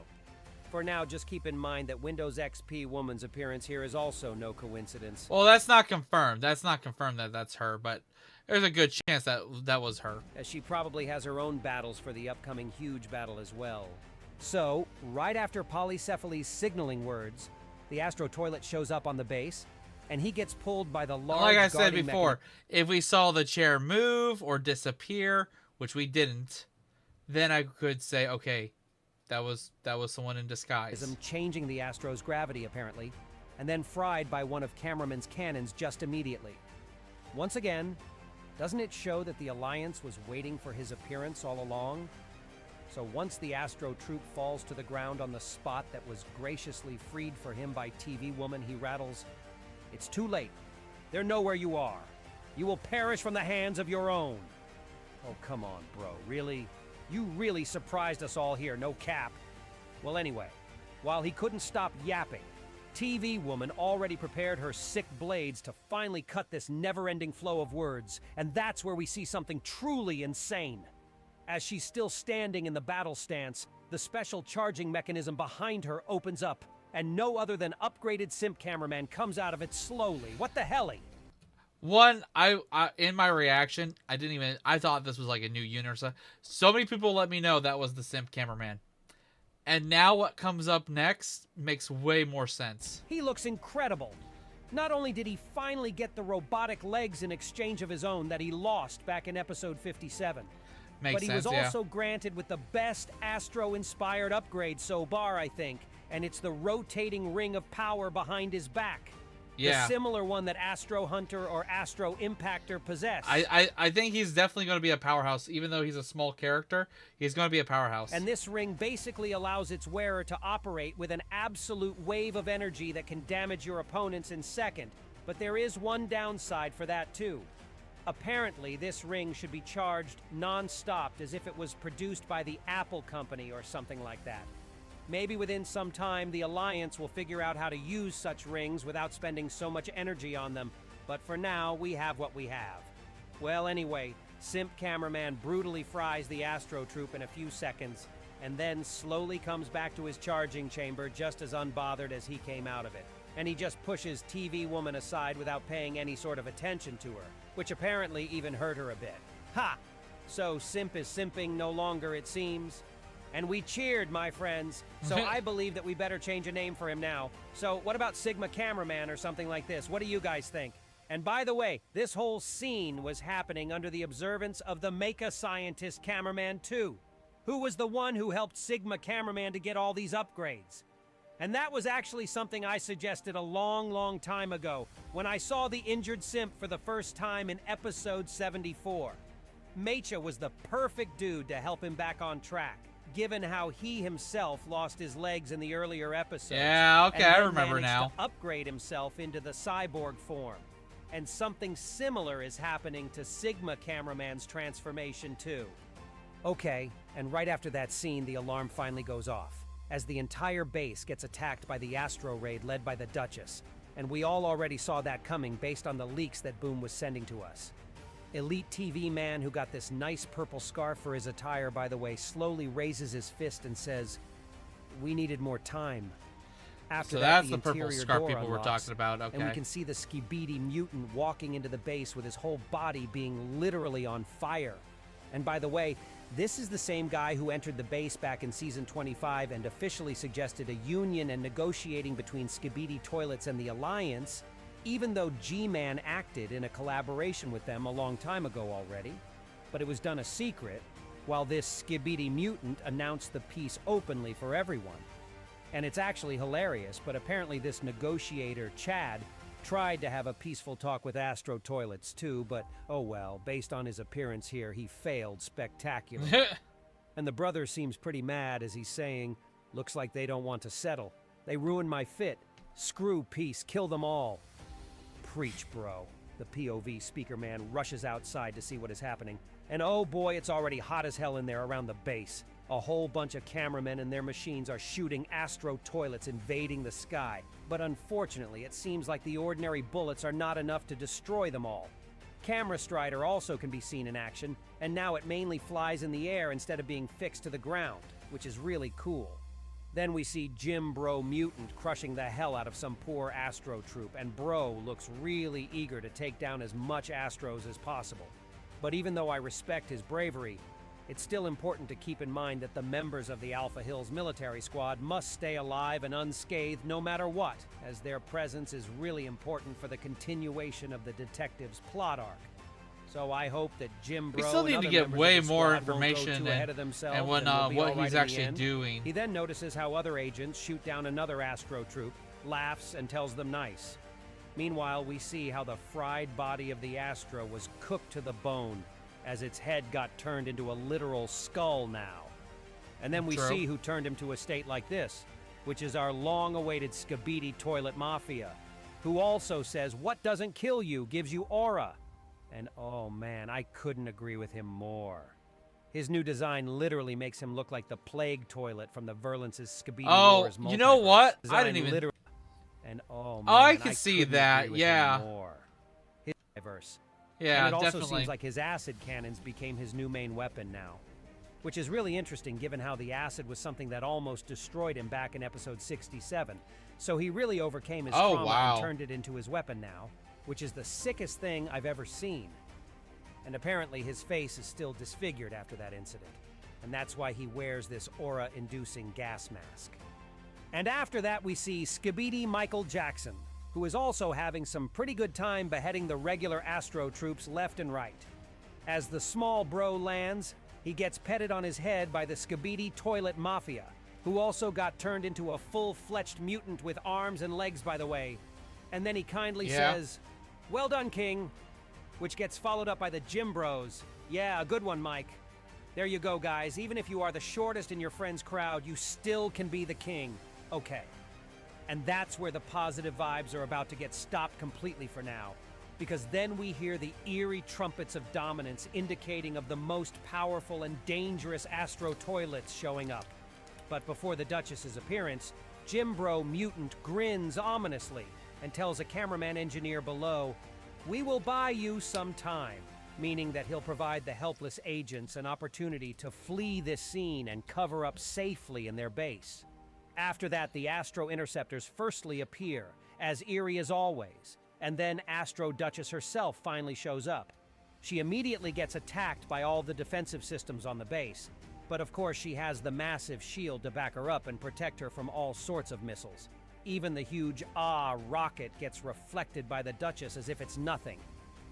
For now, just keep in mind that Windows XP woman's appearance here is also no coincidence. Well, that's not confirmed. That's not confirmed that that's her, but there's a good chance that that was her. As she probably has her own battles for the upcoming huge battle as well. So, right after Polycephaly's signaling words, the Astro Toilet shows up on the base, and he gets pulled by the large like I said guarding before, if we saw the chair move or disappear, which we didn't, then I could say, okay, that was someone in disguise. Changing the Astro's gravity, apparently, and then fried by one of Cameraman's cannons just immediately. Once again, doesn't it show that the Alliance was waiting for his appearance all along? So once the Astro troop falls to the ground on the spot that was graciously freed for him by TV Woman, he rattles, "It's too late. They're nowhere you are. You will perish from the hands of your own." Oh, come on, bro. Really? You really surprised us all here, no cap. Well, anyway, while he couldn't stop yapping, TV Woman already prepared her sick blades to finally cut this never-ending flow of words, and that's where we see something truly insane. As she's still standing in the battle stance, the special charging mechanism behind her opens up, and no other than upgraded simp cameraman comes out of it slowly. What the helly? One, I in my reaction, I thought this was like a new unit or so. So many people let me know that was the simp cameraman. And now what comes up next makes way more sense. He looks incredible. Not only did he finally get the robotic legs in exchange of his own that he lost back in episode 57, but he was also granted with the best Astro-inspired upgrade so far, I think, and it's the rotating ring of power behind his back. Yeah. The similar one that Astro Hunter or Astro Impactor possess. I think he's definitely going to be a powerhouse. Even though he's a small character, he's going to be a powerhouse. And this ring basically allows its wearer to operate with an absolute wave of energy that can damage your opponents in second. But there is one downside for that too. Apparently, this ring should be charged non-stop as if it was produced by the Apple company or something like that. Maybe within some time, the Alliance will figure out how to use such rings without spending so much energy on them. But for now, we have what we have. Well, anyway, Simp Cameraman brutally fries the Astro Troop in a few seconds, and then slowly comes back to his charging chamber just as unbothered as he came out of it. And he just pushes TV Woman aside without paying any sort of attention to her, which apparently even hurt her a bit. Ha! So Simp is simping no longer, it seems. And we cheered, my friends. So I believe that we better change a name for him now. So what about Sigma Cameraman or something like this? What do you guys think? And by the way, this whole scene was happening under the observance of the Mecha Scientist Cameraman 2, who was the one who helped Sigma Cameraman to get all these upgrades. And that was actually something I suggested a long time ago when I saw the injured simp for the first time in episode 74. Mecha was the perfect dude to help him back on track, given how he himself lost his legs in the earlier episodes. Yeah, okay, and I then remember managed now. to upgrade himself into the cyborg form. And something similar is happening to Sigma Cameraman's transformation too. Okay, and right after that scene, the alarm finally goes off, as the entire base gets attacked by the Astro Raid led by the Duchess, and we all already saw that coming based on the leaks that Boom was sending to us. Elite TV man, who got this nice purple scarf for his attire, by the way, slowly raises his fist and says, "We needed more time." After So that, that's the purple interior scarf door people were unlocks, talking about, and we okay. can see the Skibidi mutant walking into the base with his whole body being literally on fire. And by the way, this is the same guy who entered the base back in Season 25 and officially suggested a union and negotiating between Skibidi Toilets and the Alliance, even though G-Man acted in a collaboration with them a long time ago already. But it was done a secret, while this Skibidi mutant announced the peace openly for everyone. And it's actually hilarious, but apparently this negotiator, Chad, tried to have a peaceful talk with Astro Toilets too, but oh well, based on his appearance here, he failed spectacularly. And the brother seems pretty mad as he's saying, "Looks like they don't want to settle. They ruined my fit. Screw peace, kill them all." Preach, bro. The POV speaker man rushes outside to see what is happening. And oh boy, it's already hot as hell in there around the base. A whole bunch of cameramen and their machines are shooting Astro Toilets invading the sky. But unfortunately, it seems like the ordinary bullets are not enough to destroy them all. Camera Strider also can be seen in action, and now it mainly flies in the air instead of being fixed to the ground, which is really cool. Then we see Jim Bro Mutant crushing the hell out of some poor Astro troop, and Bro looks really eager to take down as much Astros as possible. But even though I respect his bravery, it's still important to keep in mind that the members of the Alpha Hills military squad must stay alive and unscathed no matter what, as their presence is really important for the continuation of the detective's plot arc. So I hope that Jim Bro We still and need to other get members way of the more squad won't go information too ahead of themselves and will be all what right he's in the actually end. doing. He then notices how other agents shoot down another Astro troop, laughs, and tells them nice. Meanwhile, we see how the fried body of the Astro was cooked to the bone, as its head got turned into a literal skull now. And then we True. see who turned him to a state like this, which is our long-awaited Skibidi Toilet Mafia, who also says, "What doesn't kill you gives you aura." And oh man, I couldn't agree with him more. His new design literally makes him look like the Plague Toilet from the Verlance's Skibidi Oh, Wars you know multiverse. what? I Design didn't even... literally- And oh man, Oh, I can see couldn't that, agree with yeah. him more. His diverse. Yeah, And it also definitely. seems like his acid cannons became his new main weapon now. Which is really interesting given how the acid was something that almost destroyed him back in episode 67. So he really overcame his Oh, trauma wow. and turned it into his weapon now, which is the sickest thing I've ever seen. And apparently his face is still disfigured after that incident. And that's why he wears this aura-inducing gas mask. And after that we see Skibidi Michael Jackson, who is also having some pretty good time beheading the regular Astro troops left and right. As the small bro lands, he gets petted on his head by the Skibidi Toilet Mafia, who also got turned into a full-fledged mutant with arms and legs, by the way. And then he kindly says, "Well done, King," which gets followed up by the Gym Bros. "Yeah, a good one, Mike." There you go, guys. Even if you are the shortest in your friend's crowd, you still can be the king. Okay. And that's where the positive vibes are about to get stopped completely for now. Because then we hear the eerie trumpets of dominance indicating of the most powerful and dangerous Astro Toilets showing up. But before the Duchess's appearance, Jim Bro Mutant grins ominously and tells a cameraman engineer below, "We will buy you some time," meaning that he'll provide the helpless agents an opportunity to flee this scene and cover up safely in their base. After that, the Astro Interceptors firstly appear, as eerie as always, and then Astro Duchess herself finally shows up. She immediately gets attacked by all the defensive systems on the base, but of course she has the massive shield to back her up and protect her from all sorts of missiles. Even the huge rocket gets reflected by the Duchess as if it's nothing.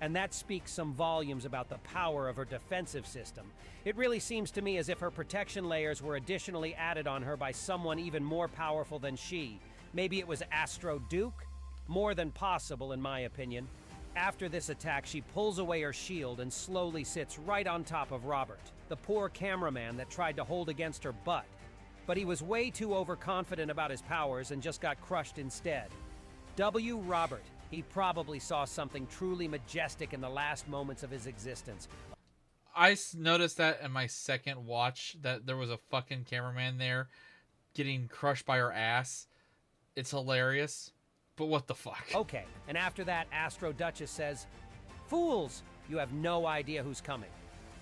and that speaks some volumes about the power of her defensive system. It really seems to me as if her protection layers were additionally added on her by someone even more powerful than she. Maybe it was Astro Duke? More than possible, in my opinion. After this attack, she pulls away her shield and slowly sits right on top of Robert, the poor cameraman that tried to hold against her butt. But he was way too overconfident about his powers and just got crushed instead. W. Robert. He probably saw something truly majestic in the last moments of his existence. I noticed that in my second watch that there was a fucking cameraman there getting crushed by her ass. It's hilarious, but what the fuck? Okay, and after that, Astro Duchess says, "Fools! You have no idea who's coming."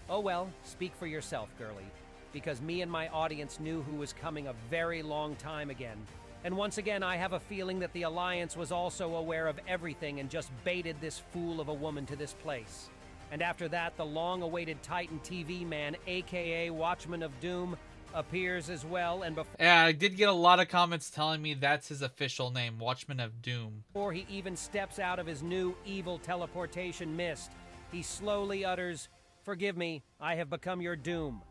Oh well, speak for yourself, girlie. Because me and my audience knew who was coming a very long time again. And once again, I have a feeling that the Alliance was also aware of everything and just baited this fool of a woman to this place. And after that, the long-awaited Titan TV man, aka Watchman of Doom, appears as well, and Yeah, I did get a lot of comments telling me that's his official name, Watchman of Doom. before he even steps out of his new evil teleportation mist, he slowly utters, "Forgive me, I have become your doom."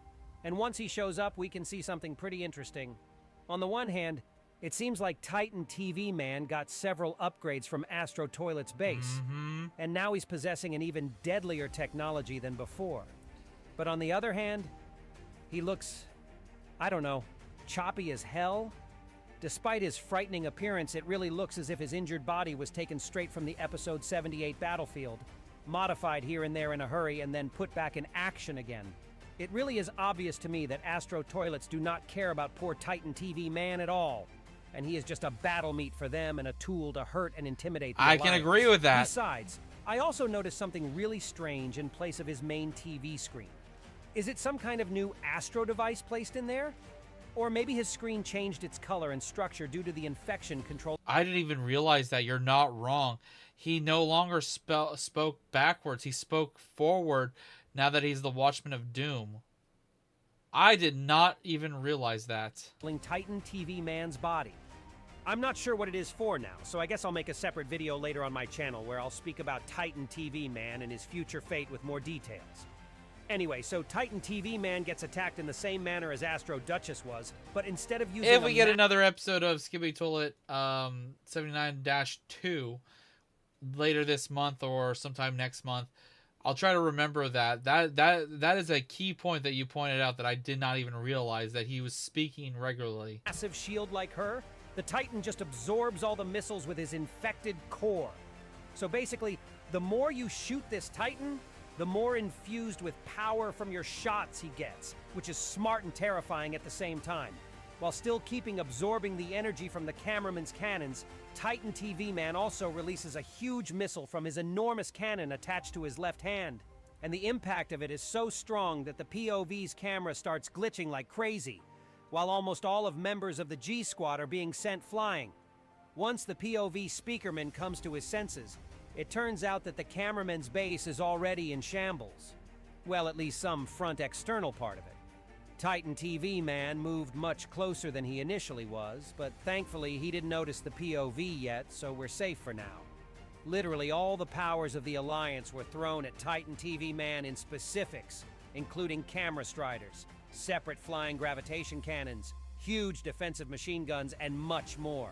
And once he shows up, we can see something pretty interesting. On the one hand, it seems like Titan TV Man got several upgrades from Astro Toilet's base, and now he's possessing an even deadlier technology than before. But on the other hand, he looks, I don't know, choppy as hell. Despite his frightening appearance, it really looks as if his injured body was taken straight from the Episode 78 battlefield, modified here and there in a hurry, and then put back in action again. It really is obvious to me that Astro Toilets do not care about poor Titan TV Man at all, and he is just a battle meat for them and a tool to hurt and intimidate the I can Alliance. agree with that. Besides, I also noticed something really strange in place of his main TV screen. Is it some kind of new Astro device placed in there? Or maybe his screen changed its color and structure due to the infection control. I didn't even realize that. You're not wrong. He no longer spoke backwards. He spoke forward now that he's the Watchman of Doom. I did not even realize that. Titan TV Man's body. I'm not sure what it is for now, so I guess I'll make a separate video later on my channel where I'll speak about Titan TV Man and his future fate with more details. Anyway, so Titan TV Man gets attacked in the same manner as Astro Duchess was, but instead of using If we get another episode of Skibidi Toilet 79-2 later this month or sometime next month, I'll try to remember that. That is a key point that you pointed out that I did not even realize, that he was speaking regularly. massive shield like her, the Titan just absorbs all the missiles with his infected core. So basically, the more you shoot this Titan, the more infused with power from your shots he gets, which is smart and terrifying at the same time. While still keeping absorbing the energy from the cameraman's cannons, Titan TV Man also releases a huge missile from his enormous cannon attached to his left hand. And the impact of it is so strong that the POV's camera starts glitching like crazy, while almost all of members of the G Squad are being sent flying. Once the POV speakerman comes to his senses, it turns out that the cameraman's base is already in shambles. Well, at least some front external part of it. Titan TV Man moved much closer than he initially was, but thankfully he didn't notice the POV yet, so we're safe for now. Literally all the powers of the Alliance were thrown at Titan TV Man in specifics, including camera striders, separate flying gravitation cannons, huge defensive machine guns, and much more.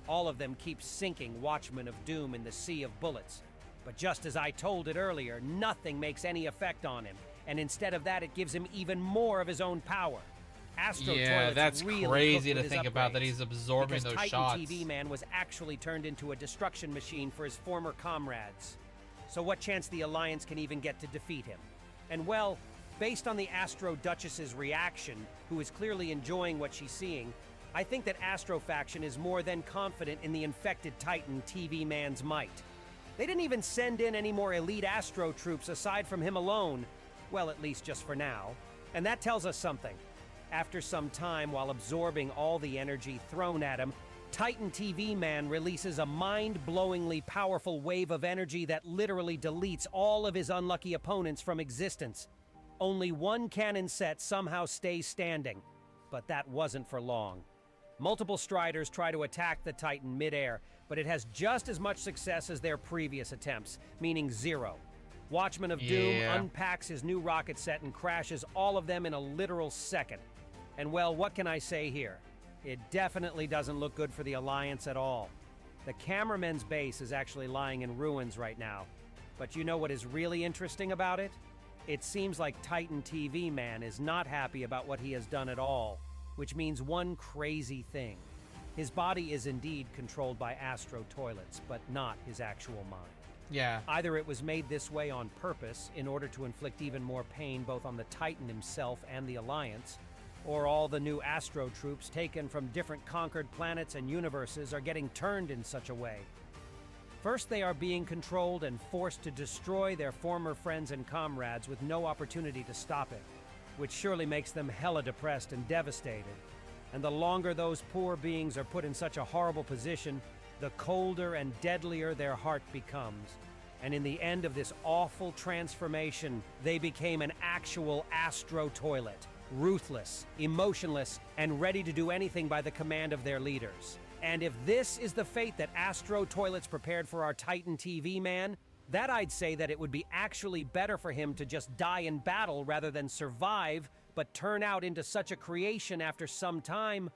All of them keep sinking Watchmen of Doom in the sea of bullets. But just as I told it earlier, nothing makes any effect on him, and instead of that, it gives him even more of his own power. Astro Yeah, Toilet's that's really crazy cooked to with think his about, that upgrades, he's absorbing because those Titan shots. TV Man was actually turned into a destruction machine for his former comrades. So what chance the Alliance can even get to defeat him? And well, based on the Astro Duchess's reaction, who is clearly enjoying what she's seeing, I think that Astro Faction is more than confident in the infected Titan TV Man's might. They didn't even send in any more elite Astro troops aside from him alone, well, at least just for now. And that tells us something. After some time, while absorbing all the energy thrown at him, Titan TV Man releases a mind-blowingly powerful wave of energy that literally deletes all of his unlucky opponents from existence. Only one cannon set somehow stays standing, but that wasn't for long. Multiple Striders try to attack the Titan mid-air, but it has just as much success as their previous attempts, meaning 0. Watchman of Doom Yeah. unpacks his new rocket set and crashes all of them in a literal second. And well, what can I say here? It definitely doesn't look good for the Alliance at all. The cameramen's base is actually lying in ruins right now. But you know what is really interesting about it? It seems like Titan TV Man is not happy about what he has done at all, which means one crazy thing. His body is indeed controlled by Astro Toilets, but not his actual mind. Yeah. Either it was made this way on purpose in order to inflict even more pain both on the Titan himself and the Alliance, or all the new Astro troops taken from different conquered planets and universes are getting turned in such a way. First, they are being controlled and forced to destroy their former friends and comrades with no opportunity to stop it, which surely makes them hella depressed and devastated. And the longer those poor beings are put in such a horrible position, the colder and deadlier their heart becomes. And in the end of this awful transformation, they became an actual Astro Toilet, ruthless, emotionless, and ready to do anything by the command of their leaders. And if this is the fate that Astro Toilets prepared for our Titan TV man, that I'd say that it would be actually better for him to just die in battle rather than survive, but turn out into such a creation after some time.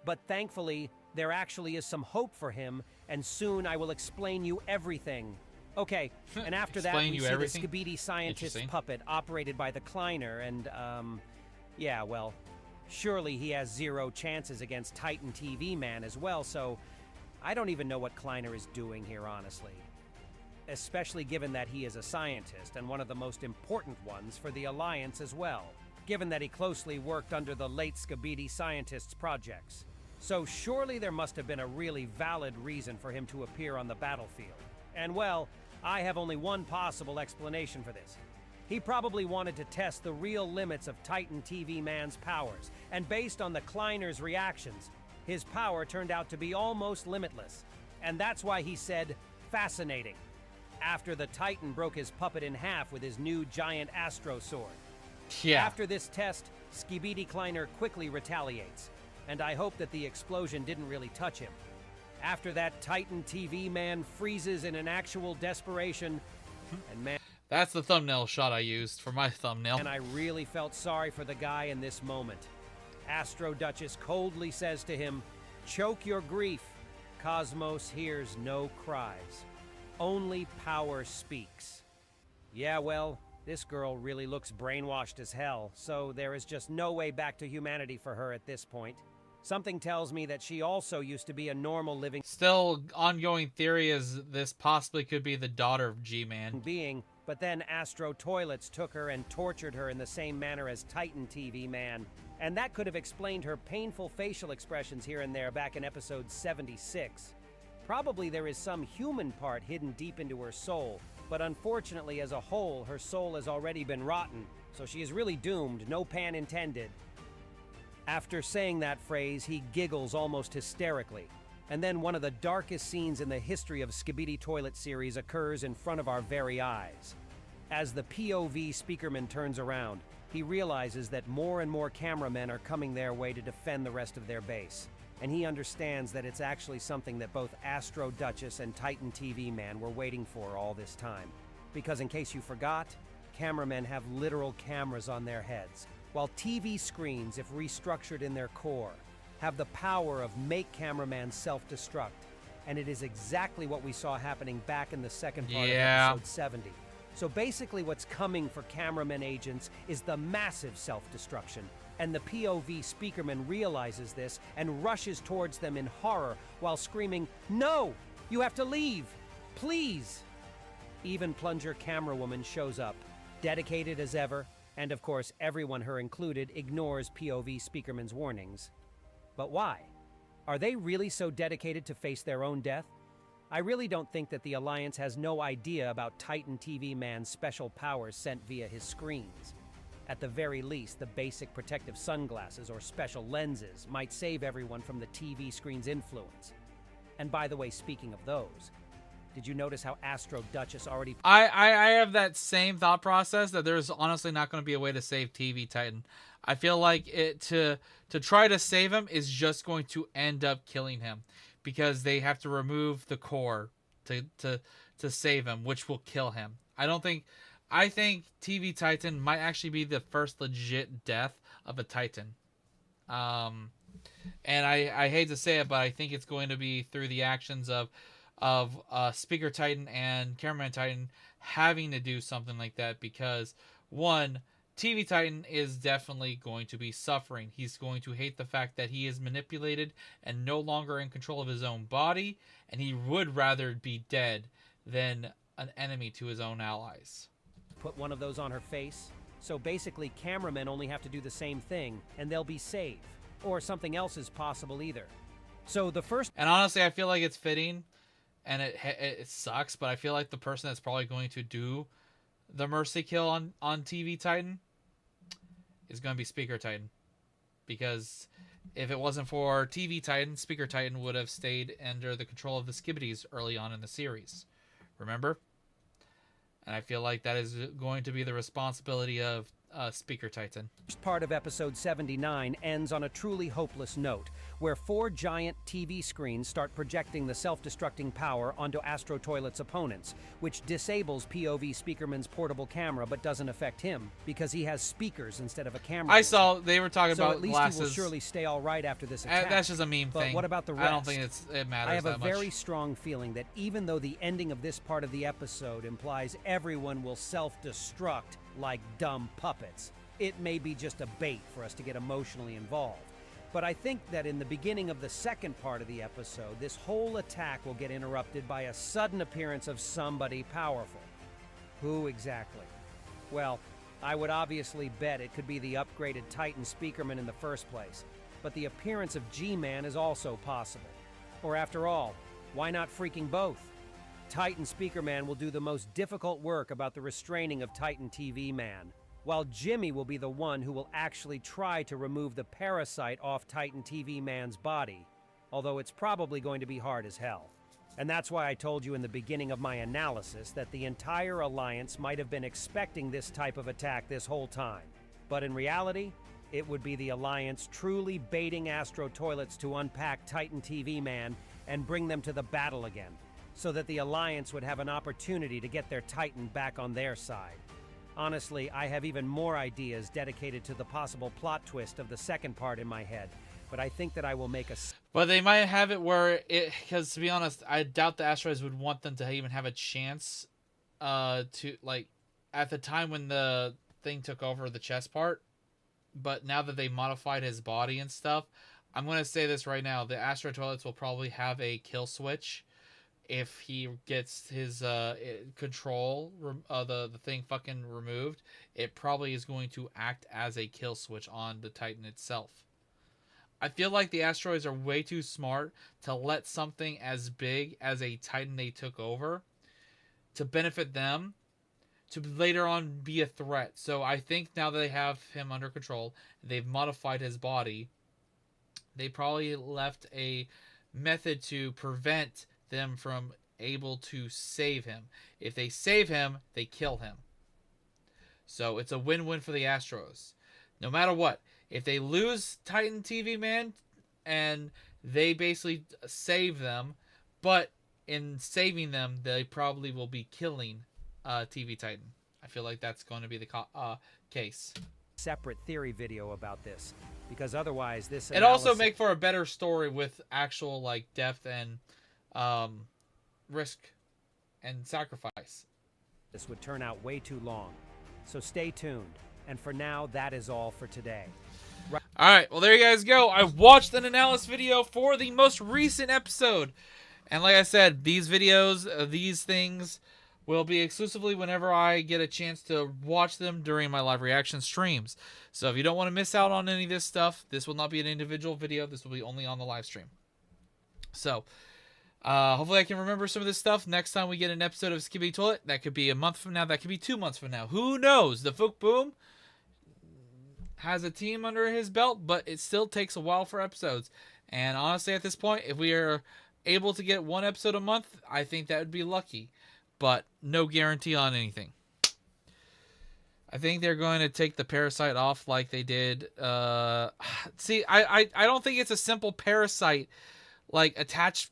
But thankfully, there actually is some hope for him, and soon I will explain you everything. Okay, and after that, Explain we you see everything? the Skibidi scientist Interesting. puppet operated by the Kleiner, and, yeah, well, surely he has zero chances against Titan TV Man as well, so I don't even know what Kleiner is doing here, honestly. Especially given that he is a scientist, and one of the most important ones for the Alliance as well, given that he closely worked under the late Skibidi scientist's projects. So surely there must have been a really valid reason for him to appear on the battlefield. And well, I have only one possible explanation for this. He probably wanted to test the real limits of Titan TV Man's powers, and based on the Kleiner's reactions, his power turned out to be almost limitless. And that's why he said, fascinating, after the Titan broke his puppet in half with his new giant Astro Sword. Yeah. After this test, Skibidi Kleiner quickly retaliates, and I hope that the explosion didn't really touch him. After that, Titan TV Man freezes in an actual desperation, and man, That's the thumbnail shot I used for my thumbnail. and I really felt sorry for the guy in this moment. Astro Duchess coldly says to him, "Choke your grief. Cosmos hears no cries. Only power speaks." Yeah, well, this girl really looks brainwashed as hell, so there is just no way back to humanity for her at this point. Something tells me that she also used to be a normal living Still, ongoing theory is this possibly could be the daughter of G-Man. being, but then Astro Toilets took her and tortured her in the same manner as Titan TV Man. And that could have explained her painful facial expressions here and there back in episode 76. Probably there is some human part hidden deep into her soul, but unfortunately as a whole, her soul has already been rotten, so she is really doomed, no pun intended. After saying that phrase, he giggles almost hysterically. And then one of the darkest scenes in the history of Skibidi Toilet series occurs in front of our very eyes. As the POV speakerman turns around, he realizes that more and more cameramen are coming their way to defend the rest of their base. And he understands that it's actually something that both Astro Duchess and Titan TV Man were waiting for all this time. Because in case you forgot, cameramen have literal cameras on their heads, while TV screens, if restructured in their core, have the power of make cameraman self-destruct. And it is exactly what we saw happening back in the second part of episode 70. So basically what's coming for cameraman agents is the massive self-destruction. And the POV speakerman realizes this and rushes towards them in horror while screaming, "No! You have to leave! Please!" Even Plunger Camerawoman shows up, dedicated as ever, and of course everyone, her included, ignores POV speakerman's warnings. But why? Are they really so dedicated to face their own death? I really don't think that the Alliance has no idea about Titan TV Man's special powers sent via his screens. At the very least, the basic protective sunglasses or special lenses might save everyone from the TV screen's influence. And by the way, speaking of those, did you notice how Astro Duchess already... I have that same thought process that there's honestly not going to be a way to save TV Titan. I feel like it to try to save him is just going to end up killing him, because they have to remove the core to save him, which will kill him. I don't think I think TV Titan might actually be the first legit death of a Titan. And I hate to say it, but I think it's going to be through the actions of Speaker Titan and Cameraman Titan having to do something like that, because one, TV Titan is definitely going to be suffering. He's going to hate the fact that he is manipulated and no longer in control of his own body, and he would rather be dead than an enemy to his own allies. Put one of those on her face. So basically, cameramen only have to do the same thing, and they'll be safe. Or something else is possible either. So the first... And honestly, I feel like it's fitting, and it sucks, but I feel like the person that's probably going to do the mercy kill on TV Titan is going to be Speaker Titan. Because if it wasn't for TV Titan, Speaker Titan would have stayed under the control of the Skibidis early on in the series. Remember? And I feel like that is going to be the responsibility of Speaker Titan. First part of episode 79 ends on a truly hopeless note, where 4 giant TV screens start projecting the self-destructing power onto Astro Toilet's opponents, which disables POV Speakerman's portable camera but doesn't affect him, because he has speakers instead of a camera. I saw they were talking so about at least glasses. he will surely stay all right after this attack. That's just a meme but thing. What about the rest? I don't think it matters I have that a much. very strong feeling that even though the ending of this part of the episode implies everyone will self-destruct like dumb puppets, it may be just a bait for us to get emotionally involved. But I think that in the beginning of the second part of the episode, this whole attack will get interrupted by a sudden appearance of somebody powerful. Who exactly? Well, I would obviously bet it could be the upgraded Titan Speakerman in the first place, but the appearance of G-Man is also possible. Or after all, why not freaking both? Titan Speakerman will do the most difficult work about the restraining of Titan TV Man, while Jimmy will be the one who will actually try to remove the parasite off Titan TV Man's body, although it's probably going to be hard as hell. And that's why I told you in the beginning of my analysis that the entire Alliance might have been expecting this type of attack this whole time. But in reality, it would be the Alliance truly baiting Astro Toilets to unpack Titan TV Man and bring them to the battle again, so that the Alliance would have an opportunity to get their Titan back on their side. Honestly, I have even more ideas dedicated to the possible plot twist of the second part in my head, but I think that I will make a... But they might have it where it... Because, to be honest, I doubt the asteroids would want them to even have a chance to, like, at the time when the thing took over the chest part. But now that they modified his body and stuff, I'm going to say this right now. The Astro Toilets will probably have a kill switch if he gets his control, the thing fucking removed. It probably is going to act as a kill switch on the Titan itself. I feel like the asteroids are way too smart to let something as big as a Titan they took over to benefit them to later on be a threat. So I think now that they have him under control, they've modified his body, they probably left a method to prevent them from able to save him. If they save him, they kill him. So it's a win-win for the Astros. No matter what, if they lose Titan TV Man and they basically save them, but in saving them, they probably will be killing TV Titan. I feel like that's going to be the case. Separate theory video about this, because otherwise this It also make for a better story with actual like depth and risk and sacrifice. This would turn out way too long. So stay tuned. And for now, that is all for today. Alright, well there you guys go. I watched an analysis video for the most recent episode. And like I said, these videos, these things will be exclusively whenever I get a chance to watch them during my live reaction streams. So if you don't want to miss out on any of this stuff, this will not be an individual video. This will be only on the live stream. So, hopefully I can remember some of this stuff next time we get an episode of Skibidi Toilet. That could be a month from now. That could be 2 months from now. Who knows? The Fook Boom has a team under his belt, but it still takes a while for episodes. And honestly, at this point, if we are able to get 1 episode a month, I think that would be lucky. But no guarantee on anything. I think they're going to take the parasite off like they did. See, I don't think it's a simple parasite, like attached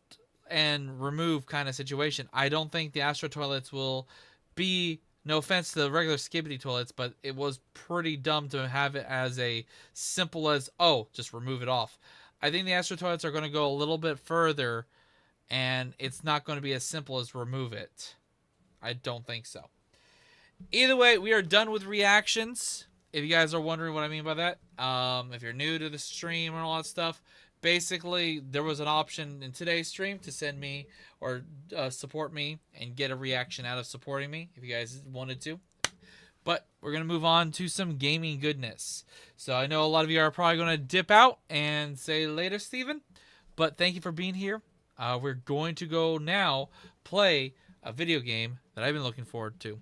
and remove kind of situation. I don't think the Astro Toilets will be No offense to the regular Skibidi Toilets, but it was pretty dumb to have it as a simple as, oh, just remove it off. I think the Astro Toilets are going to go a little bit further, and it's not going to be as simple as remove it. I don't think so. Either way, we are done with reactions. If you guys are wondering what I mean by that, if you're new to the stream and all that stuff, basically there was an option in today's stream to send me or support me and get a reaction out of supporting me if you guys wanted to. But we're going to move on to some gaming goodness. So I know a lot of you are probably going to dip out and say later, Steven. But thank you for being here. We're going to go now play a video game that I've been looking forward to.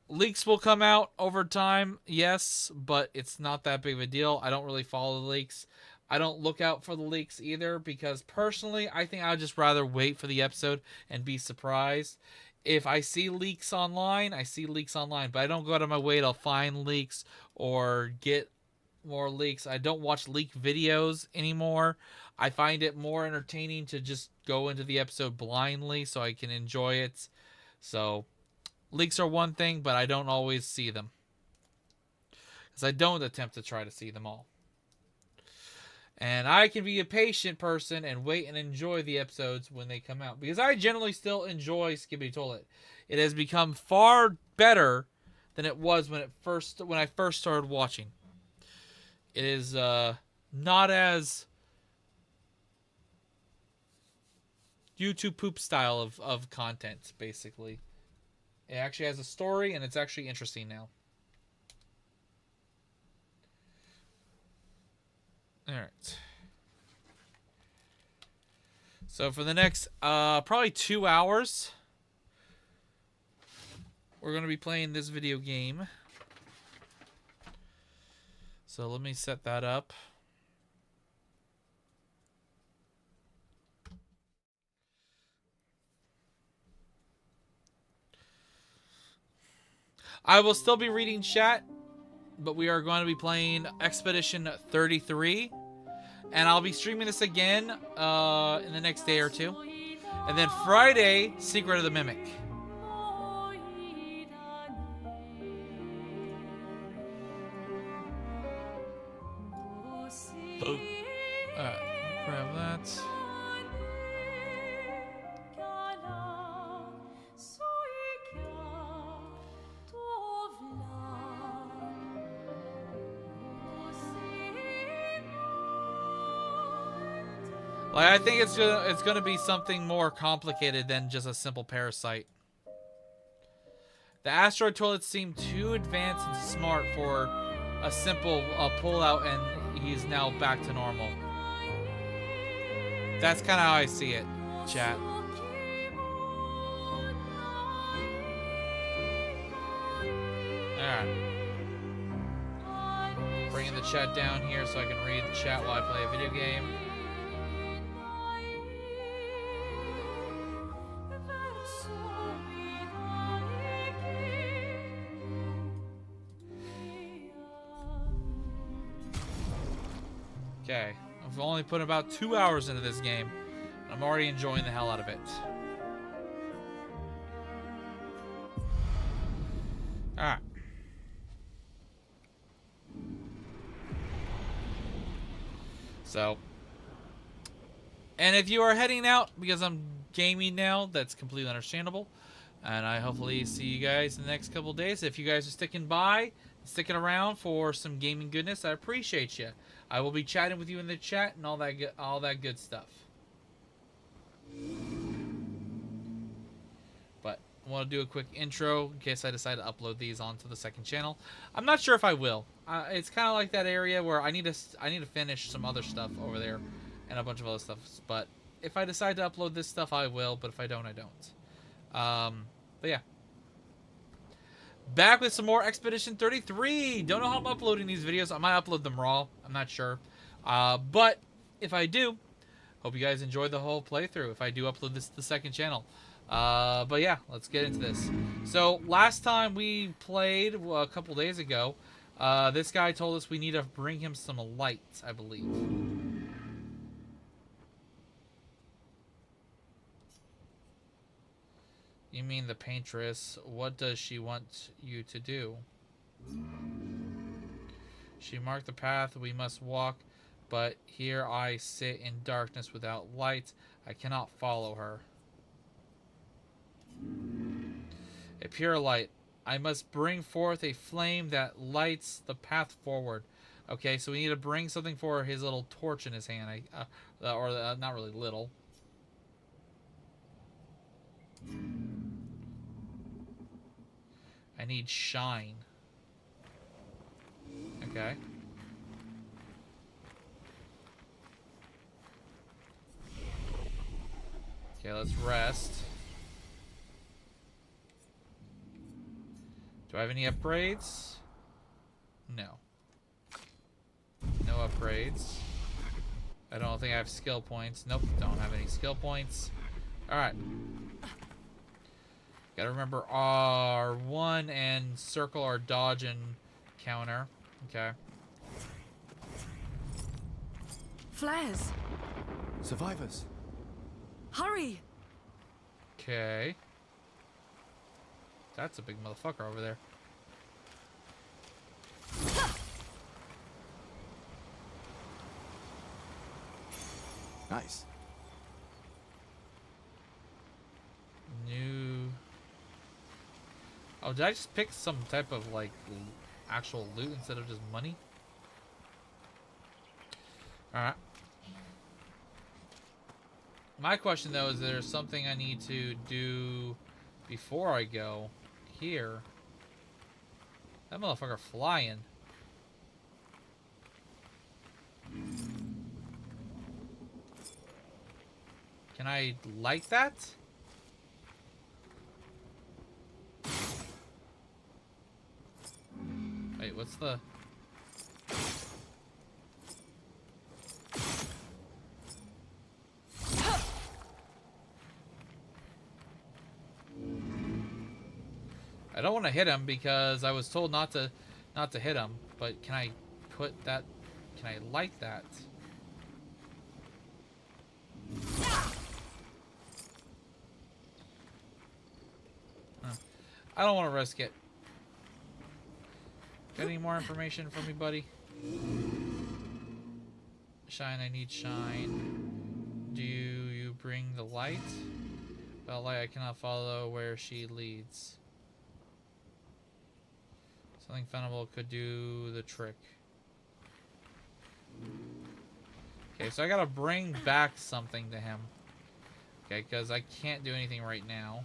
Leaks will come out over time, yes, but it's not that big of a deal. I don't really follow the leaks. I don't look out for the leaks either because personally, I think I'd just rather wait for the episode and be surprised. If I see leaks online, I see leaks online, but I don't go out of my way to find leaks or get more leaks. I don't watch leak videos anymore. I find it more entertaining to just go into the episode blindly so I can enjoy it. So leaks are one thing, but I don't always see them because I don't attempt to try to see them all. And I can be a patient person and wait and enjoy the episodes when they come out. Because I generally still enjoy Skibidi Toilet. It has become far better than it was when I first started watching. It is not as YouTube poop style of content, basically. It actually has a story, and it's actually interesting now. Alright. So for the next probably 2 hours, we're going to be playing this video game. So let me set that up. I will still be reading chat, but we are going to be playing Expedition 33. And I'll be streaming this again in the next day or two. And then Friday, Secret of the Mimic. Grab that. Like, I think it's gonna be something more complicated than just a simple parasite. The asteroid toilets seem too advanced and smart for a simple pull-out and he's now back to normal. That's kind of how I see it, chat. Alright. Bringing the chat down here so I can read the chat while I play a video game. Okay, I've only put about 2 hours into this game, and I'm already enjoying the hell out of it. Alright. So, and if you are heading out because I'm gaming now, that's completely understandable. And I hopefully see you guys in the next couple days. If you guys are sticking by, sticking around for some gaming goodness, I appreciate you. I will be chatting with you in the chat and all that good stuff. But I want to do a quick intro in case I decide to upload these onto the second channel. I'm not sure if I will. It's kind of like that area where I need to finish some other stuff over there and a bunch of other stuff. But if I decide to upload this stuff, I will. But if I don't, I don't. But yeah. Back with some more Expedition 33. Don't know how I'm uploading these videos. I might upload them raw. I'm not sure. But if I do, hope you guys enjoy the whole playthrough if I do upload this to the second channel. But yeah, let's get into this. So last time we played, a couple days ago, this guy told us we need to bring him some lights, I believe. You mean the paintress? What does she want you to do? She marked the path we must walk, but here I sit in darkness without light. I cannot follow her. A pure light. I must bring forth a flame that lights the path forward. Okay, so we need to bring something for his little torch in his hand. Not really little. I need shine. Okay. Okay, let's rest. Do I have any upgrades? No. No upgrades. I don't think I have skill points. Nope, don't have any skill points. Alright. Gotta remember R1 and circle our dodge and counter. Okay. Flares! Survivors. Hurry! Okay. That's a big motherfucker over there. Nice. New. Oh, did I just pick some type of like actual loot instead of just money? Alright. My question though is there something I need to do before I go here? That motherfucker flying. Can I light that? Wait, what's the... I don't want to hit him because I was told not to hit him, but can I put that, can I light that? I don't want to risk it. Got any more information for me, buddy? Shine, I need shine. Do you bring the light? Without light, I cannot follow where she leads. Something foundable could do the trick. Okay, so I gotta bring back something to him. Okay, because I can't do anything right now.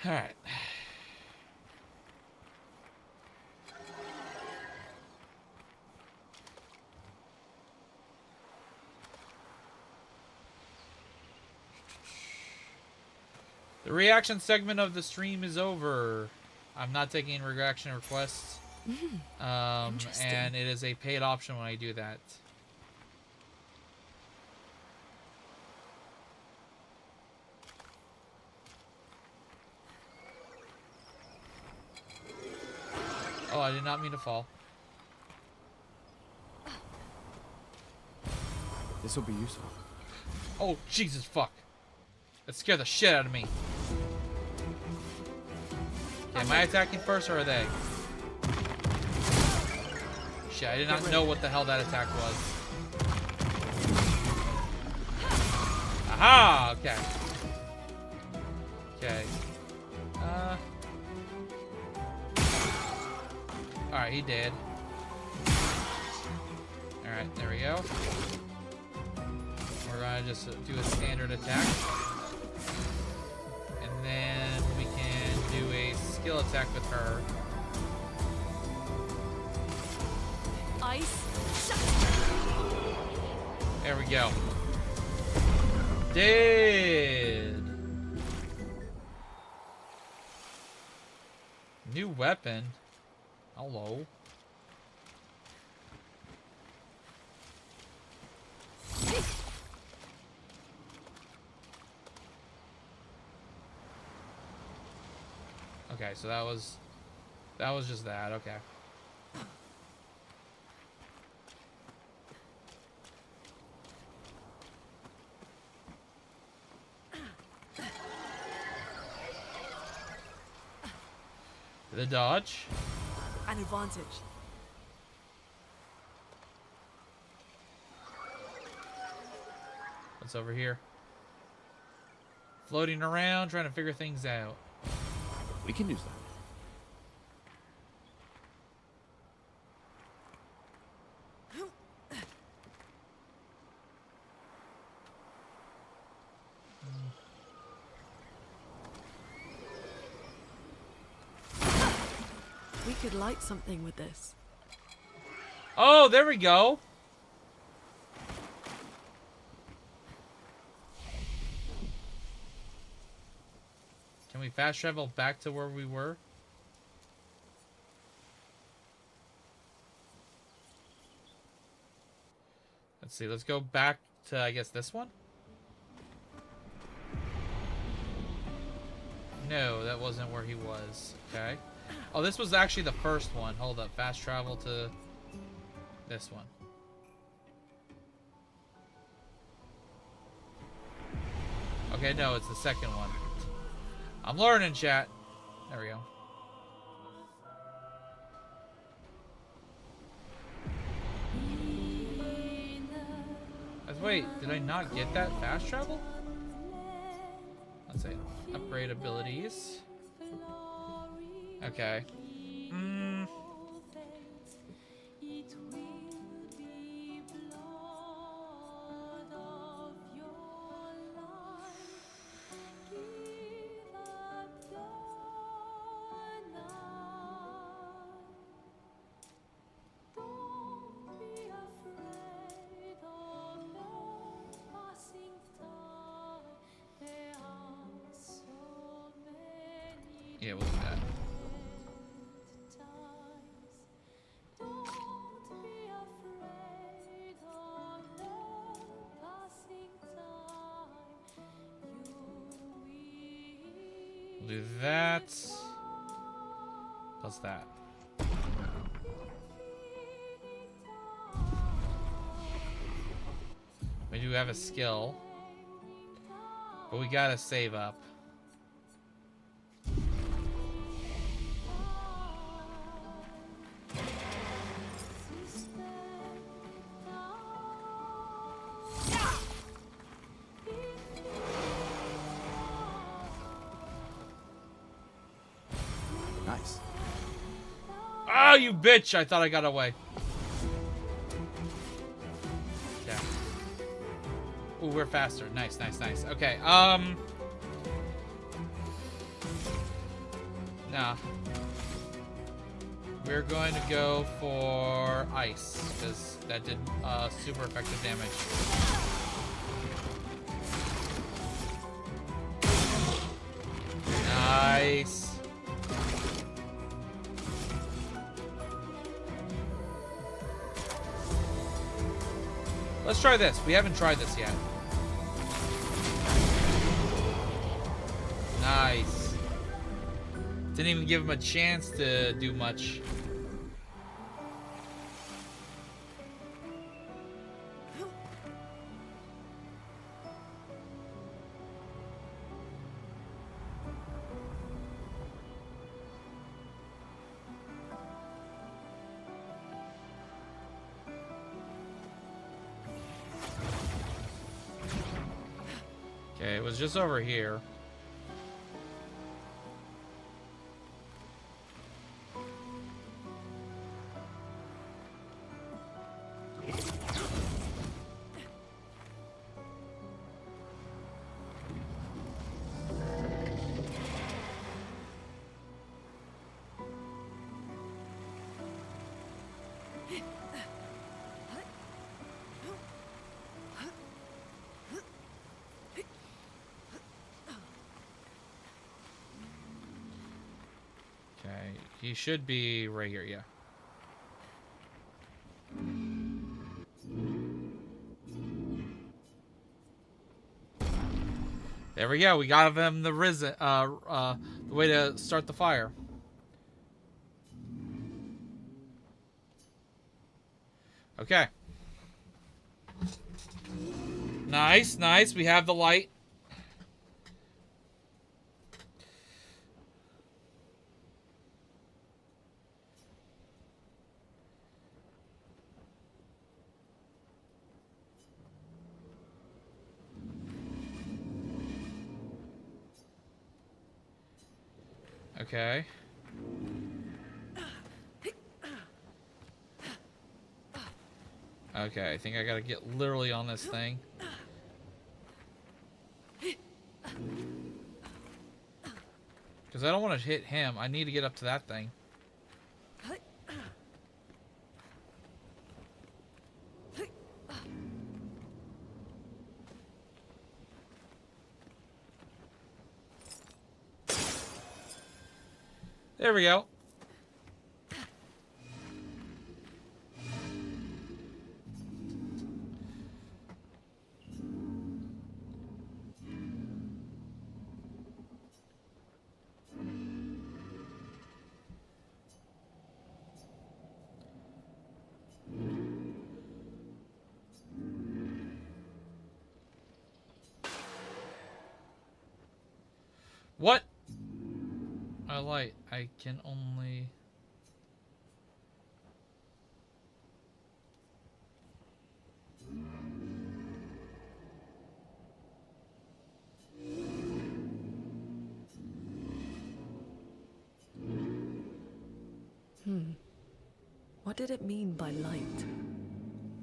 Alright. The reaction segment of the stream is over. I'm not taking reaction requests. And it is a paid option when I do that. Oh, I did not mean to fall. This will be useful. Oh, Jesus fuck. That scared the shit out of me. Okay, am I attacking first or are they? Shit, I did not know what the hell that attack was. Aha! Okay. Okay. Alright, he did. Alright, there we go. We're gonna just do a standard attack. And then we can do a skill attack with her. Ice. There we go. Dead. New weapon. Hello. Okay, so that was just that. Okay. The dodge. An advantage. What's over here? Floating around, trying to figure things out. We can use that. We could light something with this. Oh, there we go. Can we fast travel back to where we were? Let's see. Let's go back to, I guess, this one? No, that wasn't where he was. Okay. Oh, this was actually the first one. Hold up. Fast travel to this one. Okay, no, it's the second one. I'm learning, chat. There we go. Wait, did I not get that fast travel? Let's see. Upgrade abilities. Okay. Yeah, we'll do that. We'll do that. Plus that. We do have a skill, but we gotta save up. Nice. Oh, you bitch! I thought I got away. Yeah. Ooh, we're faster. Nice, nice, nice. Okay, nah. We're going to go for ice, because that did super effective damage. Nice. Let's try this. We haven't tried this yet. Nice. Didn't even give him a chance to do much. Okay, it was just over here. Okay, he should be right here, yeah. There we go. We got him the Way to start the fire. Okay. Nice, nice. We have the light. Okay. Okay, I think I gotta get literally on this thing. Because I don't want to hit him. I need to get up to that thing. There we go. What? A light. I can only... What did it mean by light?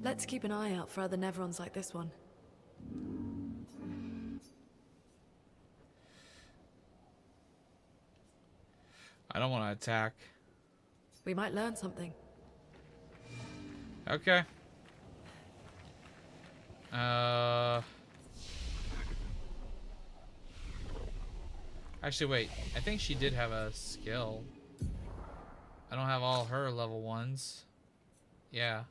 Let's keep an eye out for other Nevrons like this one. I don't want to attack. We might learn something. Okay. Actually, wait. I think she did have a skill. I don't have all her level 1s. Yeah.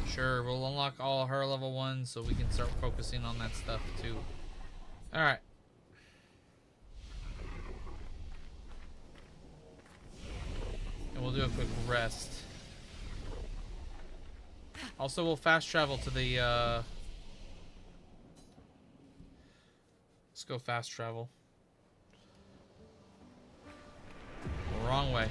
Sure, we'll unlock all her level 1s so we can start focusing on that stuff too. Alright. And we'll do a quick rest. Also, we'll fast travel to the, let's go fast travel. Wrong way.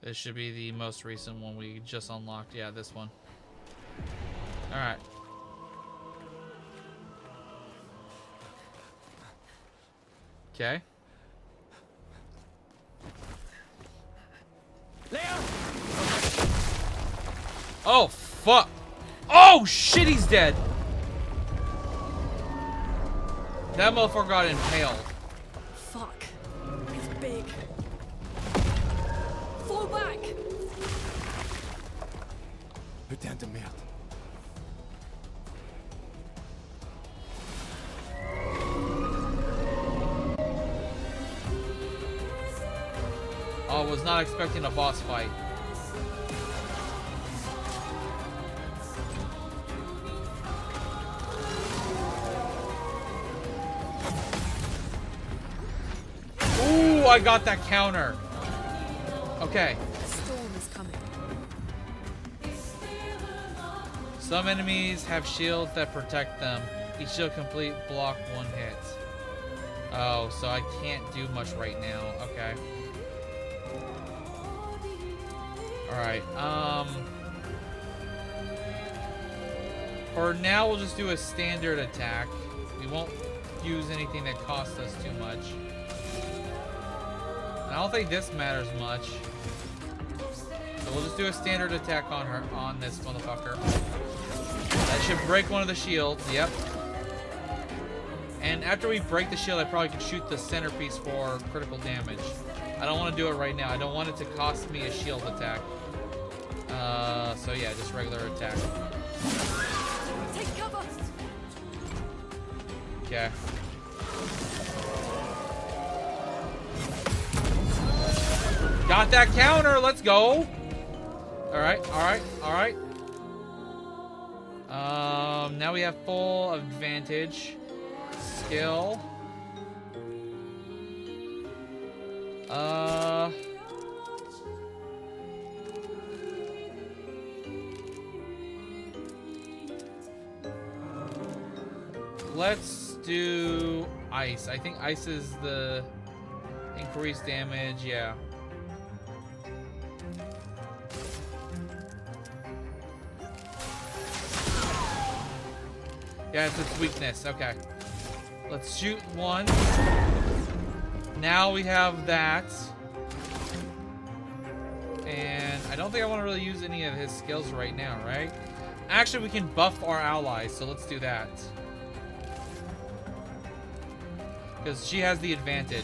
This should be the most recent one we just unlocked. Yeah, this one. Alright. Okay. Oh, fuck. Oh, shit, he's dead. That motherfucker got impaled. Fuck. It's big. Fall back! Putain de merde. Oh, was not expecting a boss fight. Ooh, I got that counter. Okay. The storm is coming. Some enemies have shields that protect them. Each shield complete block 1 hit. Oh, so I can't do much right now. Okay. Alright, for now we'll just do a standard attack. We won't use anything that costs us too much. I don't think this matters much. So we'll just do a standard attack on her, on this motherfucker. That should break one of the shields, yep. And after we break the shield, I probably could shoot the centerpiece for critical damage. I don't want to do it right now. I don't want it to cost me a shield attack. So yeah, just regular attack. Take cover! Okay. Got that counter, let's go. Alright, alright, alright. Now we have full advantage. Skill. Let's do ice. I think ice is the increased damage, yeah. Yeah, it's its weakness. Okay. Let's shoot one. Now we have that. And I don't think I want to really use any of his skills right now, right? Actually, we can buff our allies, so let's do that. Because she has the advantage.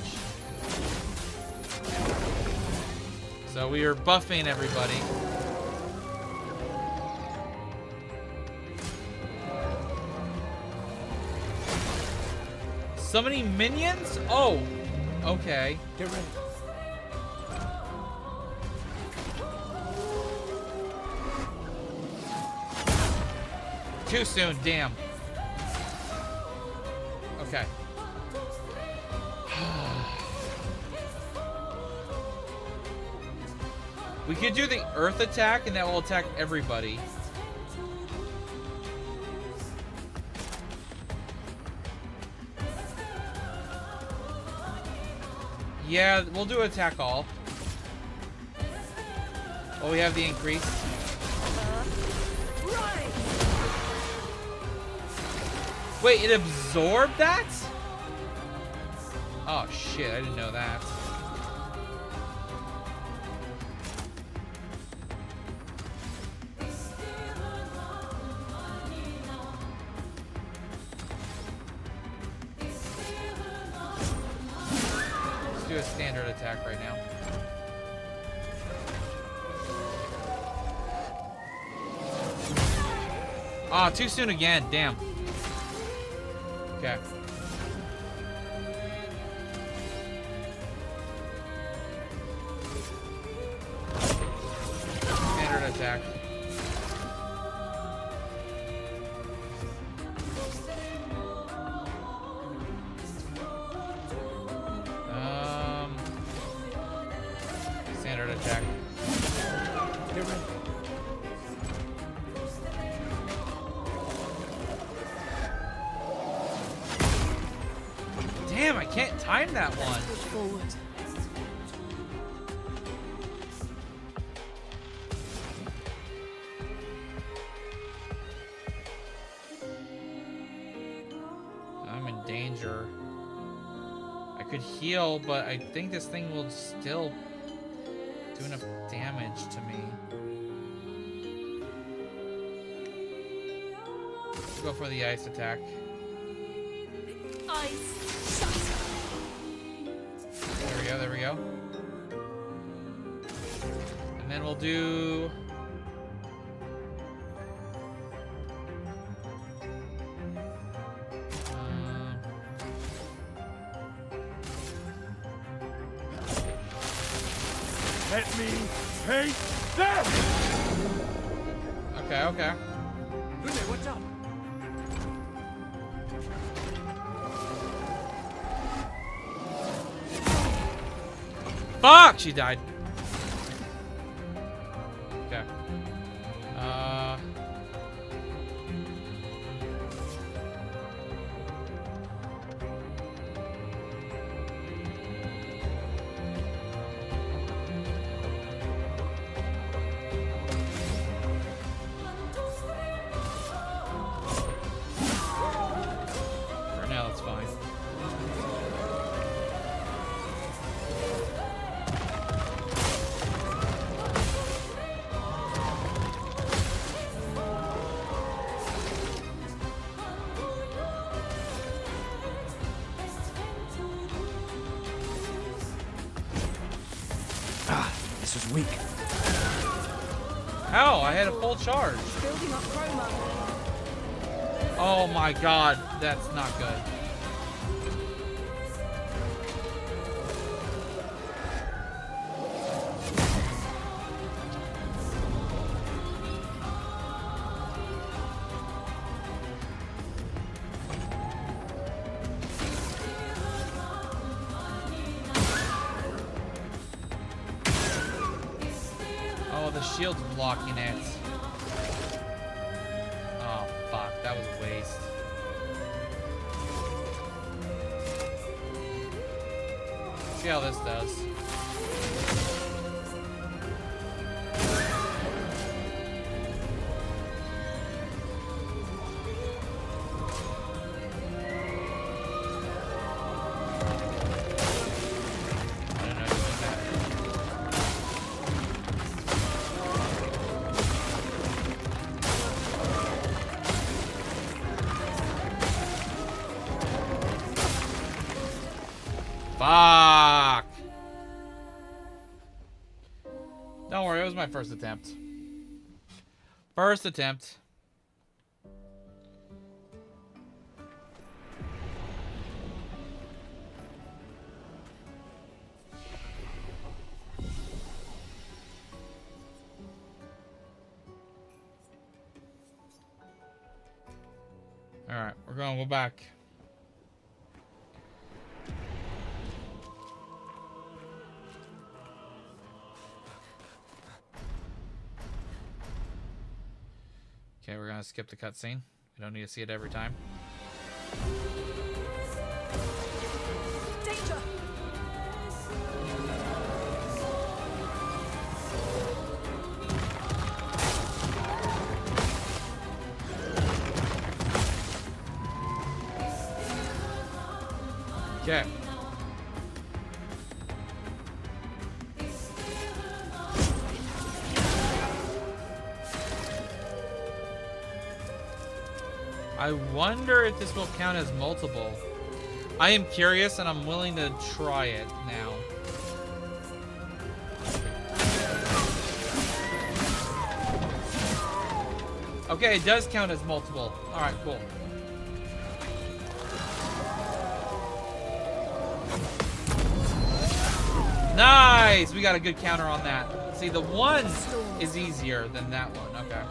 So we are buffing everybody. So many minions? Oh, okay. Get ready. Too soon, damn. Okay. We could do the earth attack and that will attack everybody. Yeah, we'll do attack all. Oh, we have the increase. Wait, it absorbed that? Oh shit, I didn't know that. Let's do a standard attack right now. Ah, too soon again, damn. Okay. Standard attack. Standard attack. Get ready. Damn, I can't time that one. Push forward. I'm in danger. I could heal, but I think this thing will still do enough damage to me. Let's go for the ice attack. There we go, there we go. And then we'll do... Let me take them! Okay, okay. What's up? Fuck! She died. Okay. For now, that's fine. This is weak. How? I had a full charge. Building up chroma. Oh my god, that's not good. Oh, the shield's blocking it. Oh, fuck. That was a waste. See how this does. Fuck! Don't worry, it was my first attempt. First attempt. Alright, we're gonna go back. Okay, we're gonna skip the cutscene. We don't need to see it every time. Danger! Okay. I wonder if this will count as multiple. I am curious and I'm willing to try it now. Okay, it does count as multiple. Alright, cool. Nice! We got a good counter on that. See, the one is easier than that one. Okay.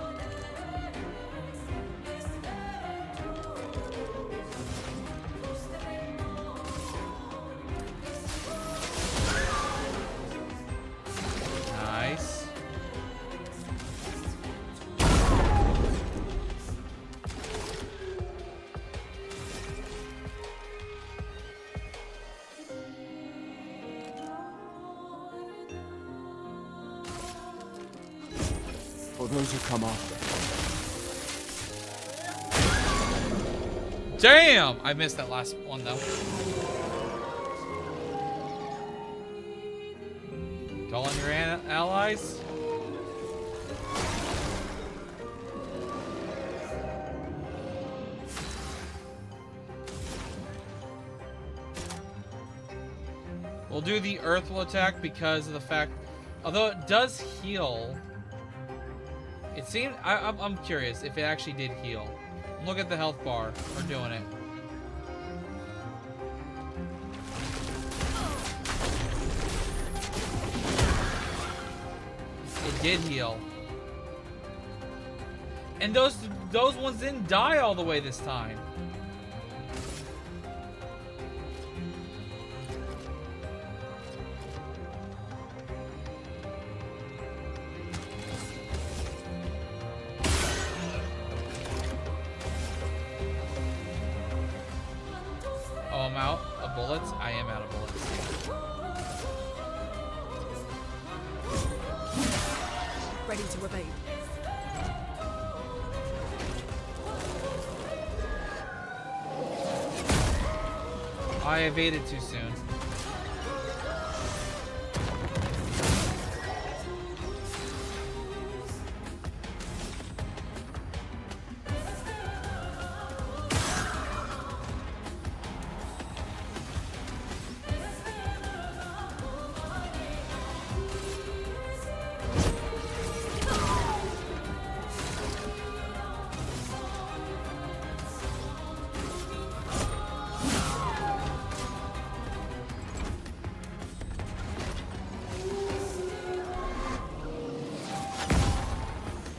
Nice. For those who come after. Damn! I missed that last one though. Call on your allies. We'll do the earthful attack because of the fact, although it does heal, it seemed, I'm curious if it actually did heal. Look at the health bar. We're doing it. It did heal. And those ones didn't die all the way this time. Oh, I'm out of bullets? I am out of bullets. Ready to evade. I evaded too soon.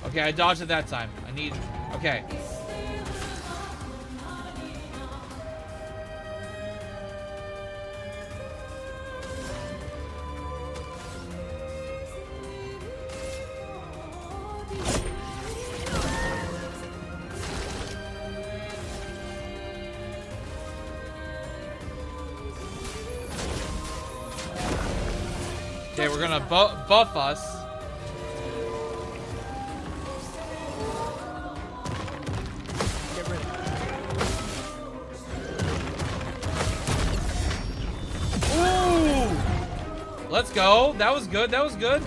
Okay, I dodged it that time. I need... Okay. We're gonna buff us. Get rid of it. Ooh! Let's go. That was good. That was good.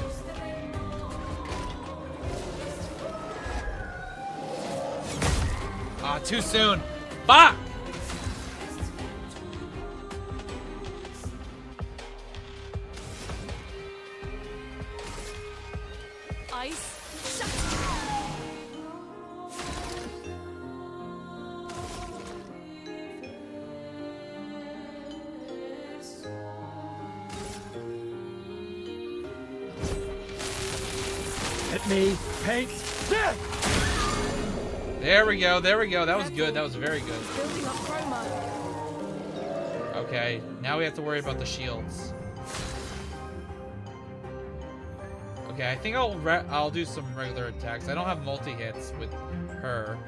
Ah, too soon. Fuck! Ice. Hit me, paint, death! There we go. There we go. That was good. That was very good. Building up chroma. Okay, now we have to worry about the shields. Okay, I think I'll do some regular attacks. I don't have multi-hits with her.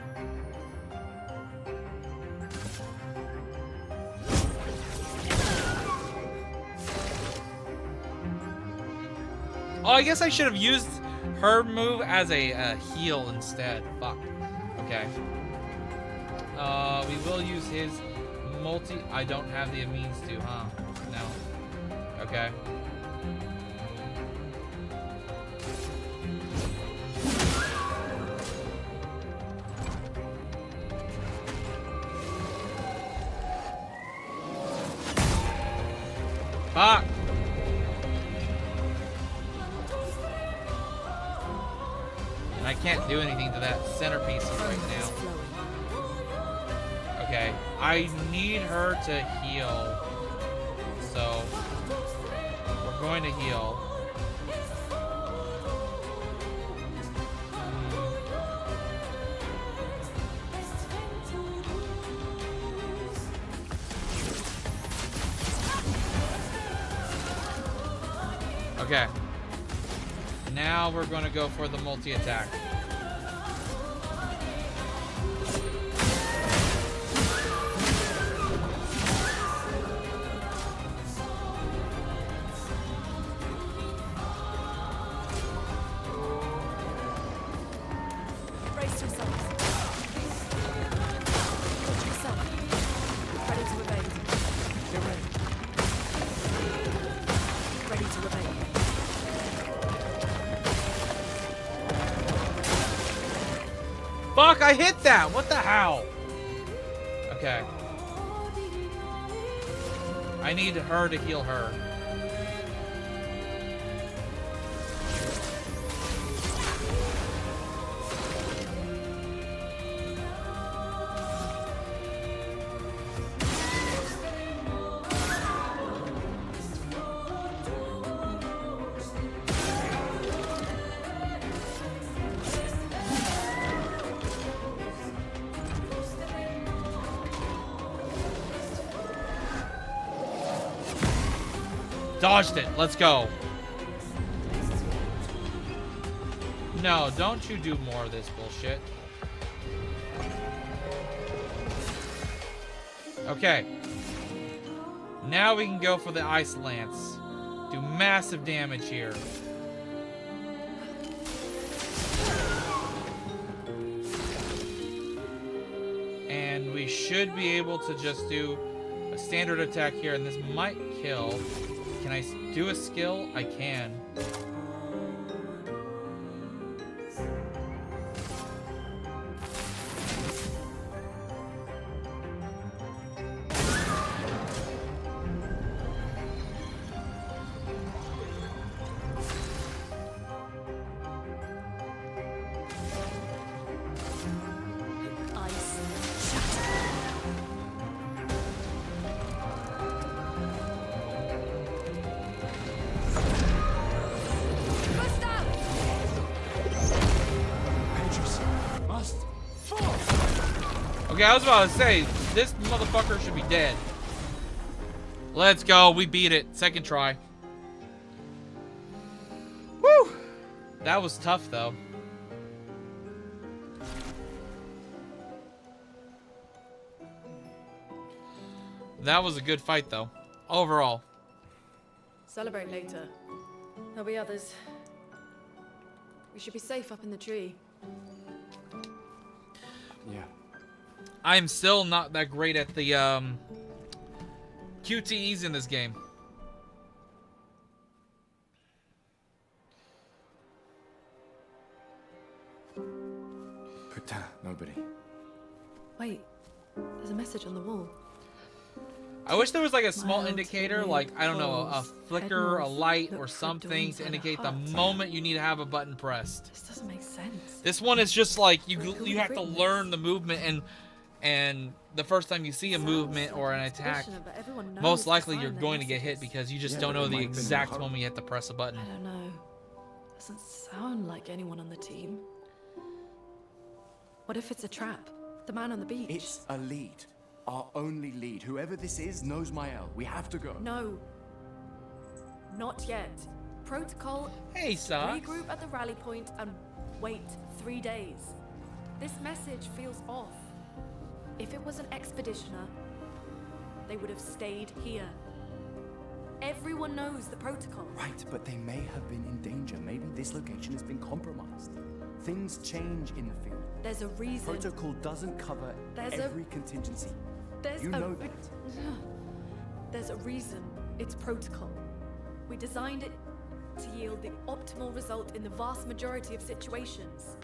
Oh, I guess I should have used her move as a heal instead. Fuck. Okay. We will use his multi. I don't have the means to, huh? No. Okay. Fuck. And I can't do anything to that centerpiece right now. Okay, I need her to heal. So, we're going to heal. Okay. Now we're going to go for the multi-attack. Brace yourselves. Watch yourself. Ready to evade. Get ready. Ready to evade. Fuck, I hit that! What the hell? Okay. I need her to heal her. Dodged it. Let's go. No, don't you do more of this bullshit. Okay. Now we can go for the Ice Lance. Do massive damage here. And we should be able to just do a standard attack here, and this might kill. Can I do a skill? I can. Ice. Okay, I was about to say, this motherfucker should be dead. Let's go. We beat it. Second try. Woo! That was tough, though. That was a good fight, though. Overall. Celebrate later. There'll be others. We should be safe up in the tree. Yeah. I'm still not that great at the QTEs in this game. Putain, nobody. Wait, there's a message on the wall. I wish there was like a small Mild indicator, to like, I don't know, a close. flicker, a Head north, light, look or for something dawns to and a indicate the hut. moment you need to have a button pressed. This doesn't make sense. This one is just like, you Who have to written learn this? the movement, and the first time you see a Sounds movement like or an an attack, exhibition, but everyone knows most to likely sign you're their going to get hit messages. because you just Yeah, don't but know it the might have been exact hard. moment you have to press a button. I don't know. Doesn't sound like anyone on the team. What if it's a trap? The man on the beach? It's a lead. Our only lead. Whoever this is knows Mael. We have to go. No. Not yet. Protocol, Hey, Socks. regroup at the rally point and wait 3 days. This message feels off. If it was an expeditioner, they would have stayed here. Everyone knows the protocol. Right, but they may have been in danger. Maybe this location has been compromised. Things change in the field. There's a reason. Protocol doesn't cover There's a- every contingency. There's You a know that. There's a reason it's protocol. We designed it to yield the optimal result in the vast majority of situations.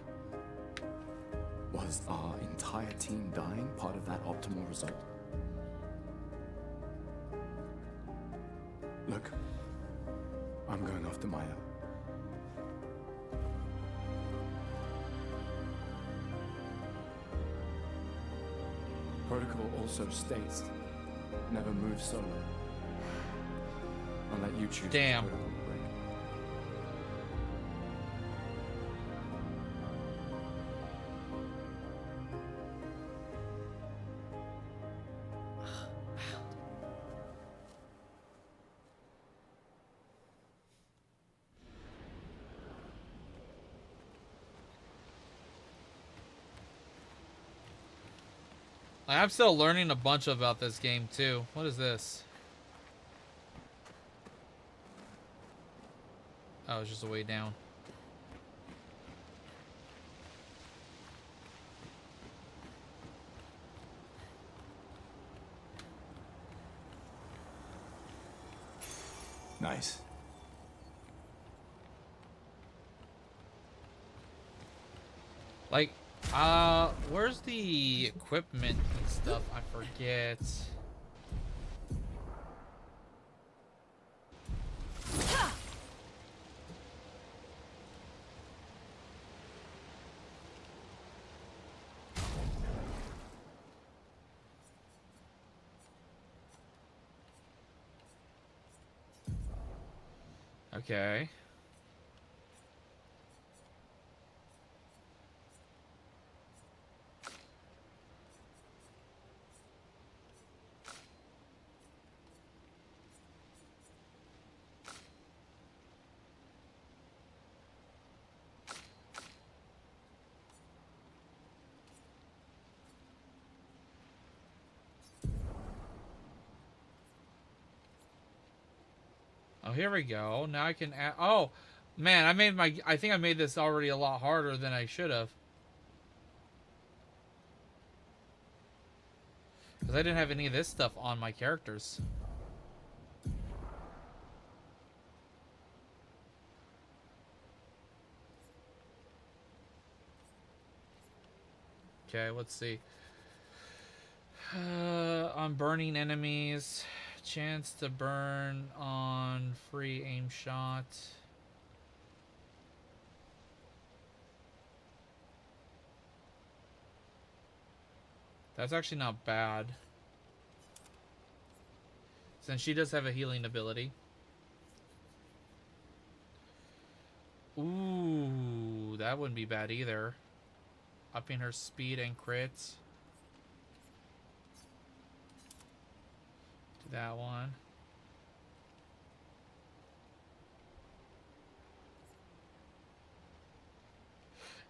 Was our entire team dying part of that optimal result? Look, I'm going after Maya. Protocol also states, never move solo. I'll let you choose. which Damn. protocol to break. I'm still learning a bunch about this game, too. What is this? Oh, it's just a way down. Nice. Like, where's the equipment and stuff? I forget. Okay. Oh, here we go. Now I can add. Oh, man, I think I made this already a lot harder than I should have. Because I didn't have any of this stuff on my characters. Okay, let's see. On burning enemies. Chance to burn on free aim shot. That's actually not bad. Since she does have a healing ability. Ooh, that wouldn't be bad either. Upping her speed and crits. Do that one.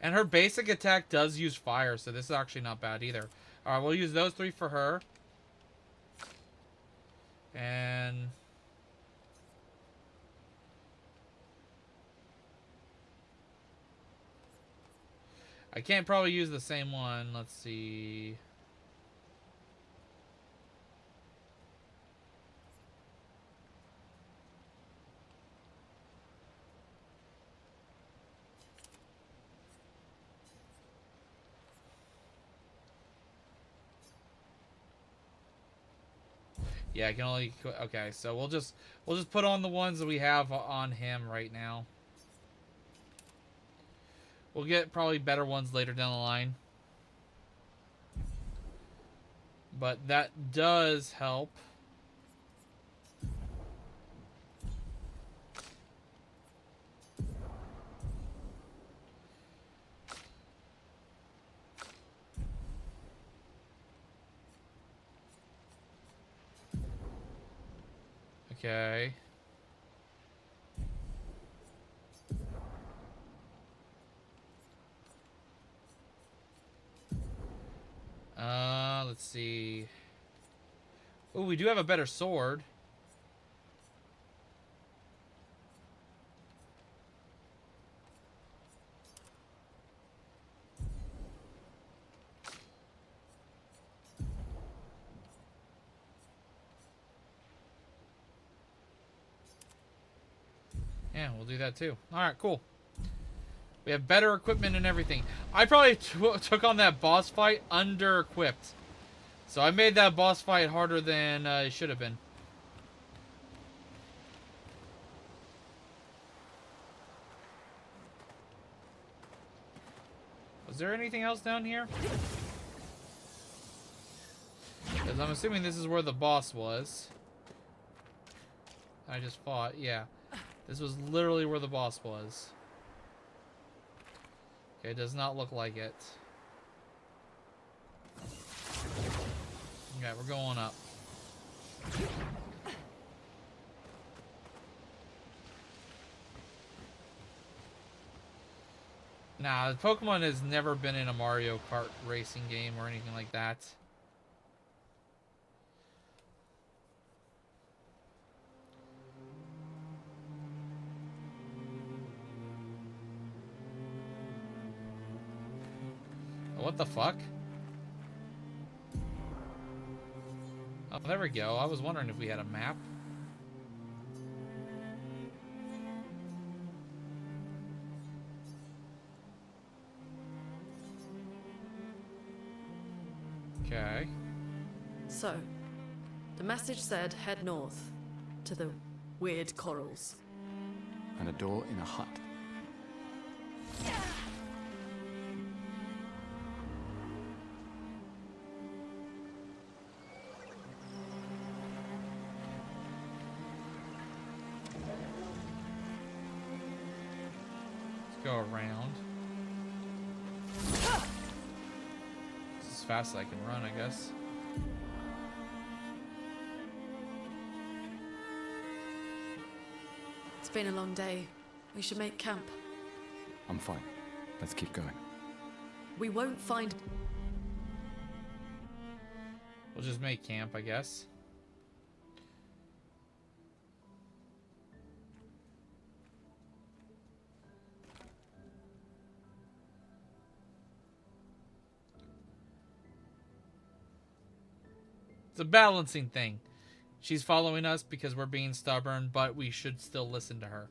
And her basic attack does use fire, so this is actually not bad either. Alright, we'll use those 3 for her. And I can't probably use the same one. Let's see. Yeah, I can only. Okay, so we'll just put on the ones that we have on him right now. We'll get probably better ones later down the line. But that does help. Okay. Let's see. Oh, we do have a better sword. Yeah, we'll do that too. Alright, cool. We have better equipment and everything. I probably took on that boss fight under-equipped. So I made that boss fight harder than it should have been. Was there anything else down here? Because I'm assuming this is where the boss was. I just fought, yeah. This was literally where the boss was. Okay, it does not look like it. Okay, we're going up. Nah, Pokemon has never been in a Mario Kart racing game or anything like that. What the fuck? Oh, there we go. I was wondering if we had a map. Okay. So, the message said head north to the weird corals. And a door in a hut. Go around. This is fast as I can run, I guess. It's been a long day. We should make camp. I'm fine. Let's keep going. We won't find... We'll just make camp, I guess. It's a balancing thing. She's following us because we're being stubborn, but we should still listen to her.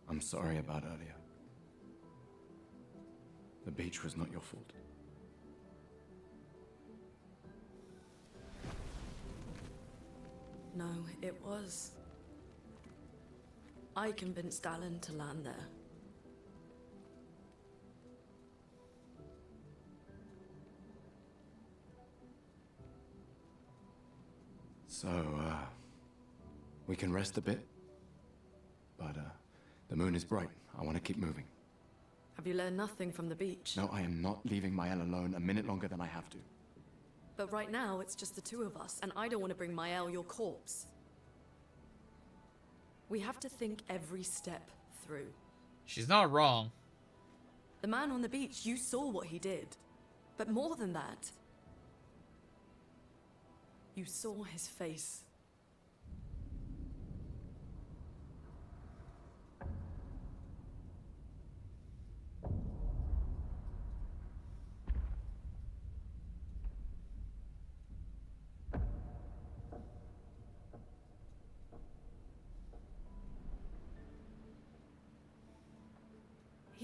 I'm sorry about earlier. The beach was not your fault. No, it was. I convinced Alan to land there. So, we can rest a bit. But, the moon is bright. I want to keep moving. Have you learned nothing from the beach? No, I am not leaving Mael alone a minute longer than I have to. But right now, it's just the two of us, and I don't want to bring Mael your corpse. We have to think every step through. She's not wrong. The man on the beach, you saw what he did. But more than that, you saw his face.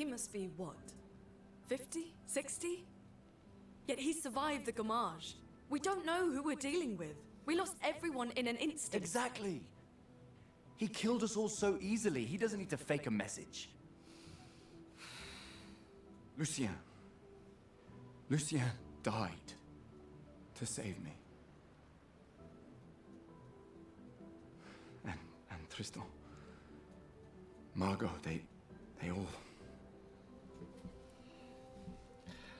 He must be what? 50? 60? Yet he survived the Gamage. We don't know who we're dealing with. We lost everyone in an instant. Exactly. He killed us all so easily. He doesn't need to fake a message. Lucien. Lucien died to save me. And Tristan. Margot, they all...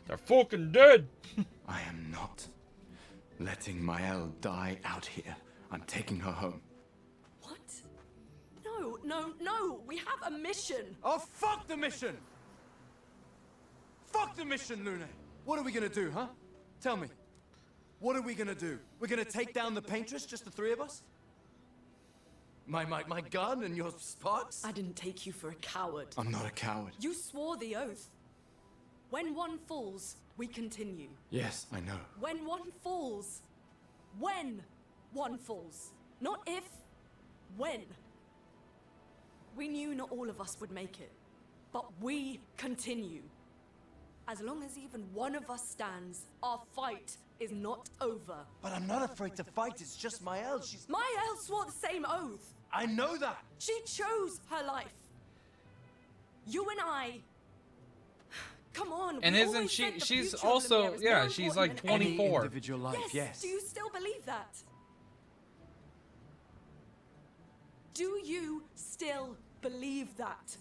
They're fucking dead. I am not letting Maëlle die out here. I'm taking her home. What? No, no, no! We have a mission! Oh, fuck the mission! Fuck the mission, Lune! What are we gonna do, huh? Tell me. What are we gonna do? We're gonna take down the paintress, just the three of us? My gun and your sparks? I didn't take you for a coward. I'm not a coward. You swore the oath. When one falls, we continue. Yes, I know. When one falls. When one falls. Not if. When. We knew not all of us would make it. But we continue. As long as even one of us stands, our fight is not over. But I'm not afraid to fight, it's just Maëlle, she's... Maëlle swore the same oath. I know that! She chose her life. You and I... Come on, And we isn't always she? said the She's future of also, Lumiere is yeah, more she's important like than any- 24. Individual life, yes. Do you still believe that? Do you still believe that?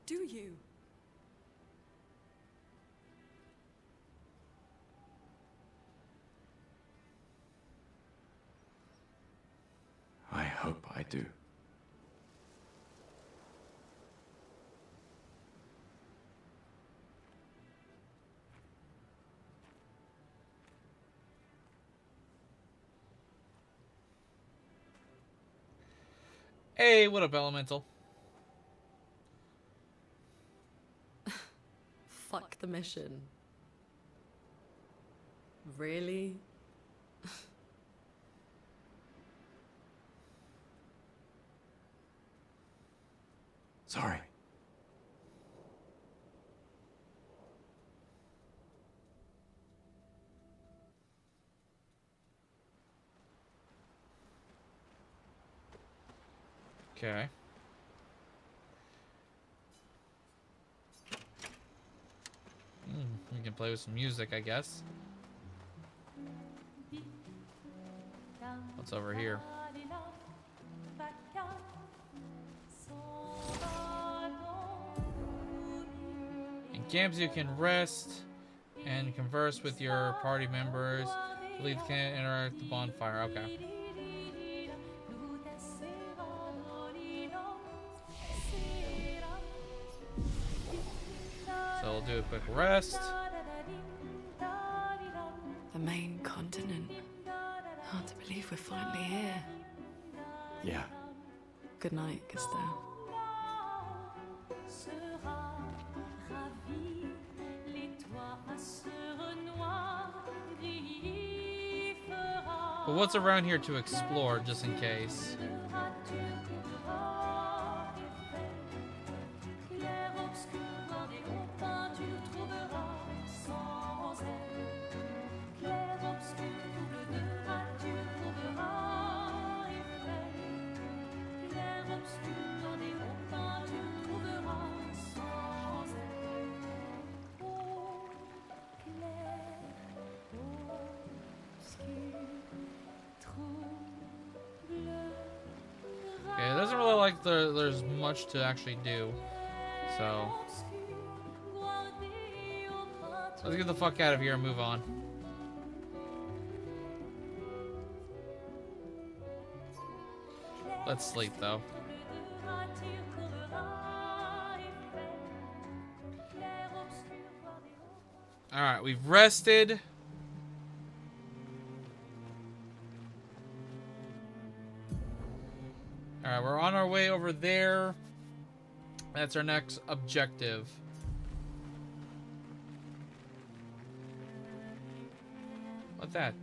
Do you? I hope I do. Hey, what up, Elemental? Fuck the mission. Really? Sorry. Okay. We can play with some music, I guess. What's over here? In camps, you can rest and converse with your party members. Leave can interact with the bonfire. Okay. So we'll do a quick rest. The main continent. Hard to believe we're finally here. Yeah. Good night, Gustave. But what's around here to explore, just in case? Okay, it doesn't really like there's much to actually do. So let's get the fuck out of here and move on. Let's sleep though. Alright, we've rested. Alright, we're on our way over there. That's our next objective. What's that?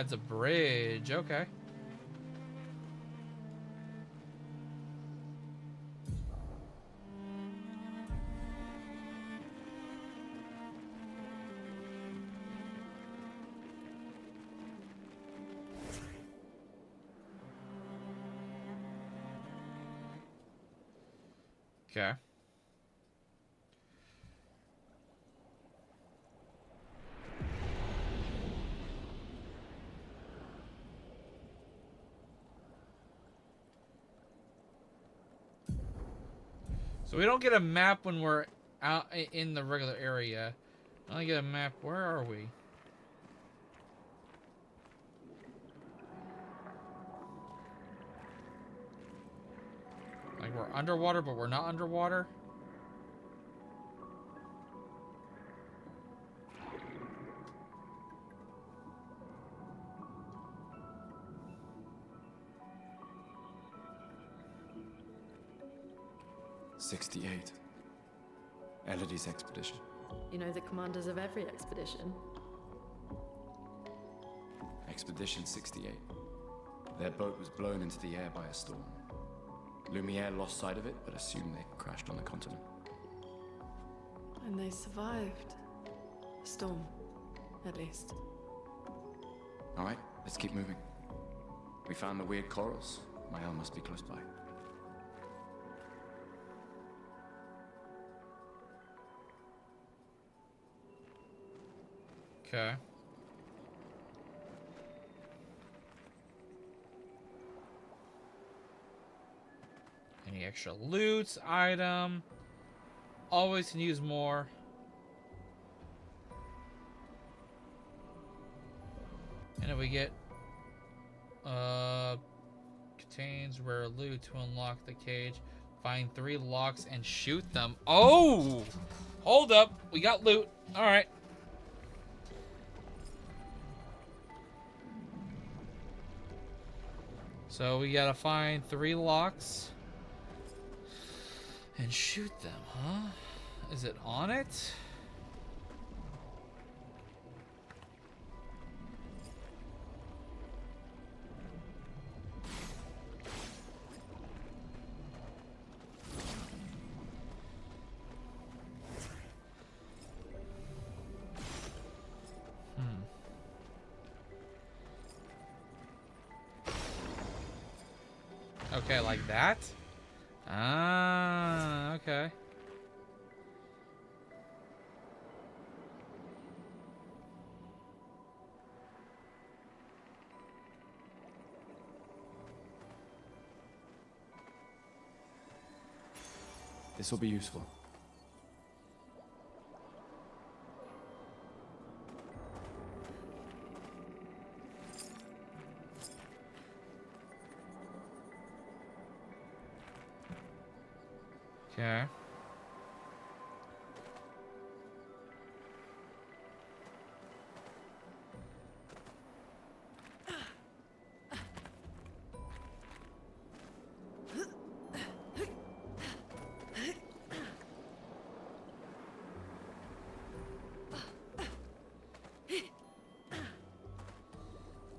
adds a bridge. Okay. Okay. So we don't get a map when we're out in the regular area. I only get a map. Where are we? Like we're underwater, but we're not underwater. '68. Elodie's expedition. You know the commanders of every expedition. Expedition 68. Their boat was blown into the air by a storm. Lumiere lost sight of it, but assumed they crashed on the continent. And they survived. The storm, at least. All right, let's keep moving. We found the weird corals. Mael must be close by. Okay. Any extra loot, item. Always can use more. And if we get contains rare loot to unlock the cage. Find 3 locks and shoot them. Oh! Hold up. We got loot. Alright. So we gotta find 3 locks and shoot them, huh? Is it on it? Okay, like that? Ah, okay. This will be useful. Okay.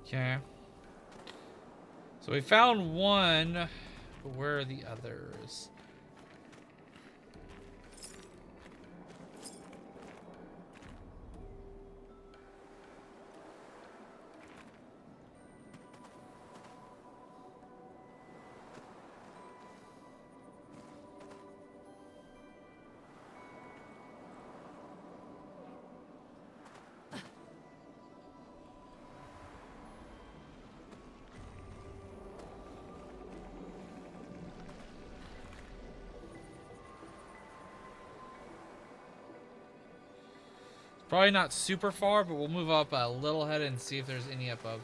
Okay. So we found one, but where are the others? Probably not super far, but we'll move up a little ahead and see if there's any above.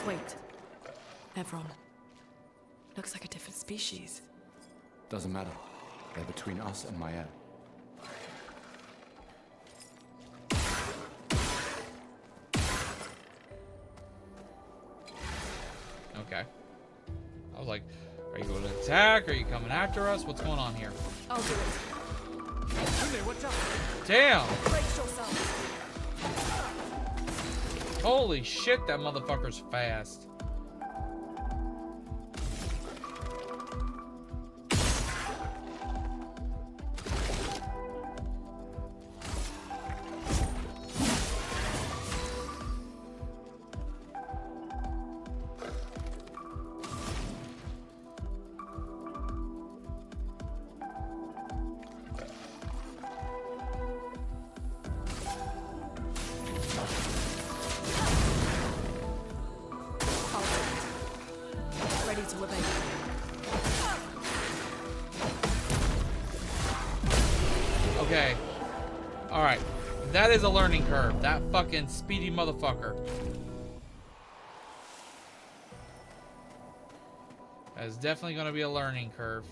Wait. Evron. Looks like a different species. Doesn't matter. They're between us and Mael. Okay. I was like, are you going to attack? Are you coming after us? What's going on here? I'll do it. Damn! Brace yourselves. Holy shit, that motherfucker's fast. Ready to evade. Okay. Alright. That is a learning curve. That fucking speedy motherfucker. That is definitely going to be a learning curve.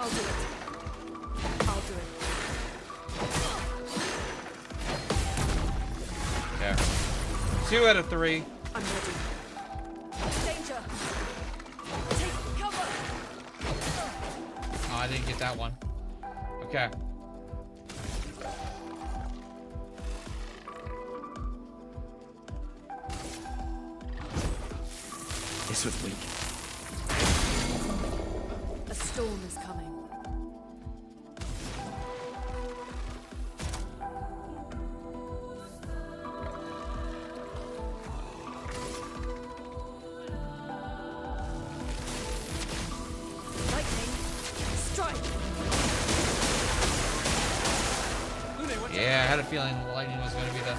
I'll do it. I'll do it. Yeah. 2 out of 3. I'm ready. Danger! Take cover! Oh, I didn't get that one. Okay. This was weak. A storm is coming. Lightning, strike! Yeah, I had a feeling lightning was going to be the...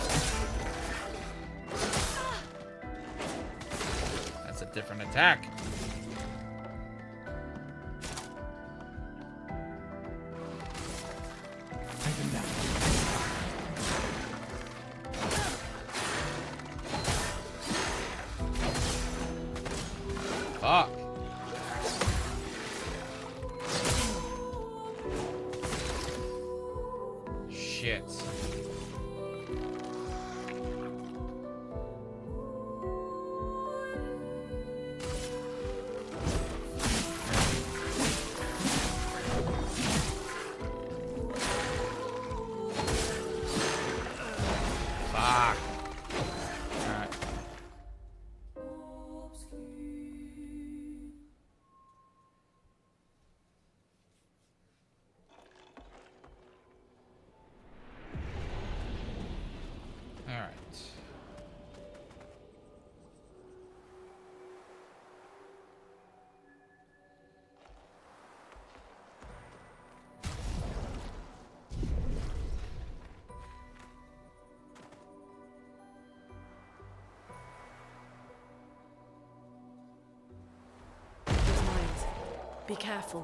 That's a different attack. Fuck. Shit. Fuck. Alright. Alright. Those mines. Be careful.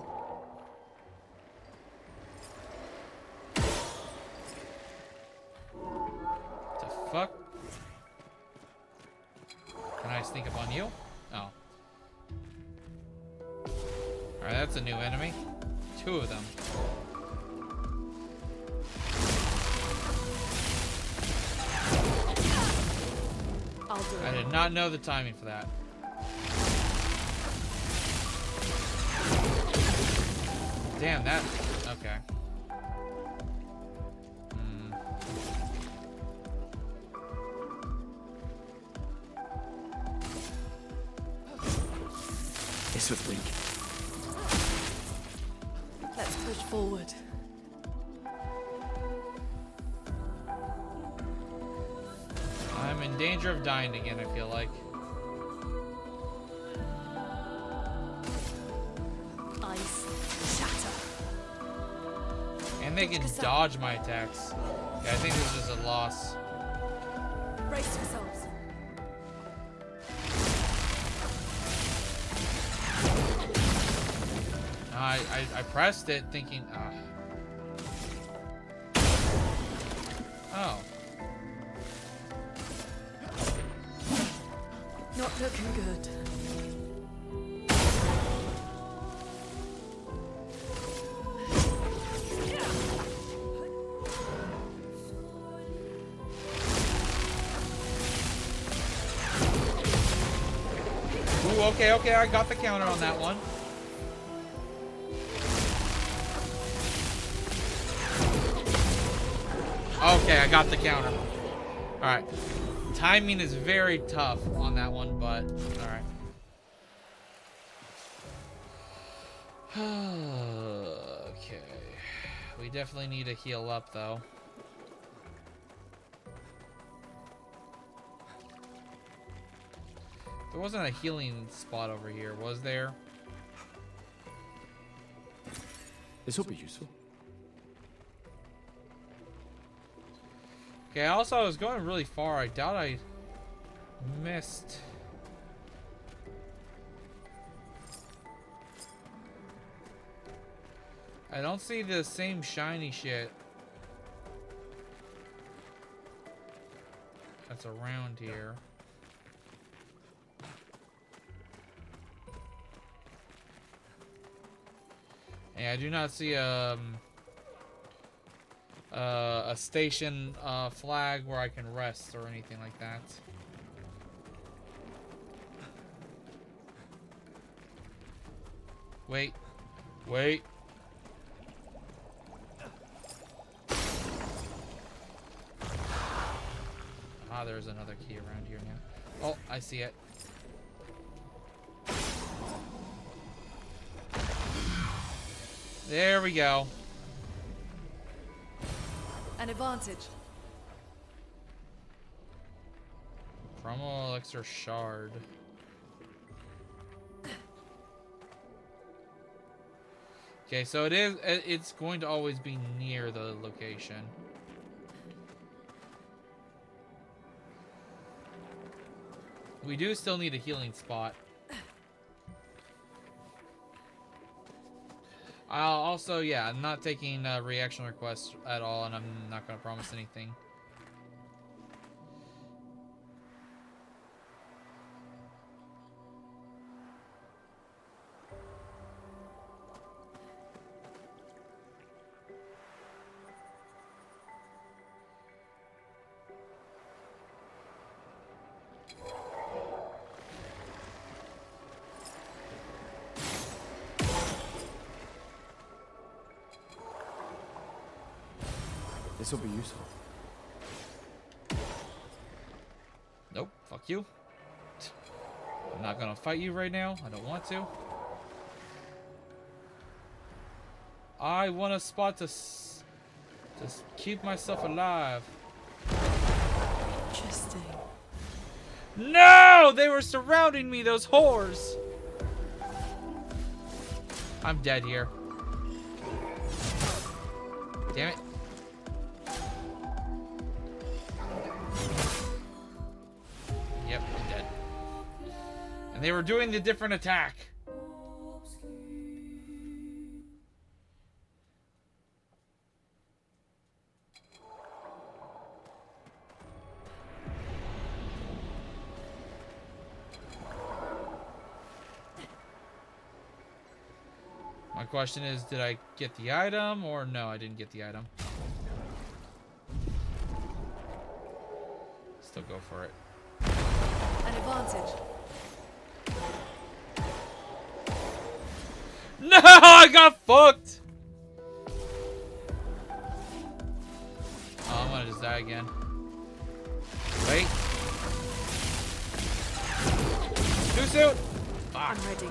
The fuck? Can I sneak up on you? Oh. Alright, that's a new enemy. 2 of them. I'll do I it. did not know the timing for that. Damn, that... Okay. This was weak. Let's push forward. I'm in danger of dying again, I feel like. Ice shatter. And they can dodge my attacks. Yeah, I think this is a loss. Brace yourselves. I pressed it thinking, oh. Not looking good. Ooh, okay, I got the counter on that one. Okay, I got the counter. Alright. Timing is very tough on that one, but alright. Okay. We definitely need to heal up, though. There wasn't a healing spot over here, was there? This will be useful. Okay, also I was going really far. I doubt I missed. I don't see the same shiny shit that's around here. Yeah, I do not see a station flag where I can rest or anything like that. Wait. Ah, there's another key around here now. Oh, I see it. There we go. An advantage. Promo elixir shard. Okay, so it's going to always be near the location. We do still need a healing spot. Also, yeah, I'm not taking reaction requests at all, and I'm not going to promise anything. This will be useful. Nope, fuck you. I'm not gonna fight you right now. I don't want to. I want a spot to just keep myself alive. Interesting. No! They were surrounding me, those whores! I'm dead here. Damn it. Yep, I'm dead. And they were doing the different attack. My question is, did I get the item or no, I didn't get the item. Still go for it. An advantage. No, I got fucked. Oh, I'm gonna just die again. Wait. Too soon. Fuck. I'm ready.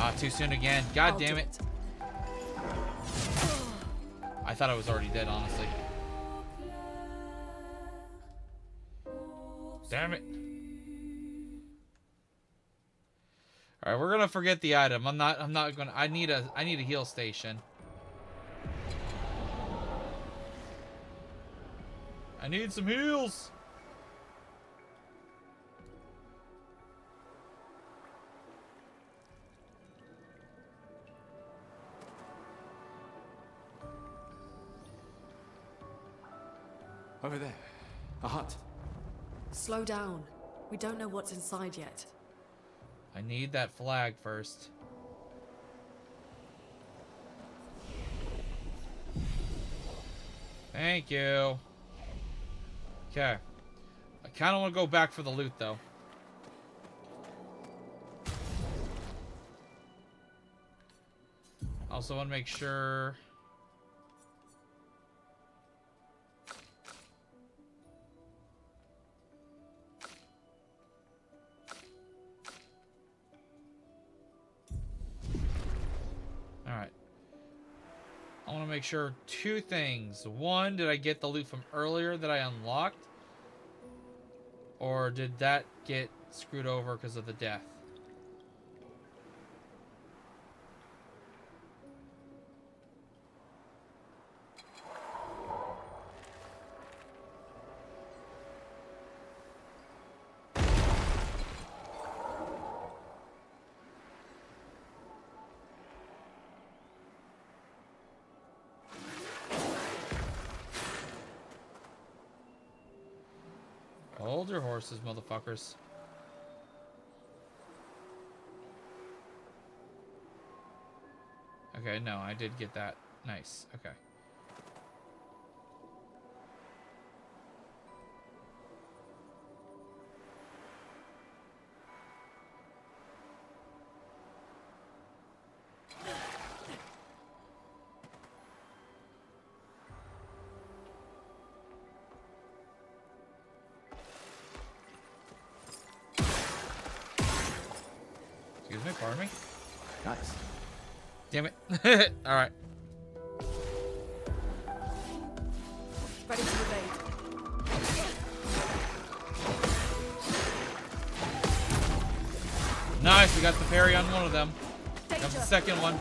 Ah, too soon again. God I'll damn do it. I thought I was already dead, honestly. Damn it. Alright, we're gonna forget the item. I'm not gonna I need a heal station. I need some heals. Over there. A hut. Slow down. We don't know what's inside yet. I need that flag first. Thank you. Okay. I kind of want to go back for the loot, though. Also want to make sure... Alright. I want to make sure two things. One, did I get the loot from earlier that I unlocked? Or did that get screwed over because of the death? Hold your horses, motherfuckers. Okay, no, I did get that. Nice. Okay. Excuse me, pardon me. Nice. Damn it. Alright. Ready to evade. Nice, we got the parry on one of them. That was the Danger. second one.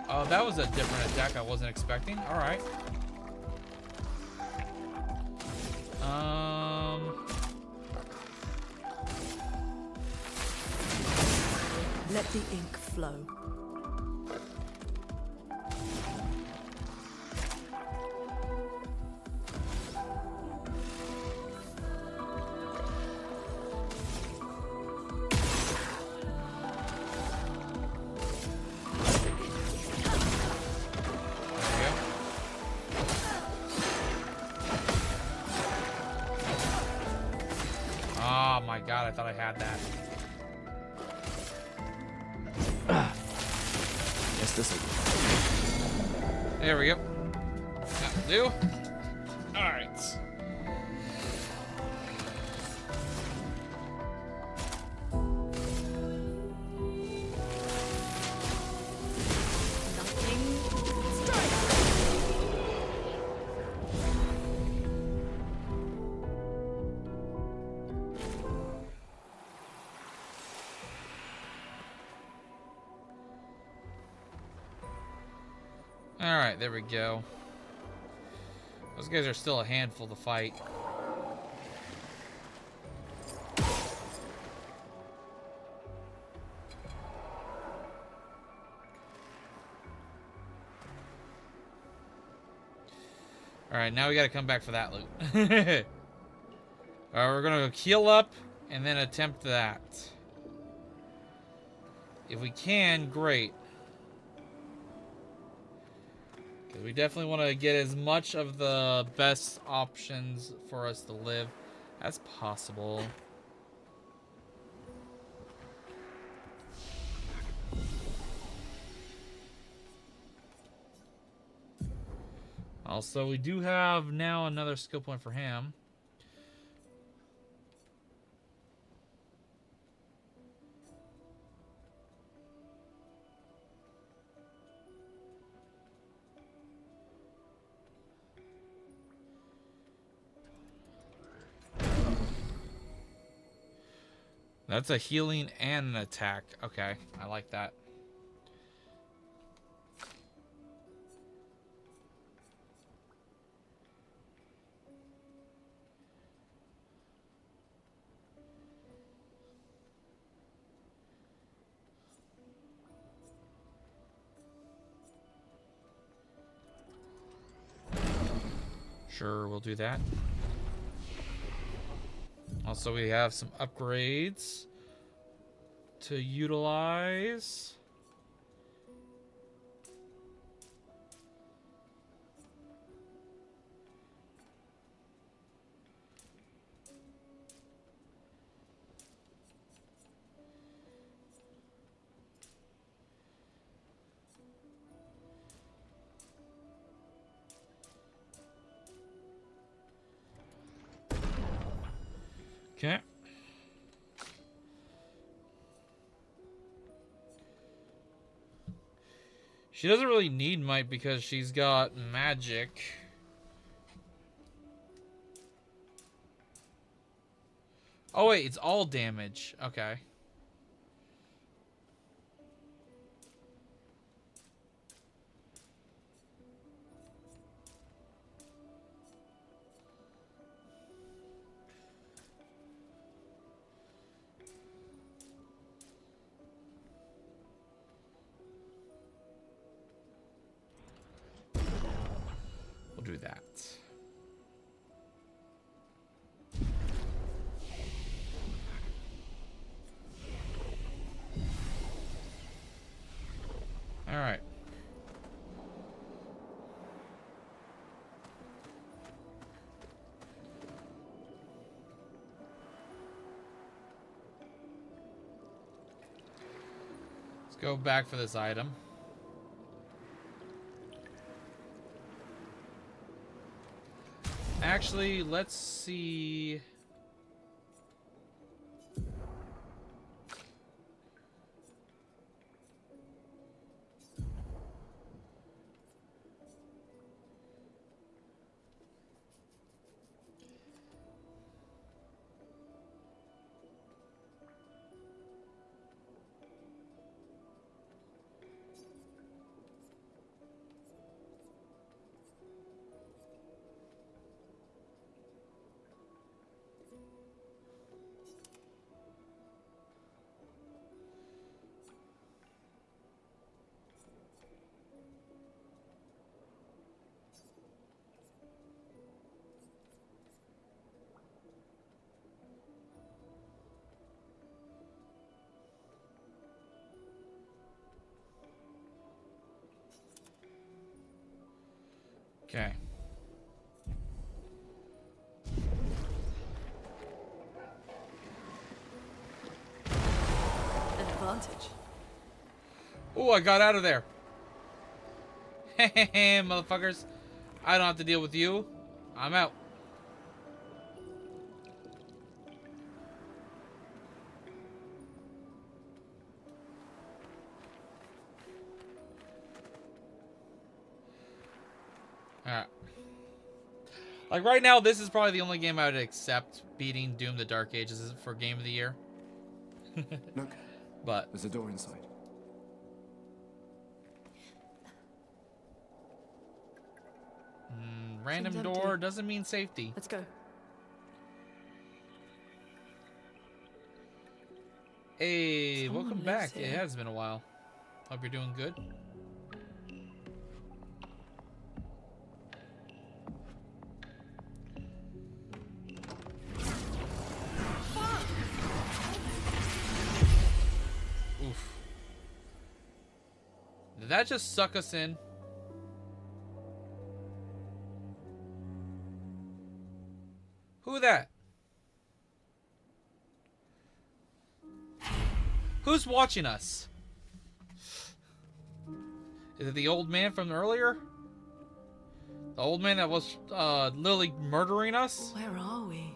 Oh, that was a different attack I wasn't expecting. Alright. Let the ink flow. Oh my god, I thought I had that. Guess this'll do. There we go. That'll do. Alright. Lightning strike. Alright, there we go. Those guys are still a handful to fight. Alright, now we gotta come back for that loot. Alright, we're gonna go heal up and then attempt that. If we can, great. We definitely want to get as much of the best options for us to live as possible. Also, we do have now another skill point for him. That's a healing and an attack. Okay, I like that. Sure, we'll do that. Also, we have some upgrades to utilize. Okay. She doesn't really need might because she's got magic. Oh wait, it's all damage. Okay. We'll do that. All right. Let's go back for this item. Actually, let's see. Okay. Advantage. Oh, I got out of there. Hey, motherfuckers. I don't have to deal with you. I'm out. Alright. Like right now, this is probably the only game I would accept beating Doom the Dark Ages for Game of the Year. Look, But there's a door inside. random Seems door empty. doesn't mean safety. Let's go. Hey, Someone welcome lives back. It here. has been a while. Hope you're doing good. Oof. Did that just suck us in? Who that? Who's watching us? Is it the old man from earlier? The old man that was literally murdering us? Where are we?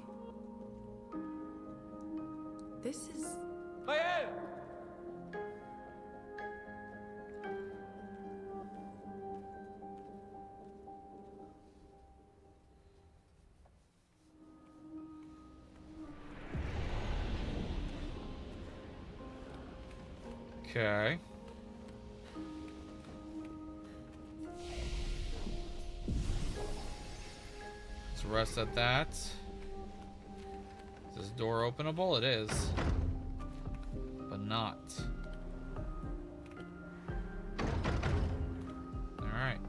This is... I am! Okay. Let's rest at that. Is this door openable? It is. But not. Alright.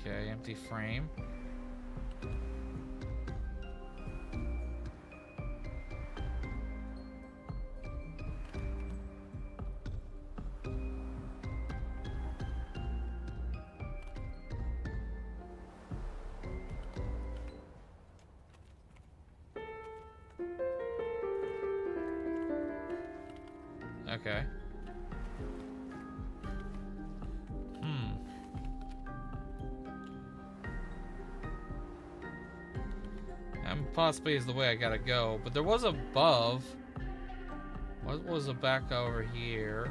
Okay, empty frame. Okay. And possibly is the way I gotta go. But there was above. What was a back over here?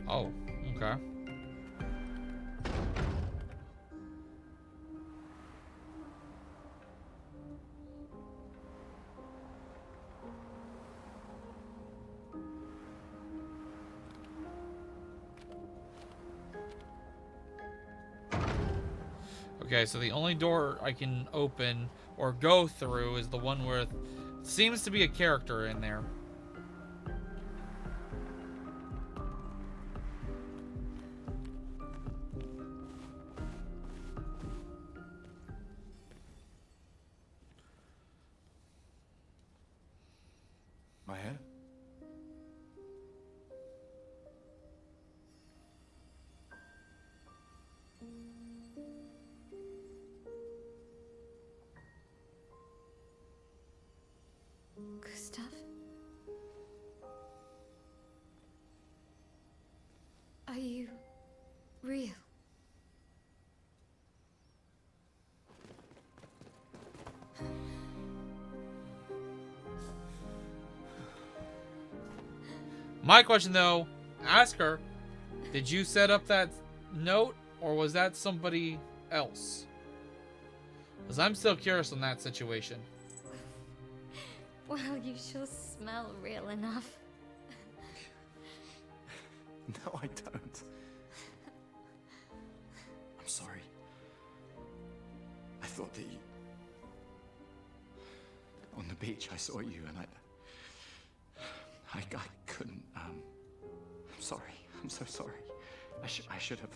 Oh, okay. Okay, so the only door I can open or go through is the one where seems to be a character in there. My head? Gustav? Are you real? My question though, ask her, did you set up that note or was that somebody else? Because I'm still curious on that situation. Well, you sure smell real enough. No, I don't. I'm sorry. I thought that you... On the beach, I saw you and I couldn't, I'm sorry. I'm so sorry. I should have,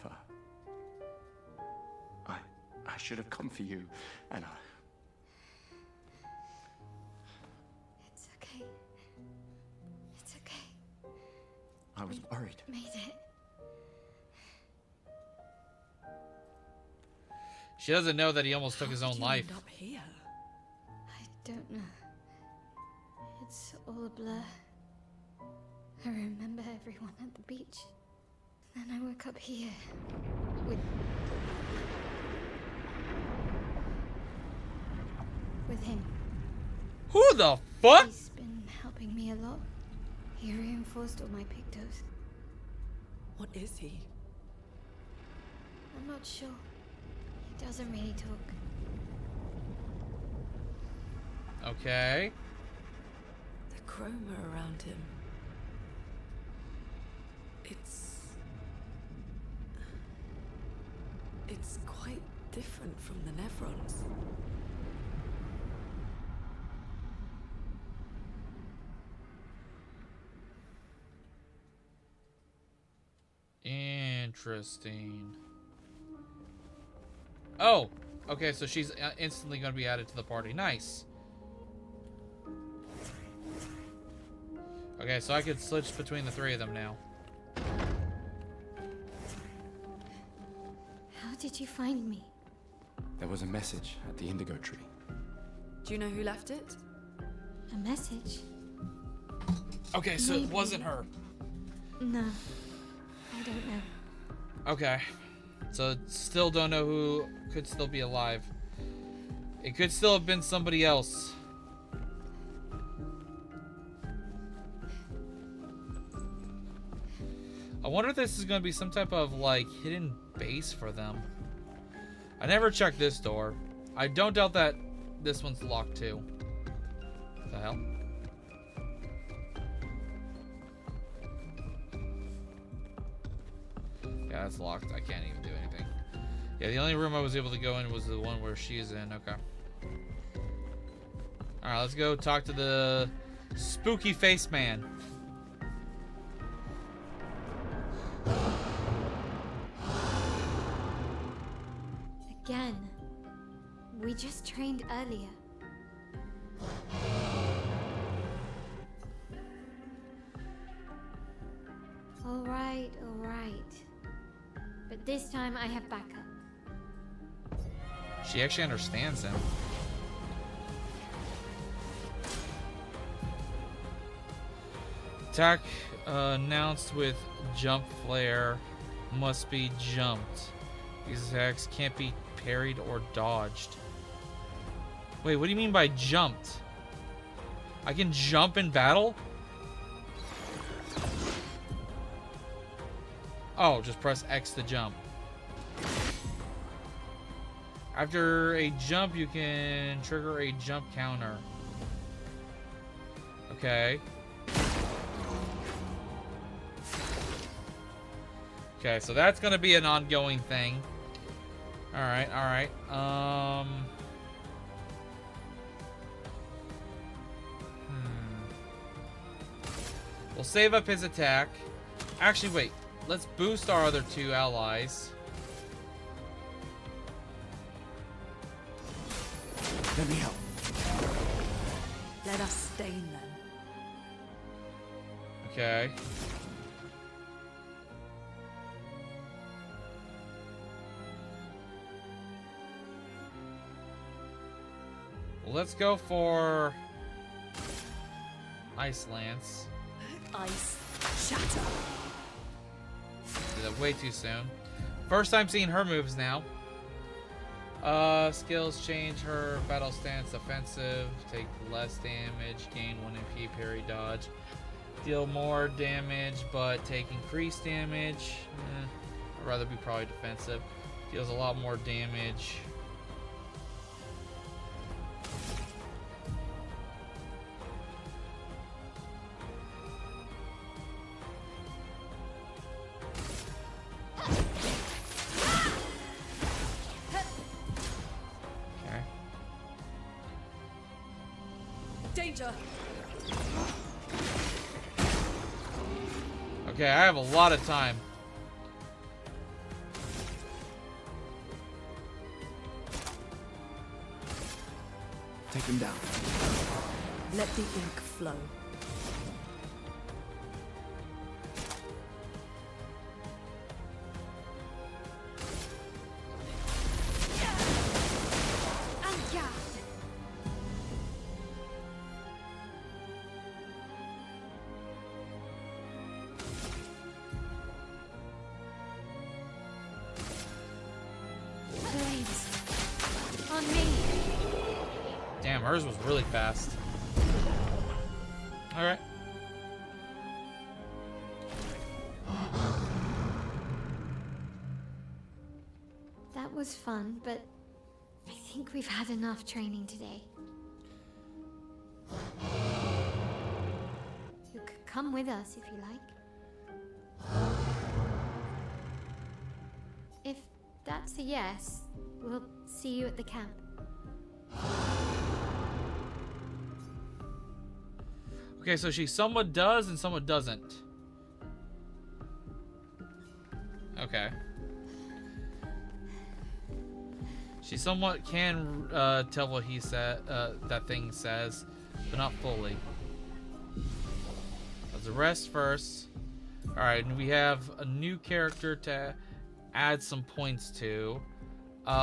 I should have come for you, and It's okay. It's okay. I was worried. Made it. She doesn't know that he almost took his own life. End up here? I don't know. It's all a blur. I remember everyone at the beach. Then I woke up here with him. Who the fuck? He's been helping me a lot. He reinforced all my pictos. What is he? I'm not sure. He doesn't really talk. Okay. The chroma around him. It's quite different from the Nevrons. Interesting. Oh, okay, so she's instantly going to be added to the party. Nice. Okay, so I could switch between the three of them now. How did you find me? There was a message at the indigo tree. Do you know who left it? A message? Okay, so it wasn't her. No. I don't know. Okay. So still don't know who could still be alive. It could still have been somebody else. I wonder if this is going to be some type of, like, hidden base for them. I never checked this door. I don't doubt that this one's locked, too. What the hell? Yeah, it's locked. I can't even do anything. Yeah, the only room I was able to go in was the one where she's in. Okay. Alright, let's go talk to the Spooky face man. Again. We just trained earlier. Alright, alright. But this time I have backup. She actually understands him. Attack announced with jump flare must be jumped. These attacks can't be parried or dodged. Wait, what do you mean by jumped? I can jump in battle? Oh, just press X to jump. After a jump, you can trigger a jump counter. Okay. Okay, so that's gonna be an ongoing thing. Alright, alright. We'll save up his attack. Actually, wait. Let's boost our other two allies. Let me help. Let us stain them. Okay. Well, let's go for Ice Lance. Ice shatter. Did that way too soon. First time seeing her moves now. Skills change her battle stance offensive, take less damage, gain 1 MP, parry dodge, deal more damage but take increased damage. I'd rather be probably defensive. Deals a lot more damage. Danger. Okay, I have a lot of time. Take him down. Let the ink flow. Damn, hers was really fast. Alright. That was fun, but I think we've had enough training today. You could come with us if you like. If that's a yes, we'll see you at the camp. Okay, so she somewhat does and somewhat doesn't. Okay. She somewhat can tell what he said, that thing says, but not fully. Let's rest first. Alright, and we have a new character to add some points to.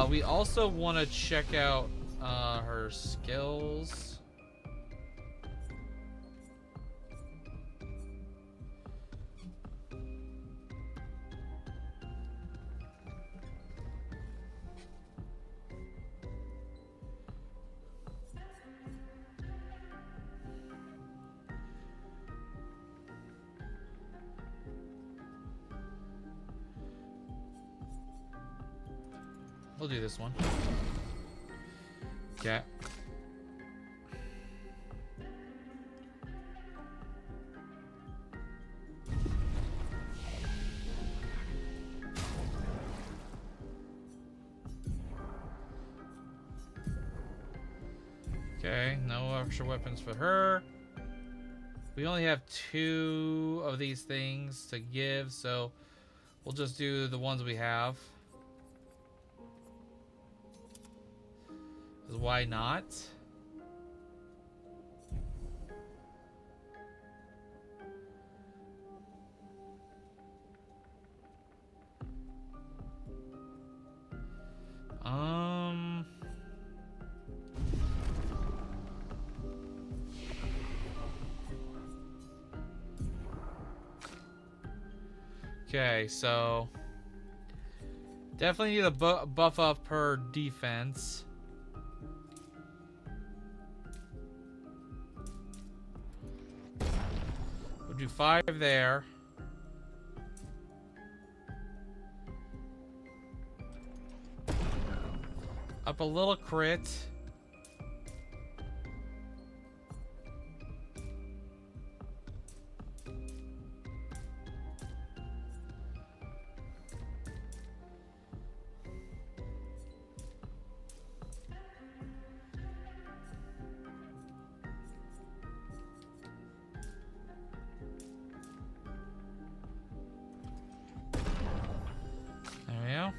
We also want to check out her skills. We'll do this one. Okay. Okay, no extra weapons for her. We only have 2 of these things to give, so we'll just do the ones we have. 'Cause why not? Okay, so definitely need to buff up her defense. We'll do 5 there. Up a little crit. There we go.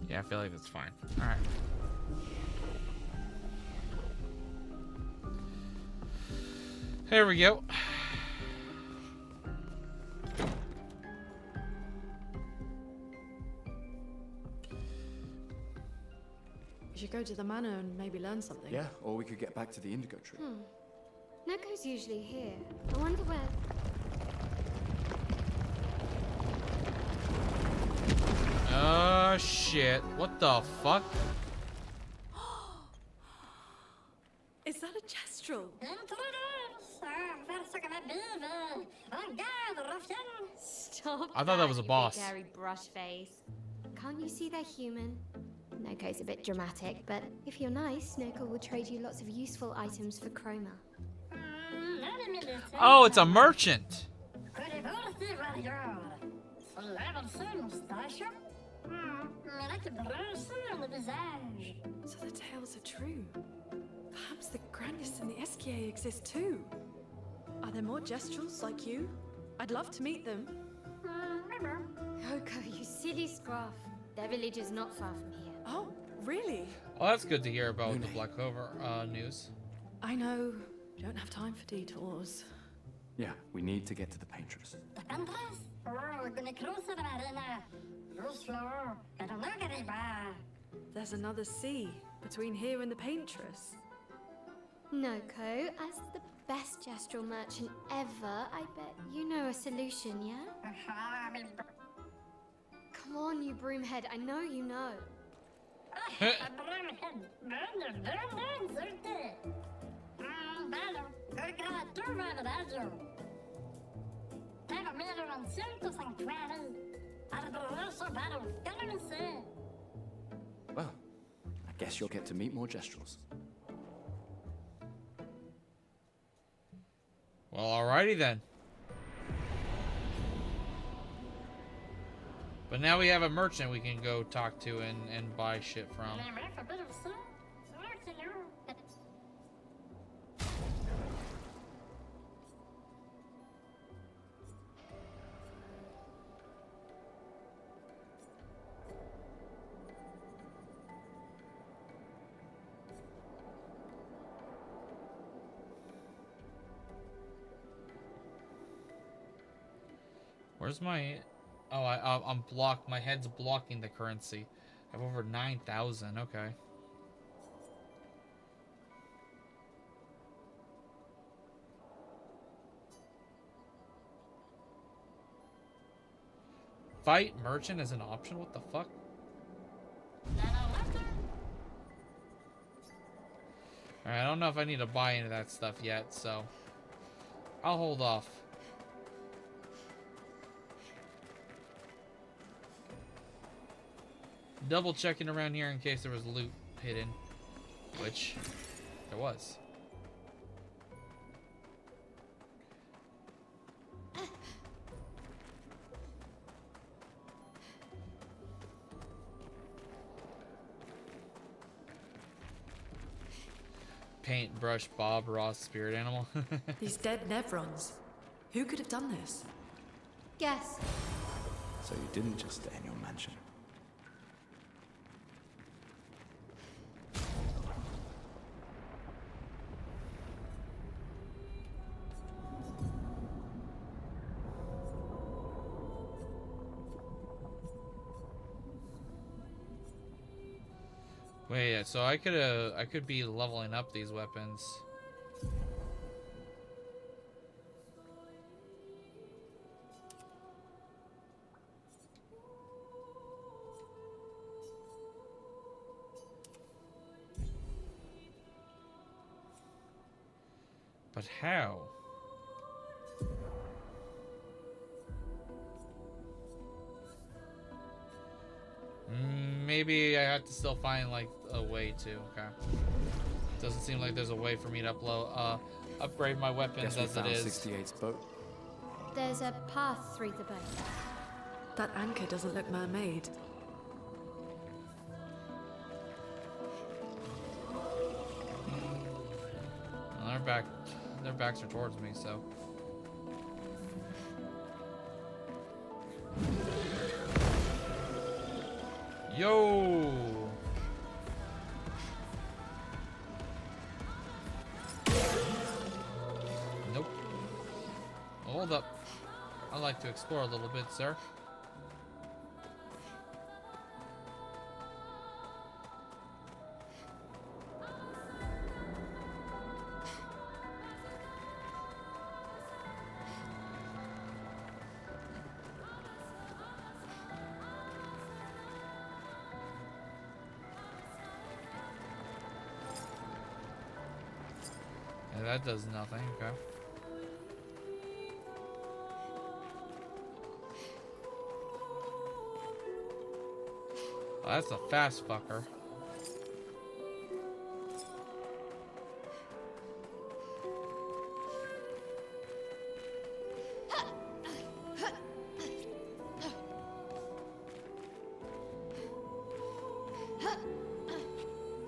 Yeah, I feel like that's fine. All right. Here we go. We should go to the manor and maybe learn something. Yeah, or we could get back to the Indigo Tree. Neko's usually here. I wonder where... Oh shit. What the fuck? Is that a gestural? Stop. I thought that was a you boss. Big hairy brush face. Can't you see they're human? Neko's a bit dramatic, but if you're nice, Neko will trade you lots of useful items for chroma. Oh, it's a merchant. So the tales are true. Perhaps the Grandis and the SKA exist too. Are there more gestrals like you? I'd love to meet them. Oko, you silly scruff. Their village is not far from here. Oh, really? Well, that's good to hear about the Black Clover news. I know. Don't have time for detours. Yeah, we need to get to the Paintress. There's another sea between here and the Paintress. Noko, as the best gestural merchant ever, I bet you know a solution, yeah? Come on, you broomhead, I know you know. Well, I guess you'll get to meet more gestrals. Well, alrighty then. But now we have a merchant we can go talk to and buy shit from. Where's my... Oh, I'm blocked. My head's blocking the currency. I have over 9,000. Okay. Fight merchant as an option? What the fuck? Alright, I don't know if I need to buy into that stuff yet, so I'll hold off. Double checking around here in case there was loot hidden, which there was. Paintbrush Bob Ross spirit animal. These dead Nevrons. Who could have done this? Guess. So you didn't just stay in your mansion. Wait, so I could be leveling up these weapons. But how? Maybe I have to still find like a way to. Okay. Doesn't seem like there's a way for me to upgrade my weapons as it is. 68's boat. There's a path through the boat. That anchor doesn't look mermaid. Well, their backs are towards me, so. Yo! Nope. Hold up. I'd like to explore a little bit, sir. That does nothing, okay. Oh, that's a fast fucker.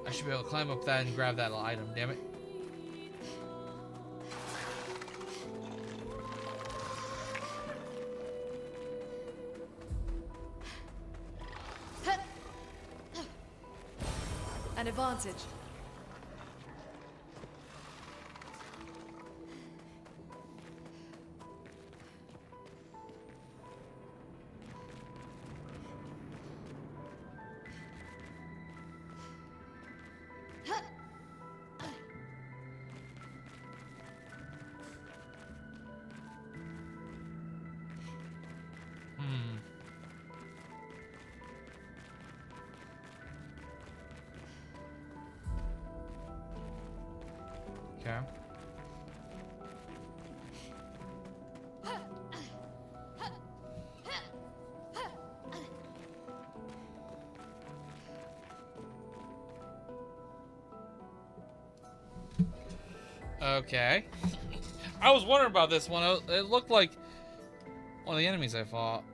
I should be able to climb up that and grab that item, damn it. An advantage. Okay. Okay. I was wondering about this one. It looked like one of the enemies I fought.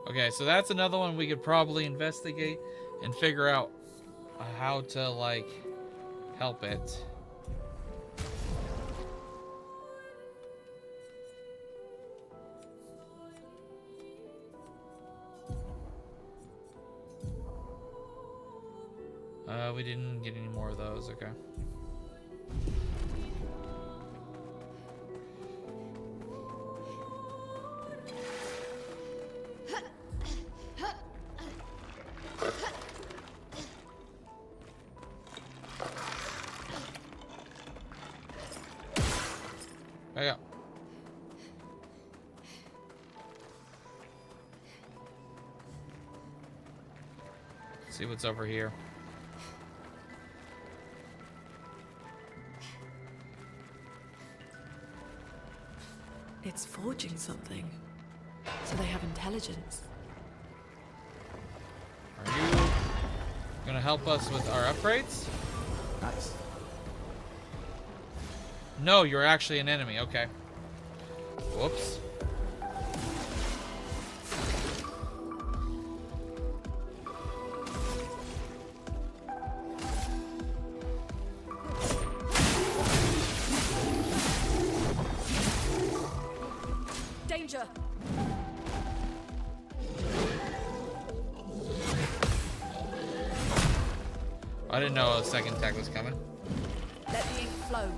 Okay, so that's another one we could probably investigate and figure out how to, like, help it. We didn't get any more of those. Okay. There you go. See what's over here. It's forging something. So they have intelligence. Are you gonna help us with our upgrades? Nice. No, you're actually an enemy. Okay. Whoops. Danger! I didn't know a second attack was coming. Let the ink flow.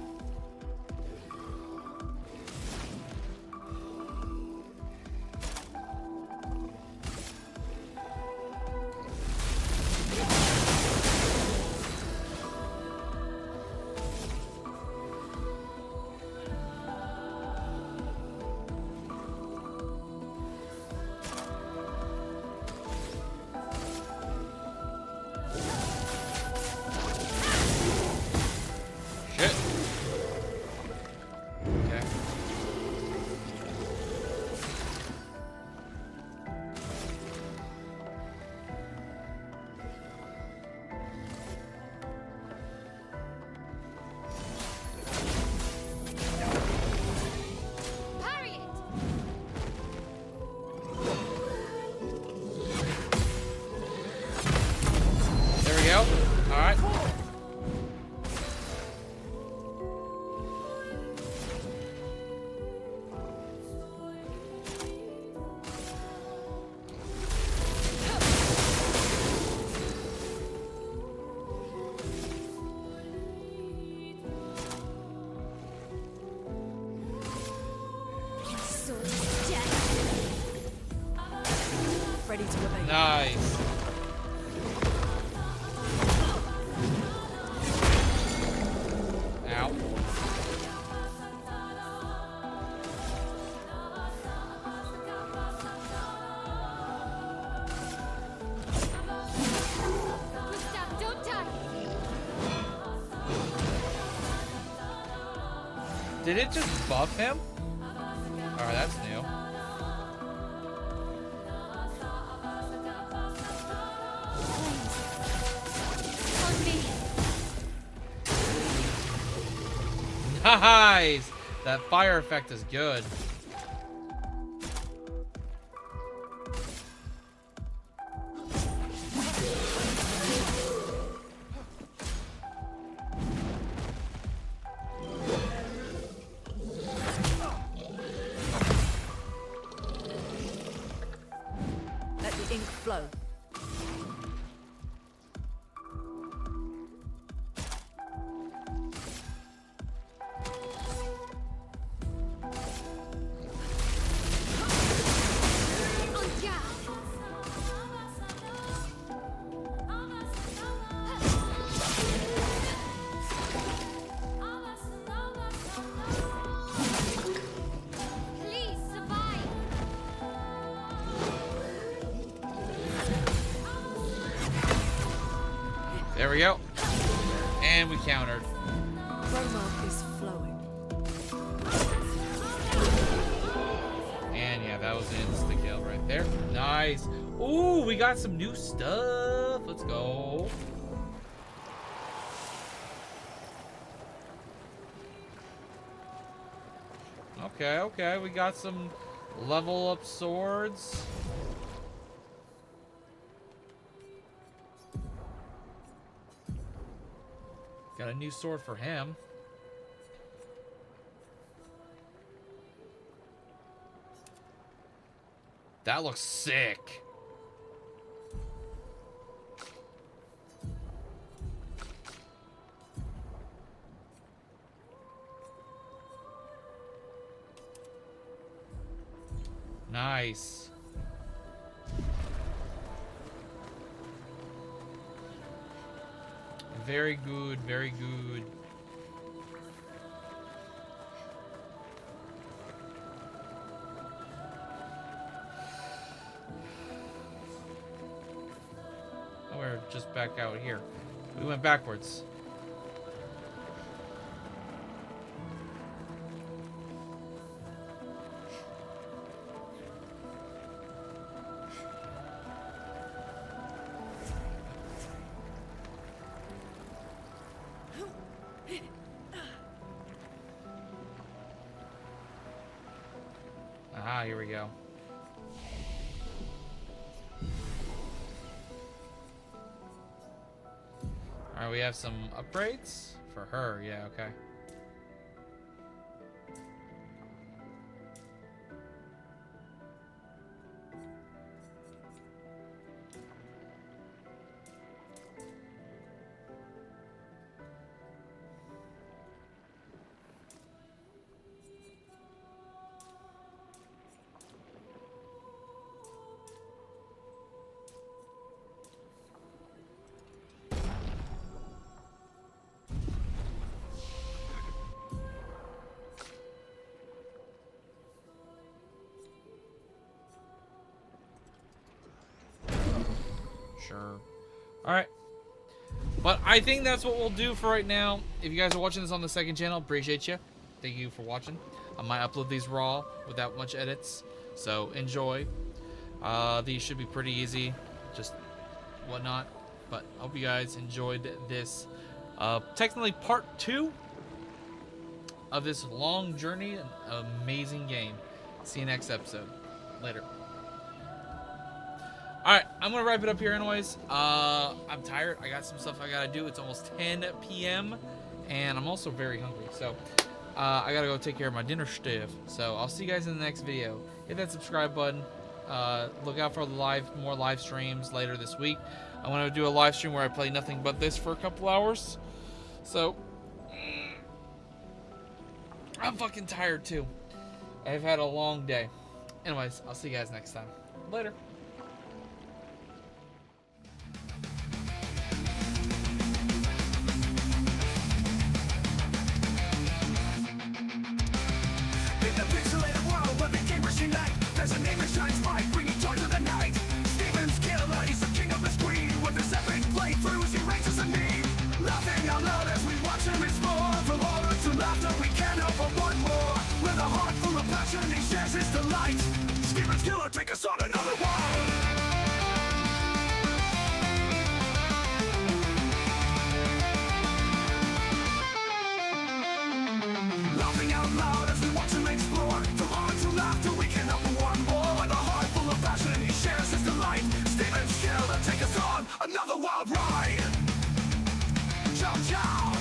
Shit. Okay. Parry it! There we go. All right. Sword of death! Ready to evade. Nice. Ow. Gustav, don't die! Did it just buff him? Alright, that's new. On me! Nice! That fire effect is good. Let the ink flow. On guard! Please survive! There we go. And we countered. Chroma is flowing. And yeah, that was an insta kill right there. Nice. Ooh, we got some new stuff. Let's go. Okay, okay. We got some level up swords. Got a new sword for him. That looks sick. Nice. Very good, very good. Oh, we're just back out here. We went backwards. Ah, here we go. Alright, we have some upgrades for her. Yeah, okay. Sure. Alright. But I think that's what we'll do for right now. If you guys are watching this on the second channel, appreciate you. Thank you for watching. I might upload these raw without much edits. So enjoy. These should be pretty easy. Just whatnot. But I hope you guys enjoyed this. Technically part 2 of this long journey. An amazing game. See you next episode. Later. Alright, I'm going to wrap it up here anyways. I'm tired. I got some stuff I got to do. It's almost 10 p.m. And I'm also very hungry. So, I got to go take care of my dinner stuff. So, I'll see you guys in the next video. Hit that subscribe button. Look out for the more live streams later this week. I want to do a live stream where I play nothing but this for a couple hours. So, I'm fucking tired too. I've had a long day. Anyways, I'll see you guys next time. Later. There's a name that shines bright, bringing joy to the night. Steven's killer, he's the king of the screen. With his epic playthroughs, he raises a knee. Laughing out loud as we watch him explore. From horror to laughter, we can't help but want more. With a heart full of passion, he shares his delight. Steven's killer, take us on another ride. Laughing out loud as we watch him explore. From horror to laughter, we can't help but want more. With a heart full of passion, he shares his delight. Steven's killer, take us on another wild ride. Ciao, ciao.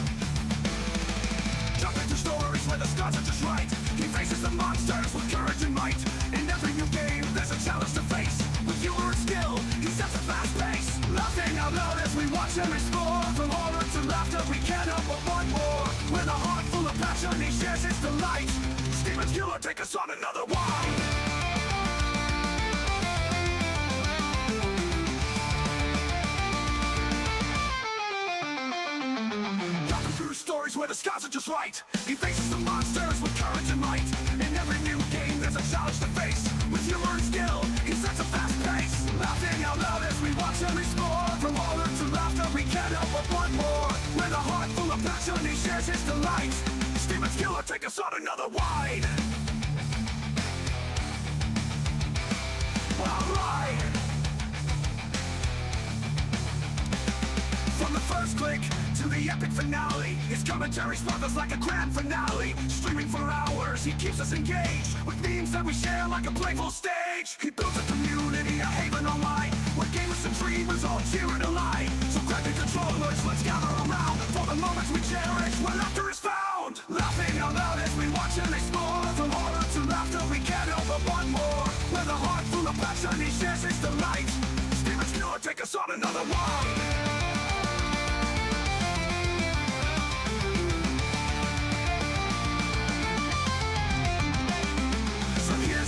Jump into stories where the stars are just right. He faces the monsters with courage and might. In every new game, there's a challenge to face. With humor and skill, he sets a fast pace. Laughing out loud as we watch him explore. From horror to laughter, we can't help but want more. With a heart full of passion, he shares his delight. Steven's killer, take us on another ride. Stories where the scars are just right. He faces the monsters with courage and might. In every new game there's a challenge to face. With humor and skill, he sets a fast pace. Laughing out loud as we watch him explore. From horror to laughter, we can't help but want more. With a heart full of passion, he shares his delight. Steven's killer, take us on another ride. Alright. From the first click to the epic finale, his commentary sparkles like a grand finale. Streaming for hours, he keeps us engaged with memes that we share like a playful stage. He builds a community, a haven online, where gamers and dreamers all cheer and align. So grab your controllers, let's gather around for the moments we cherish when laughter is found. Laughing out loud as we watch him explore. From horror to laughter, we can't help but want more. With a heart full of passion, he shares his delight. Steven's killer, take us on another ride.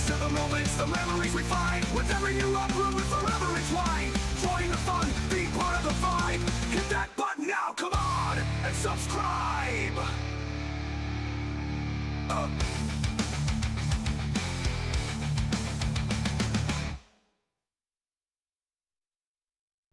To the moments, the memories memories we find. With every new upload, we're forever entwined. Join the fun, be part of the vibe. Hit that button now, come on, and subscribe.